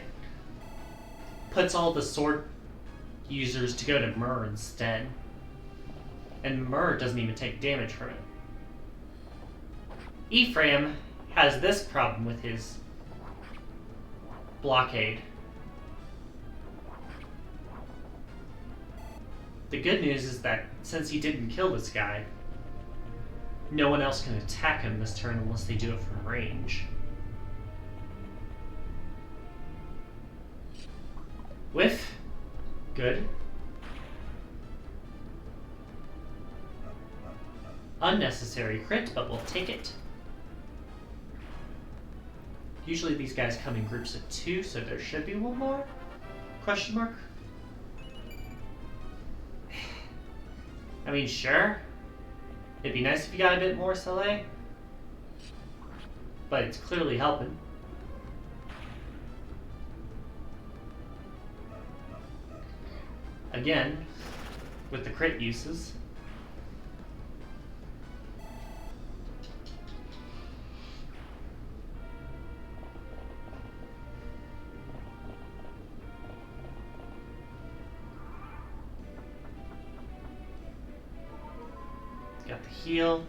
puts all the sword users to go to Myrrh instead. And Myrrh doesn't even take damage from it. Ephraim has this problem with his blockade. The good news is that since he didn't kill this guy, no one else can attack him this turn unless they do it from range. Whiff. Good. Unnecessary crit, but we'll take it. Usually these guys come in groups of 2, so there should be one more? Question mark? I mean, sure. It'd be nice if you got a bit more, Soleil. But it's clearly helping. Again, with the crit uses. Got the heal.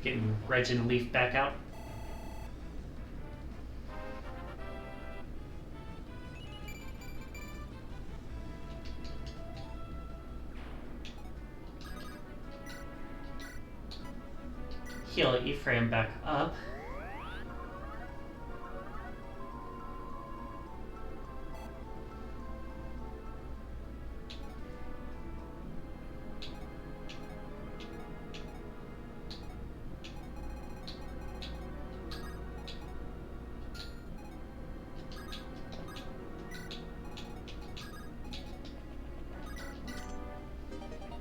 Getting Reg and Leaf back out. Heal Ephraim back up.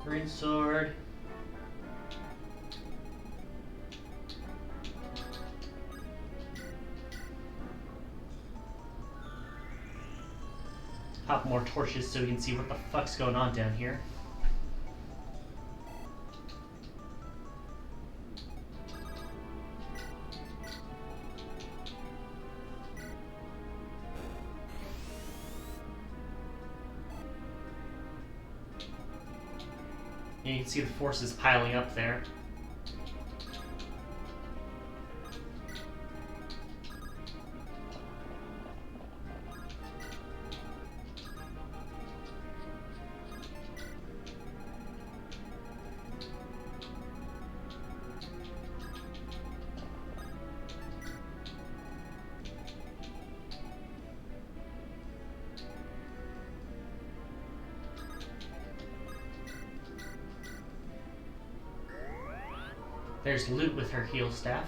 Green sword. Pop more torches so we can see what the fuck's going on down here. And you can see the forces piling up there. There's Loot with her heal staff.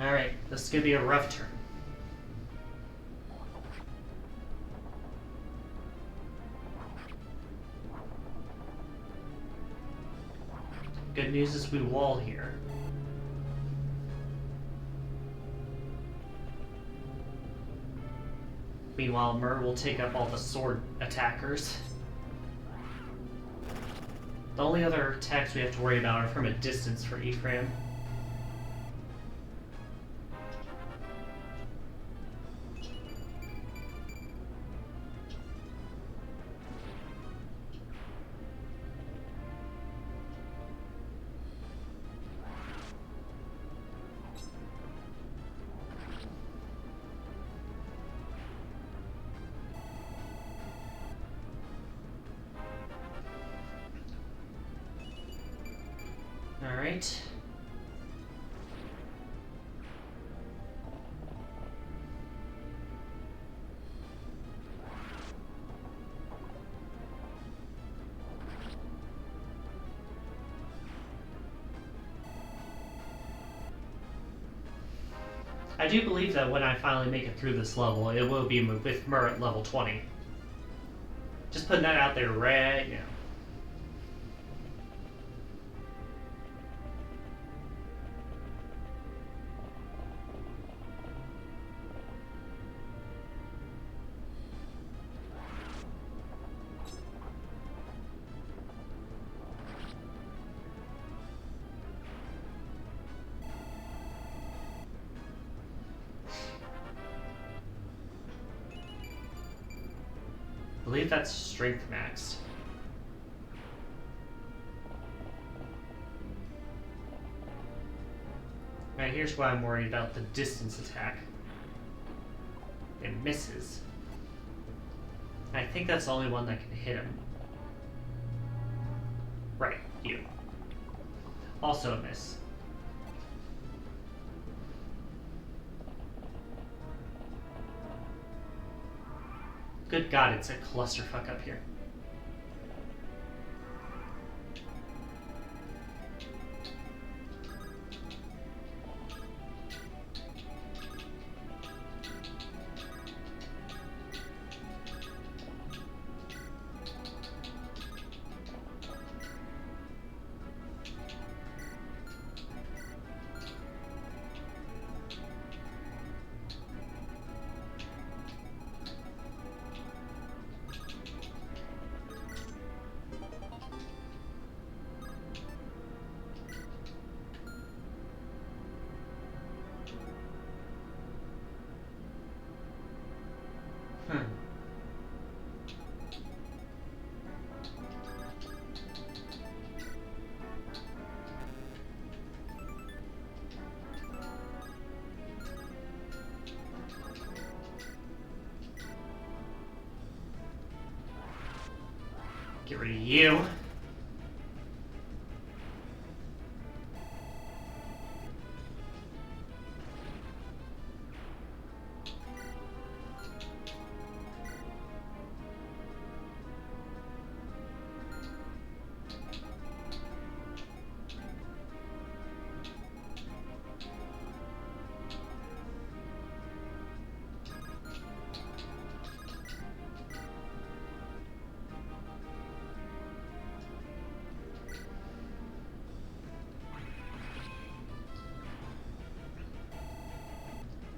Alright, this is gonna be a rough turn. Good news is we wall here. Meanwhile, Myrrh will take up all the sword attackers. The only other attacks we have to worry about are from a distance for Ephraim. Alright. I do believe that when I finally make it through this level, it will be with Myrrh at level 20. Just putting that out there right now. believe that's strength maxed. Alright, here's why I'm worried about the distance attack. It misses. I think that's the only one that can hit him. Right, you. Also a miss. Good God, it's a clusterfuck up here. Get rid of you.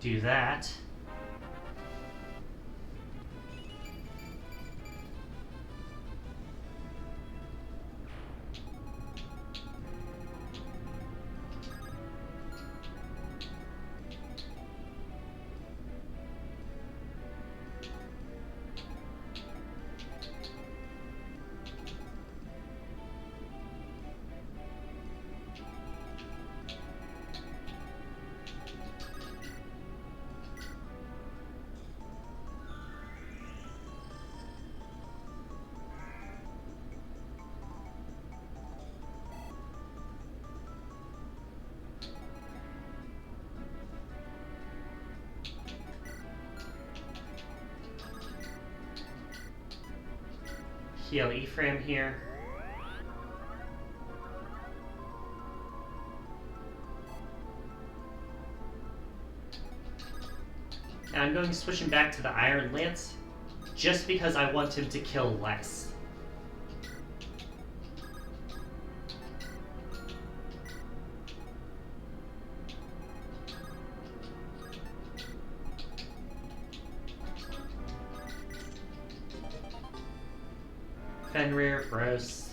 Do that. Heal Ephraim here. And I'm going to switch him back to the Iron Lance, just because I want him to kill less. Fenrir, gross.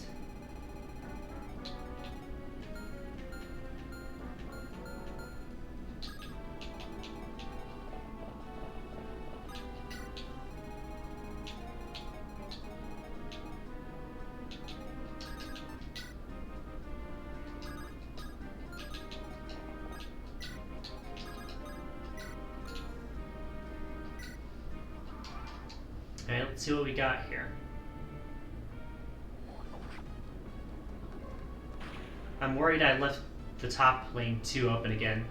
Alright, let's see what we got here. I'm worried I left the top lane 2 open again.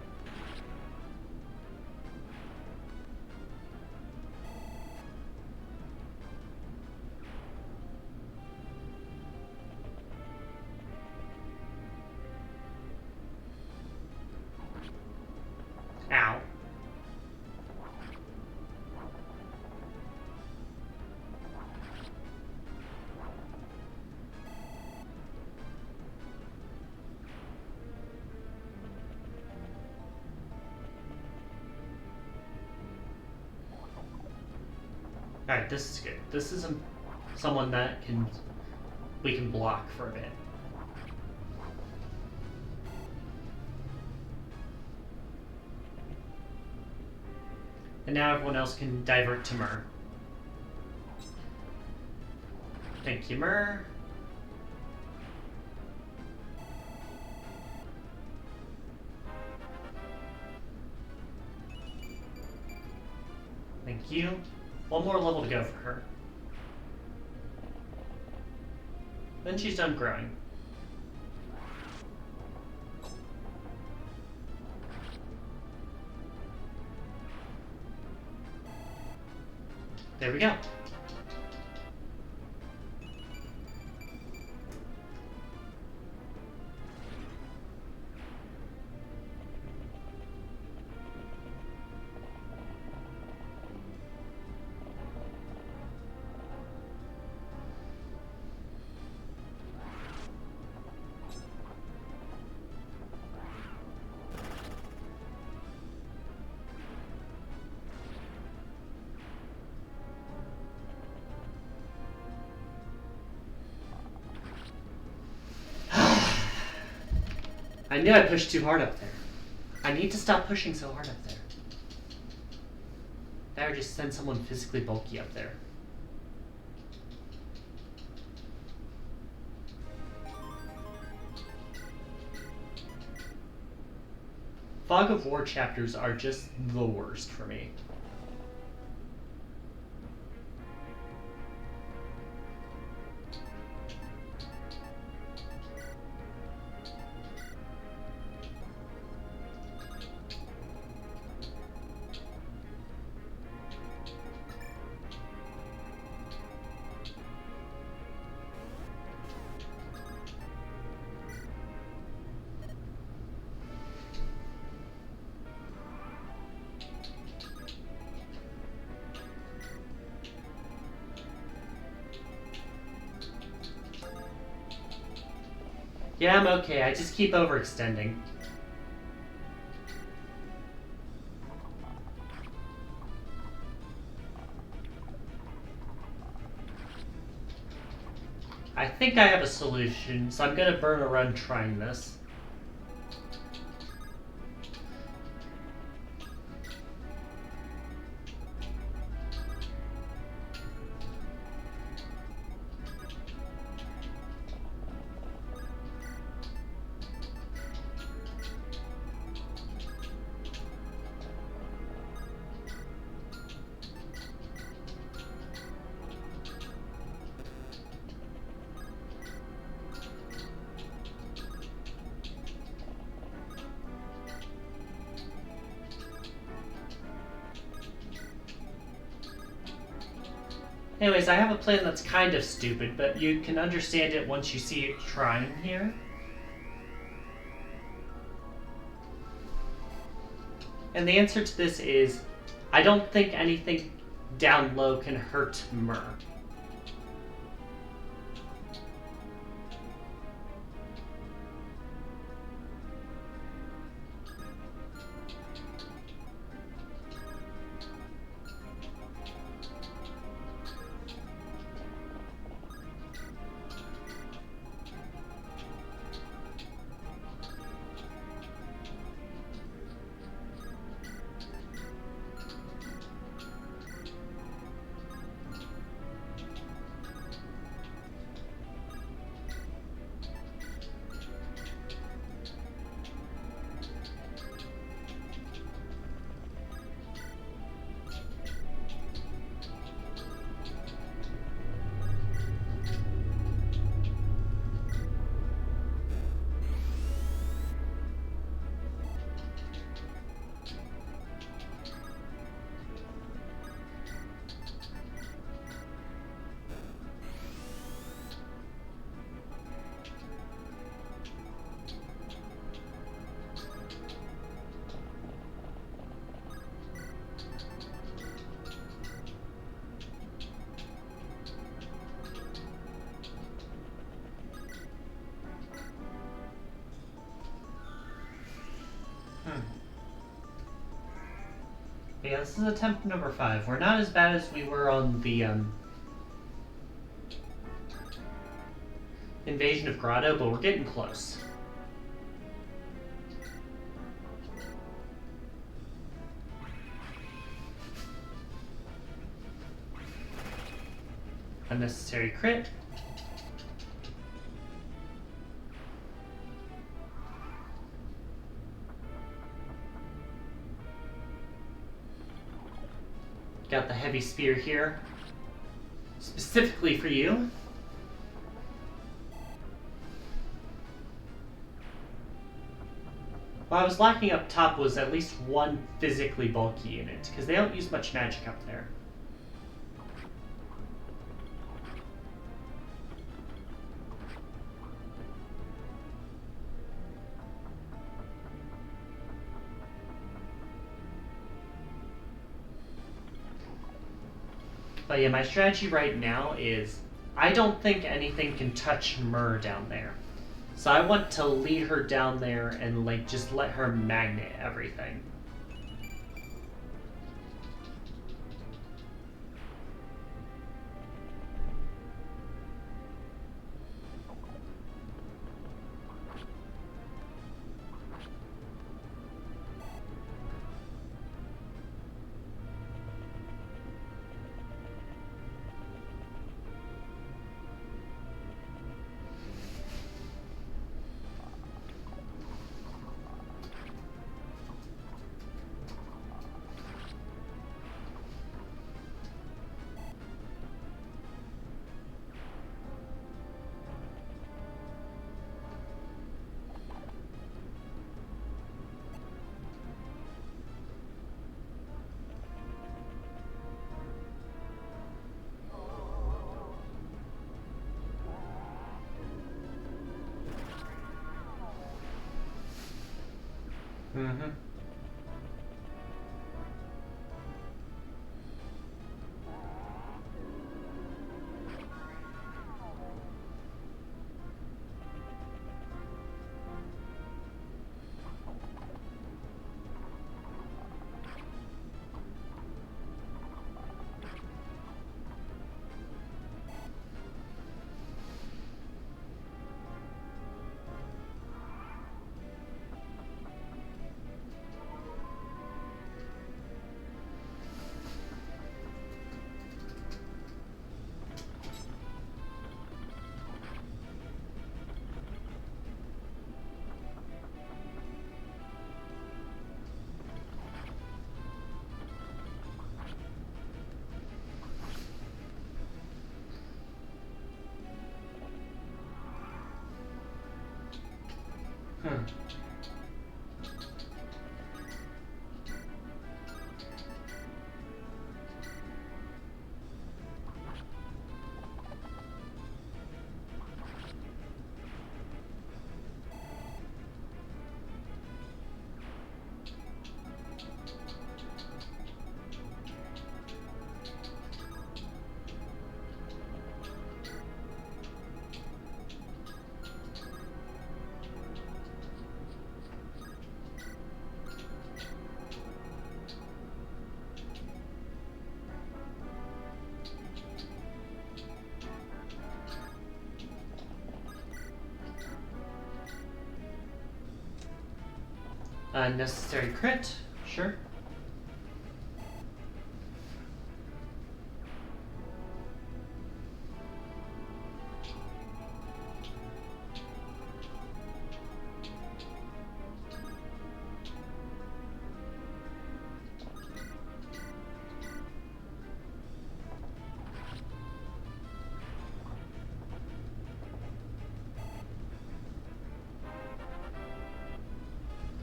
Ow. Alright, this is good. This is someone that we can block for a bit. And now everyone else can divert to Myr. Thank you, Myrrh. Thank you. One more level to go for her. Then she's done growing. There we go. I knew I pushed too hard up there. I need to stop pushing so hard up there. Better just send someone physically bulky up there. Fog of War chapters are just the worst for me. Yeah, I'm okay. I just keep overextending. I think I have a solution, so I'm gonna burn a run trying this. Anyways, I have a plan that's kind of stupid, but you can understand it once you see it trying here. And the answer to this is, I don't think anything down low can hurt Myrrh. Yeah, this is attempt number 5. We're not as bad as we were on the Invasion of Grotto, but we're getting close. Unnecessary crit. Got the heavy spear here, specifically for you. What I was lacking up top was at least one physically bulky unit, because they don't use much magic up there. But yeah, my strategy right now is I don't think anything can touch Myr down there. So I want to lead her down there and like just let her magnet everything. Mm-hmm. Unnecessary crit, sure.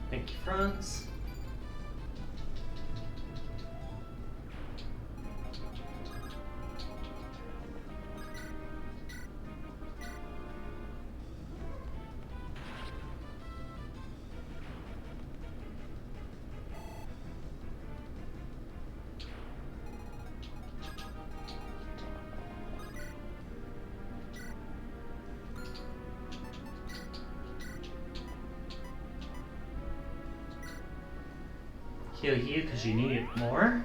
Thank you, Franz. Heal you because you need it more.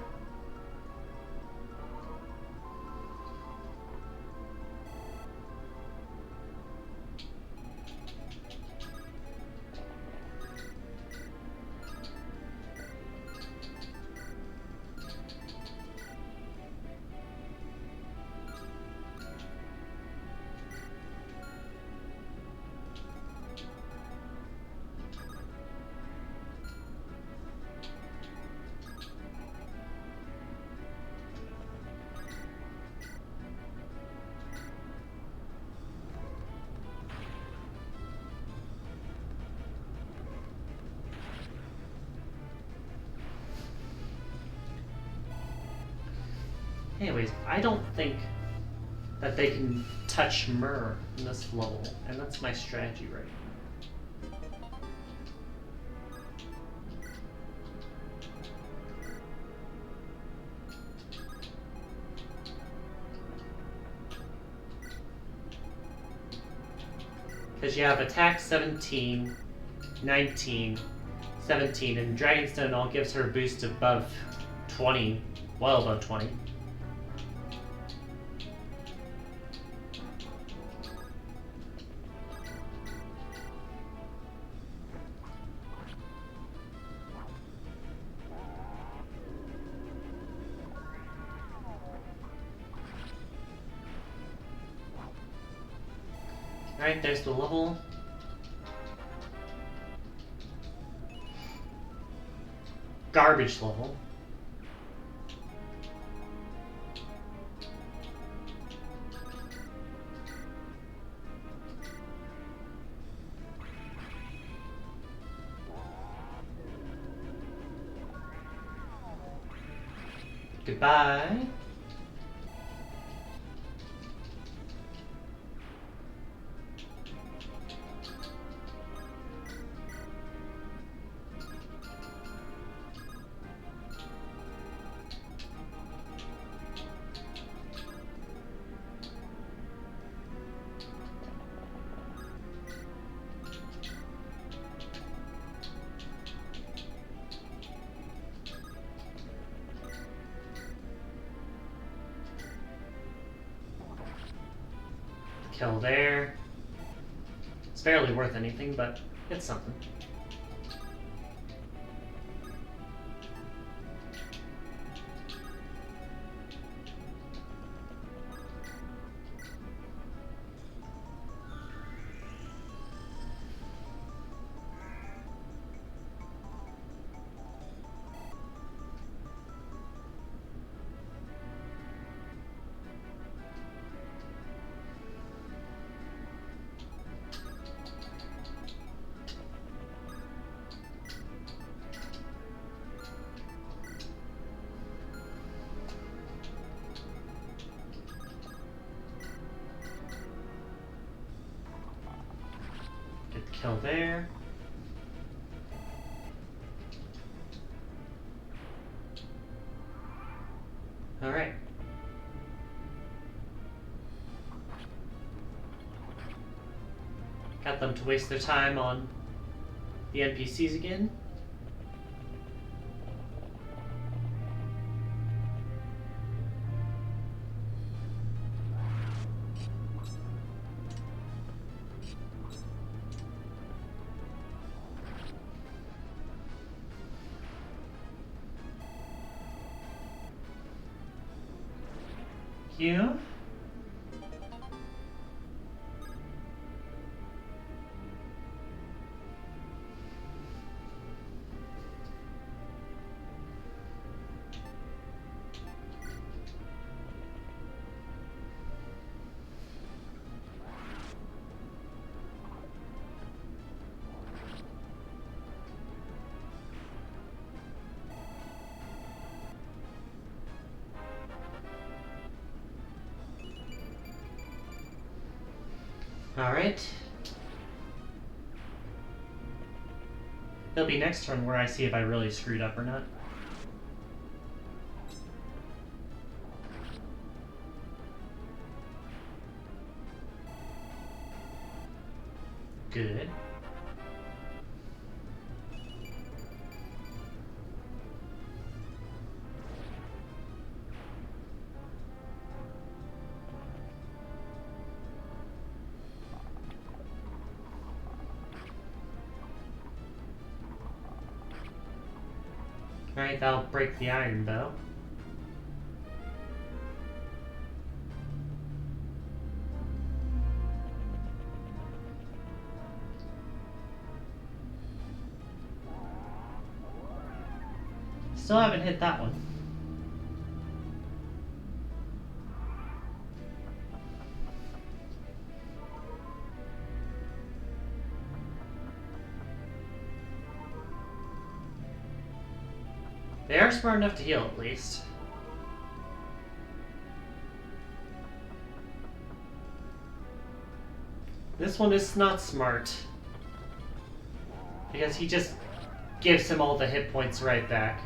Anyways, I don't think that they can touch Myrrh in this level, and that's my strategy right now. Because you have attack 17, 19, 17, and Dragonstone all gives her a boost above 20, well above 20. Alright, there's the level. Garbage level. Goodbye. Kill there. It's barely worth anything, but it's something. Kill there. Alright. Got them to waste their time on the NPCs again. You? Alright. It'll be next turn where I see if I really screwed up or not. Good. Alright, that'll break the iron bow. Still haven't hit that one. They are smart enough to heal, at least. This one is not smart. Because he just gives him all the hit points right back.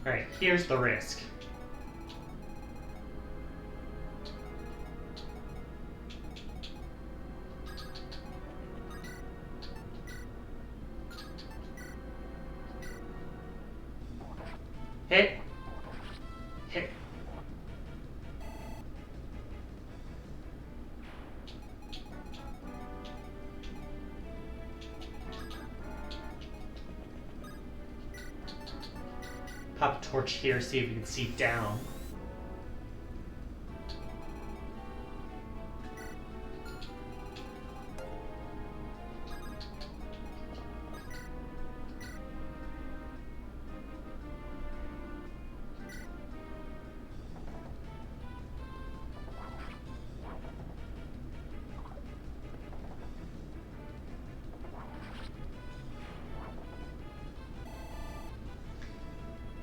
Alright, here's the risk. Hit. Hit. Pop a torch here, see if you can see down.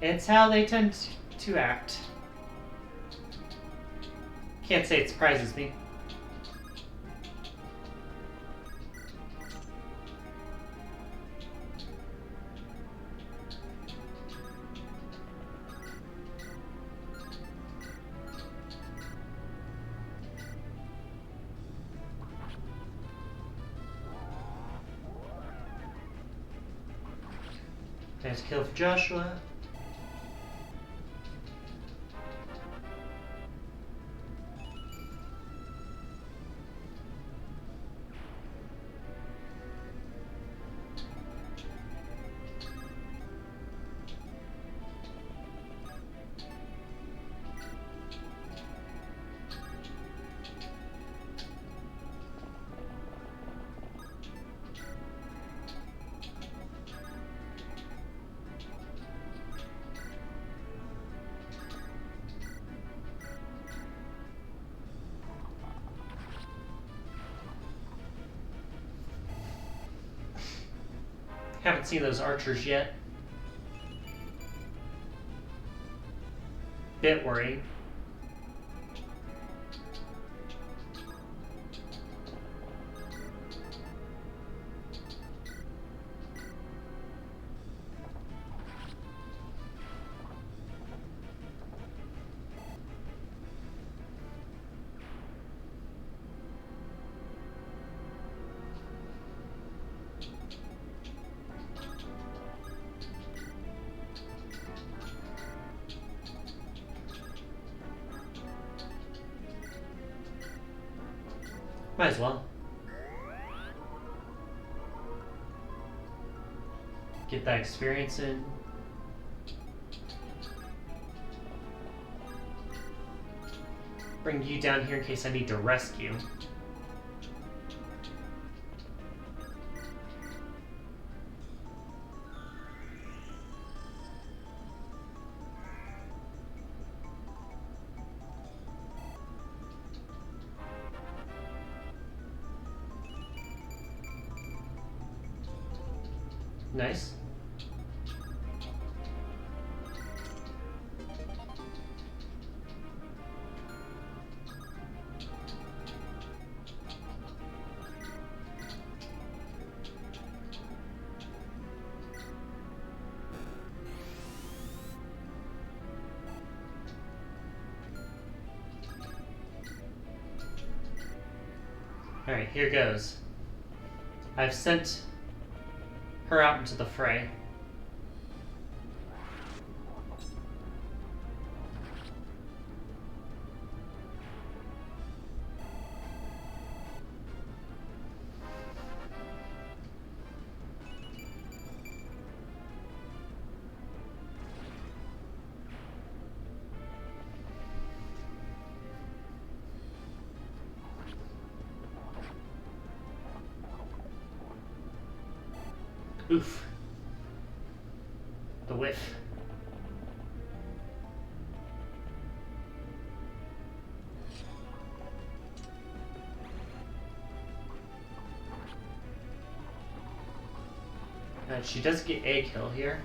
It's how they tend to act. Can't say it surprises me. Nice kill for Joshua. Haven't seen those archers yet. Bit worrying. Might as well. Get that experience in. Bring you down here in case I need to rescue. Nice. Alright, here goes. I've sent her out into the fray. Oof. The whiff. She does get a kill here.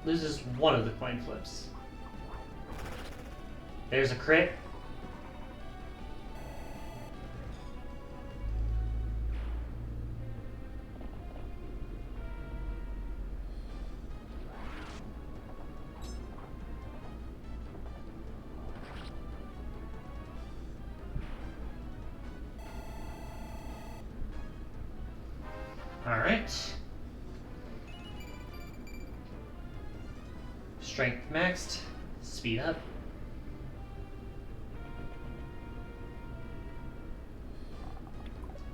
Loses one of the coin flips. There's a crit. Alright. Strength maxed. Speed up.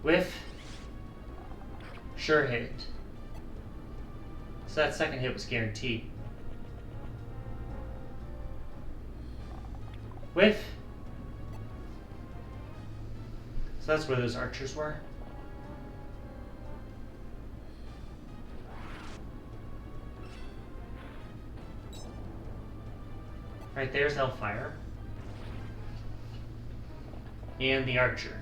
Whiff. Sure hit. So that second hit was guaranteed. Whiff. So that's where those archers were. Right there's Hellfire. And the archer.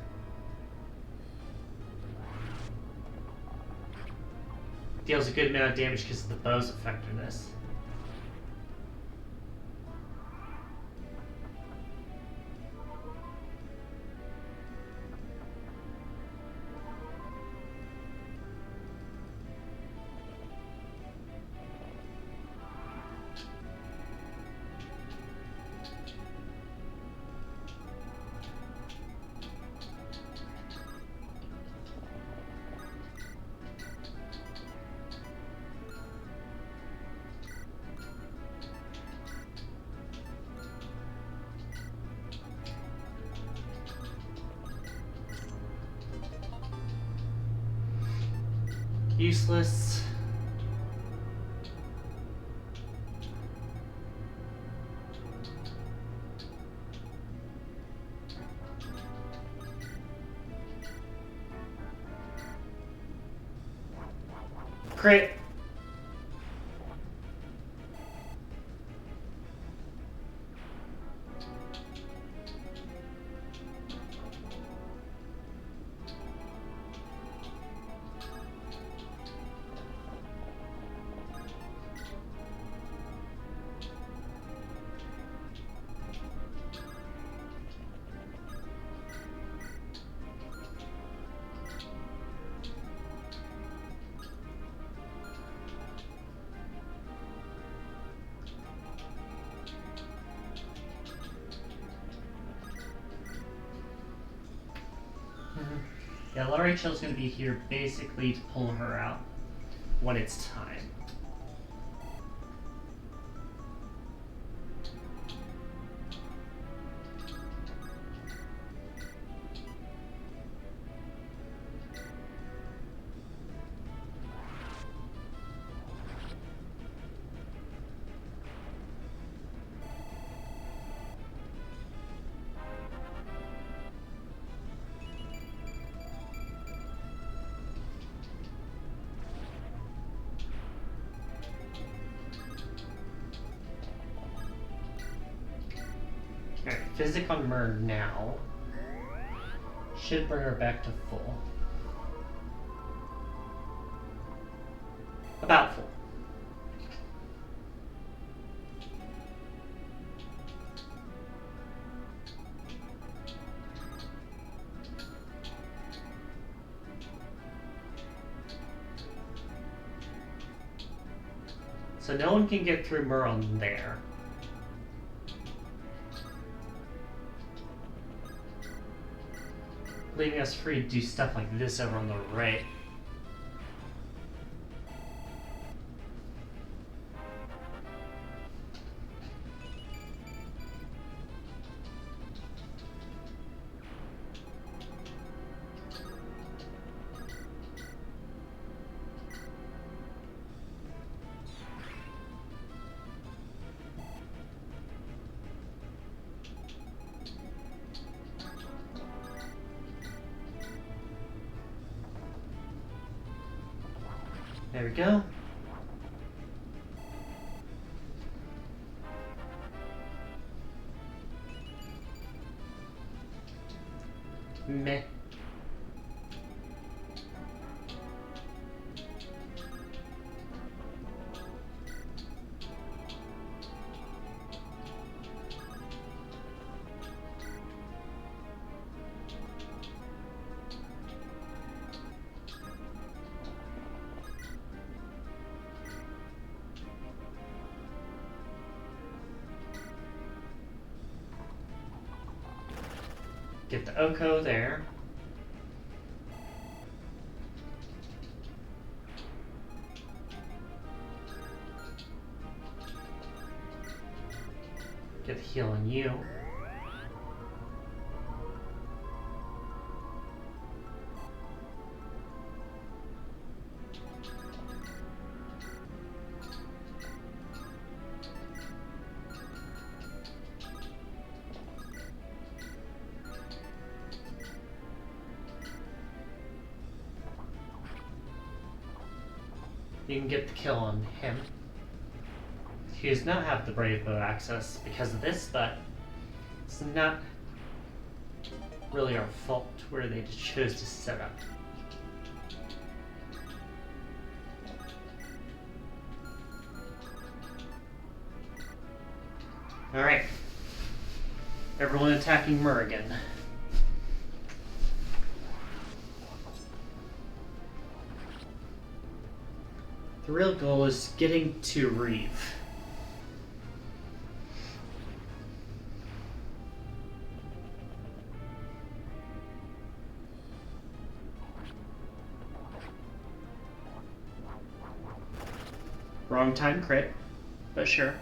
Deals a good amount of damage because of the bow's effectiveness. Useless. Crit. Yeah, Rachel's going to be here basically to pull her out when it's time. Alright, Physic on Myr now. Should bring her back to full. About full. So no one can get through Myr on there. Leaving us free to do stuff like this over on the right. There we go. Meh. Get the Oko there. Get the heal on you. You can get the kill on him. He does not have the Brave Bow access because of this, but it's not really our fault where they just chose to set up. Alright. Everyone attacking Mur again. The real goal is getting to Reeve. Wrong time crit, but sure.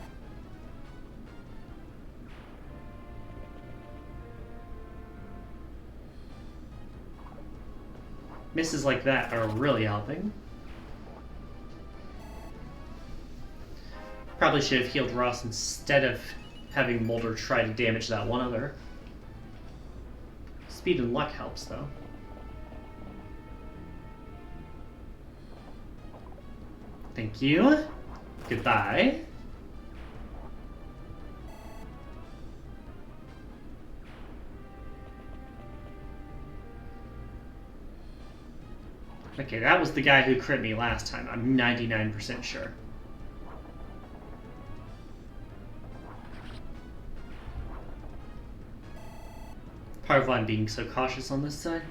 Misses like that are really helping. Probably should have healed Ross instead of having Mulder try to damage that one other. Speed and luck helps, though. Thank you. Goodbye. Okay, that was the guy who crit me last time. I'm 99% sure. Part of why I'm being so cautious on this side.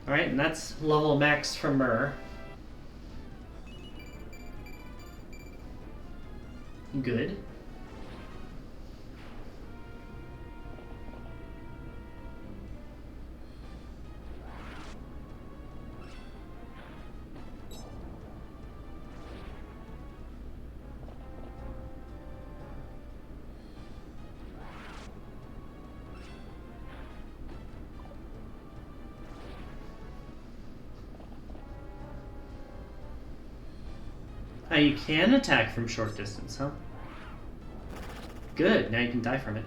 Alright, and that's level max for Mur. Good. Now you can attack from short distance, huh? Good, now you can die from it.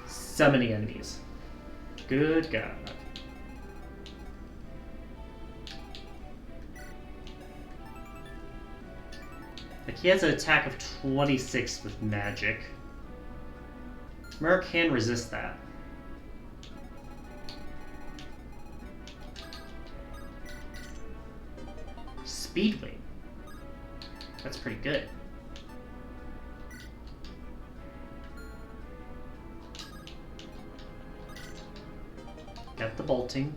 So many enemies. Good God. Like, he has an attack of 26 with magic. Mur can resist that. Speedwing. That's pretty good. Got the bolting.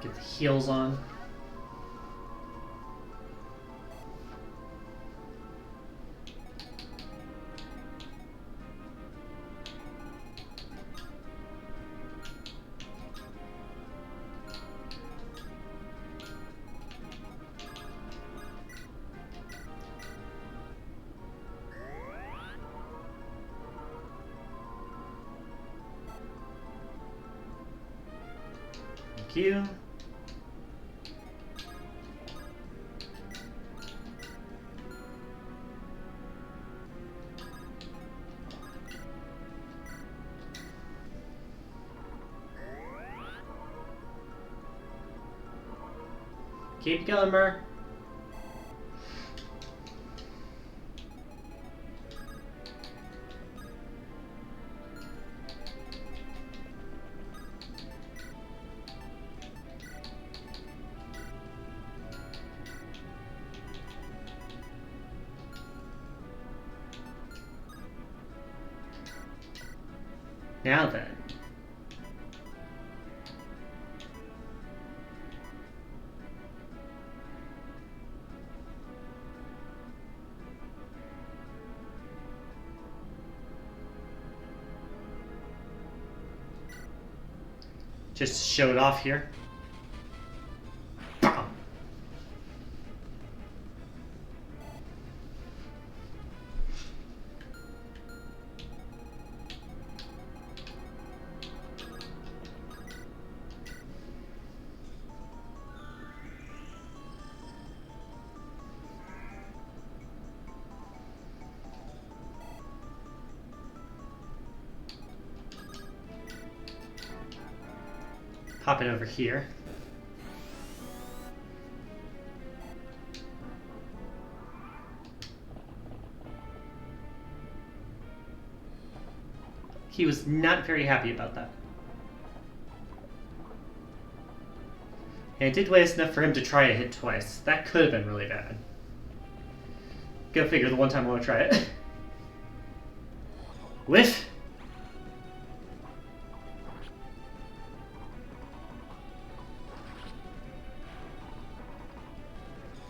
Get the heels on. Thank you. Keep going, Mer. Now then. Just to show it off here. Bam. Pop it over here. He was not very happy about that. And it did waste enough for him to try a hit twice. That could have been really bad. Go figure, the one time I want to try it. Whiff!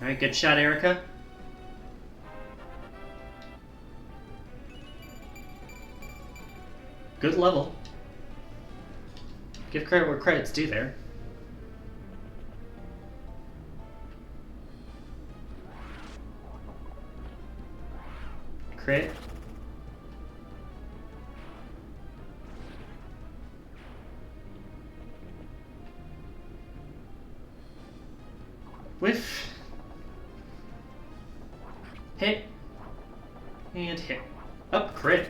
Alright, good shot, Erica. Good level. Give credit where credit's due there. Crit. Whiff. Hit. And hit. Up, crit.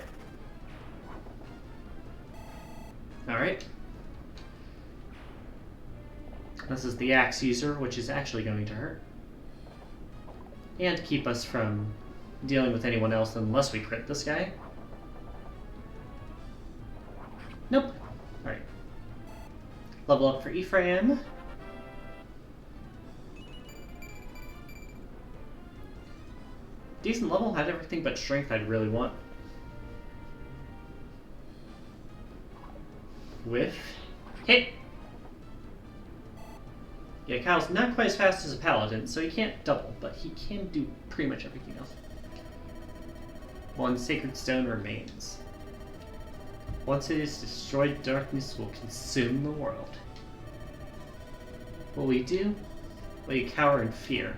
Alright. This is the axe user, which is actually going to hurt. And keep us from dealing with anyone else unless we crit this guy. Nope. Alright. Level up for Ephraim. Decent level, had everything but strength I'd really want. Whiff. Hit! Yeah, Kyle's not quite as fast as a paladin, so he can't double, but he can do pretty much everything else. One sacred stone remains. Once it is destroyed, darkness will consume the world. What will you do? Will you cower in fear?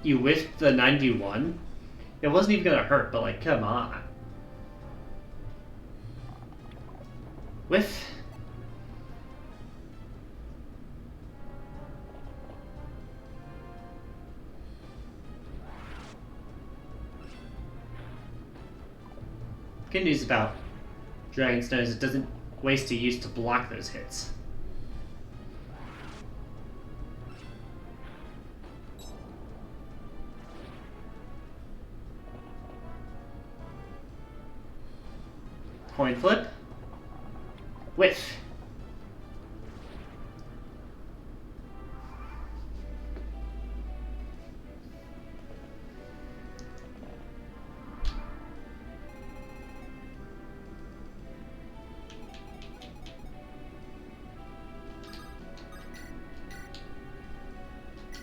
You whiffed the 91? It wasn't even gonna hurt, but like, come on. Whiff. Good news about Dragonstone is it doesn't waste a use to block those hits. Coin flip. Whiff.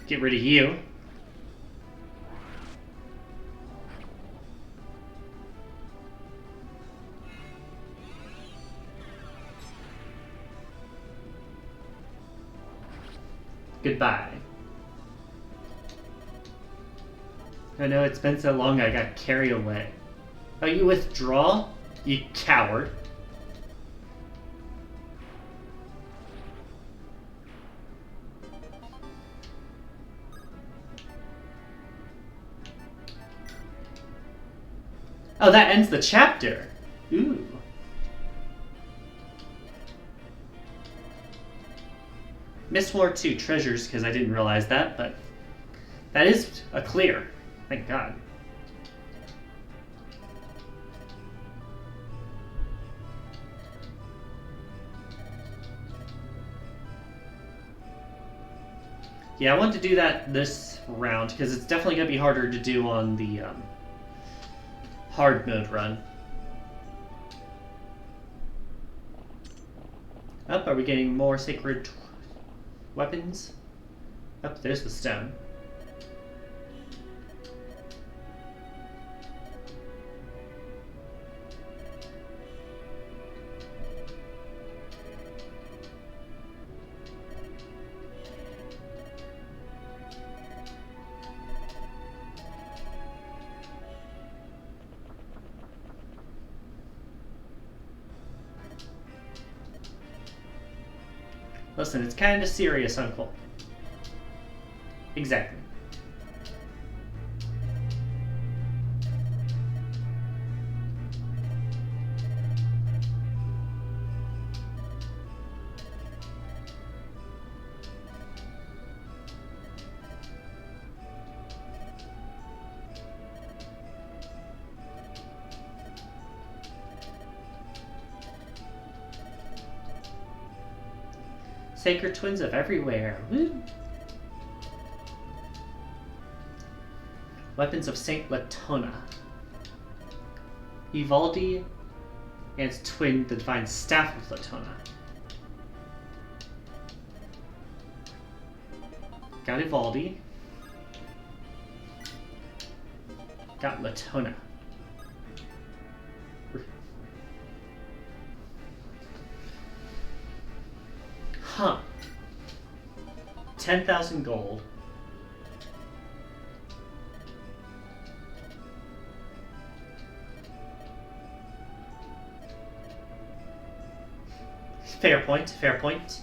Get rid of you. Goodbye. I know it's been so long I got carried away. Oh, you withdraw? You coward. Oh, that ends the chapter. Ooh. Missed one or two treasures because I didn't realize that, but that is a clear. Thank God. Yeah, I want to do that this round because it's definitely going to be harder to do on the hard mode run. Up, are we getting more sacred weapons? Up, there's the stone. Listen, it's kind of serious, Uncle. Exactly. Sacred twins of everywhere. Woo. Weapons of Saint Latona. Ivaldi and its twin, the divine staff of Latona. Got Ivaldi. Got Latona. Huh. 10,000 gold. Fair point, fair point.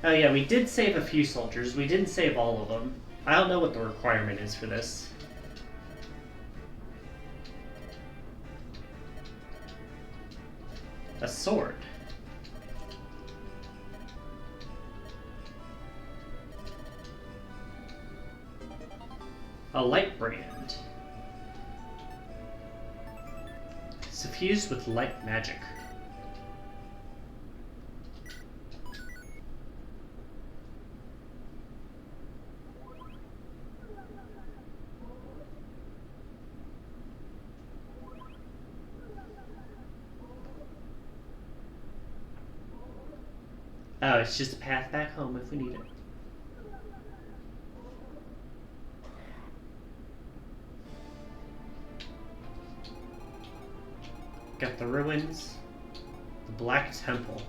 Oh yeah, we did save a few soldiers. We didn't save all of them. I don't know what the requirement is for this. A sword. A light brand. Suffused with light magic. Oh, it's just a path back home if we need it. Got the ruins, the Black Temple.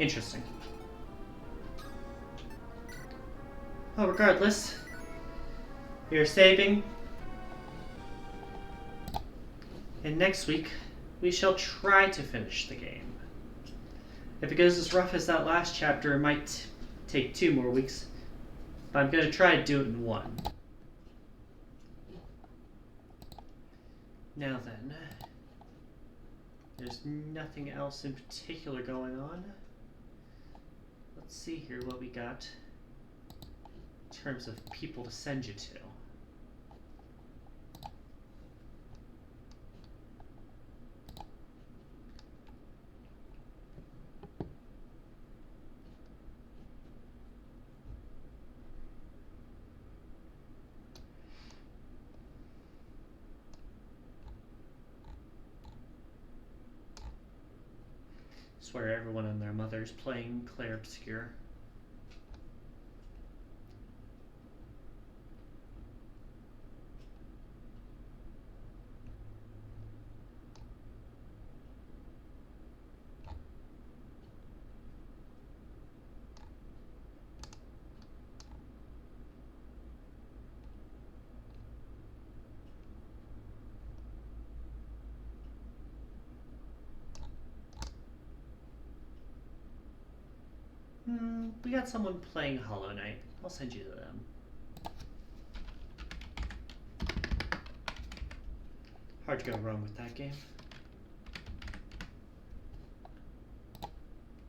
Interesting. Oh, regardless, we're saving. And next week, we shall try to finish the game. If it goes as rough as that last chapter, it might take 2 more weeks, but I'm going to try to do it in 1. Now then, there's nothing else in particular going on. Let's see here what we got in terms of people to send you to. Swear everyone and their mother's playing Clair Obscure. We got someone playing Hollow Knight. I'll send you to them. Hard to go wrong with that game.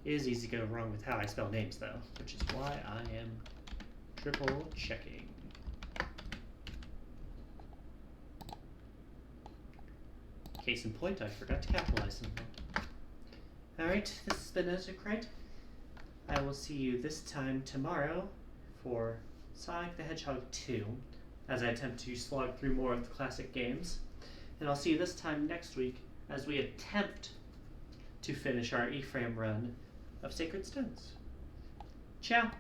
It is easy to go wrong with how I spell names, though, which is why I am triple checking. Case in point, I forgot to capitalize something. Alright, this has been Retroachievements. I will see you this time tomorrow for Sonic the Hedgehog 2, as I attempt to slog through more of the classic games. And I'll see you this time next week as we attempt to finish our Ephraim run of Sacred Stones. Ciao!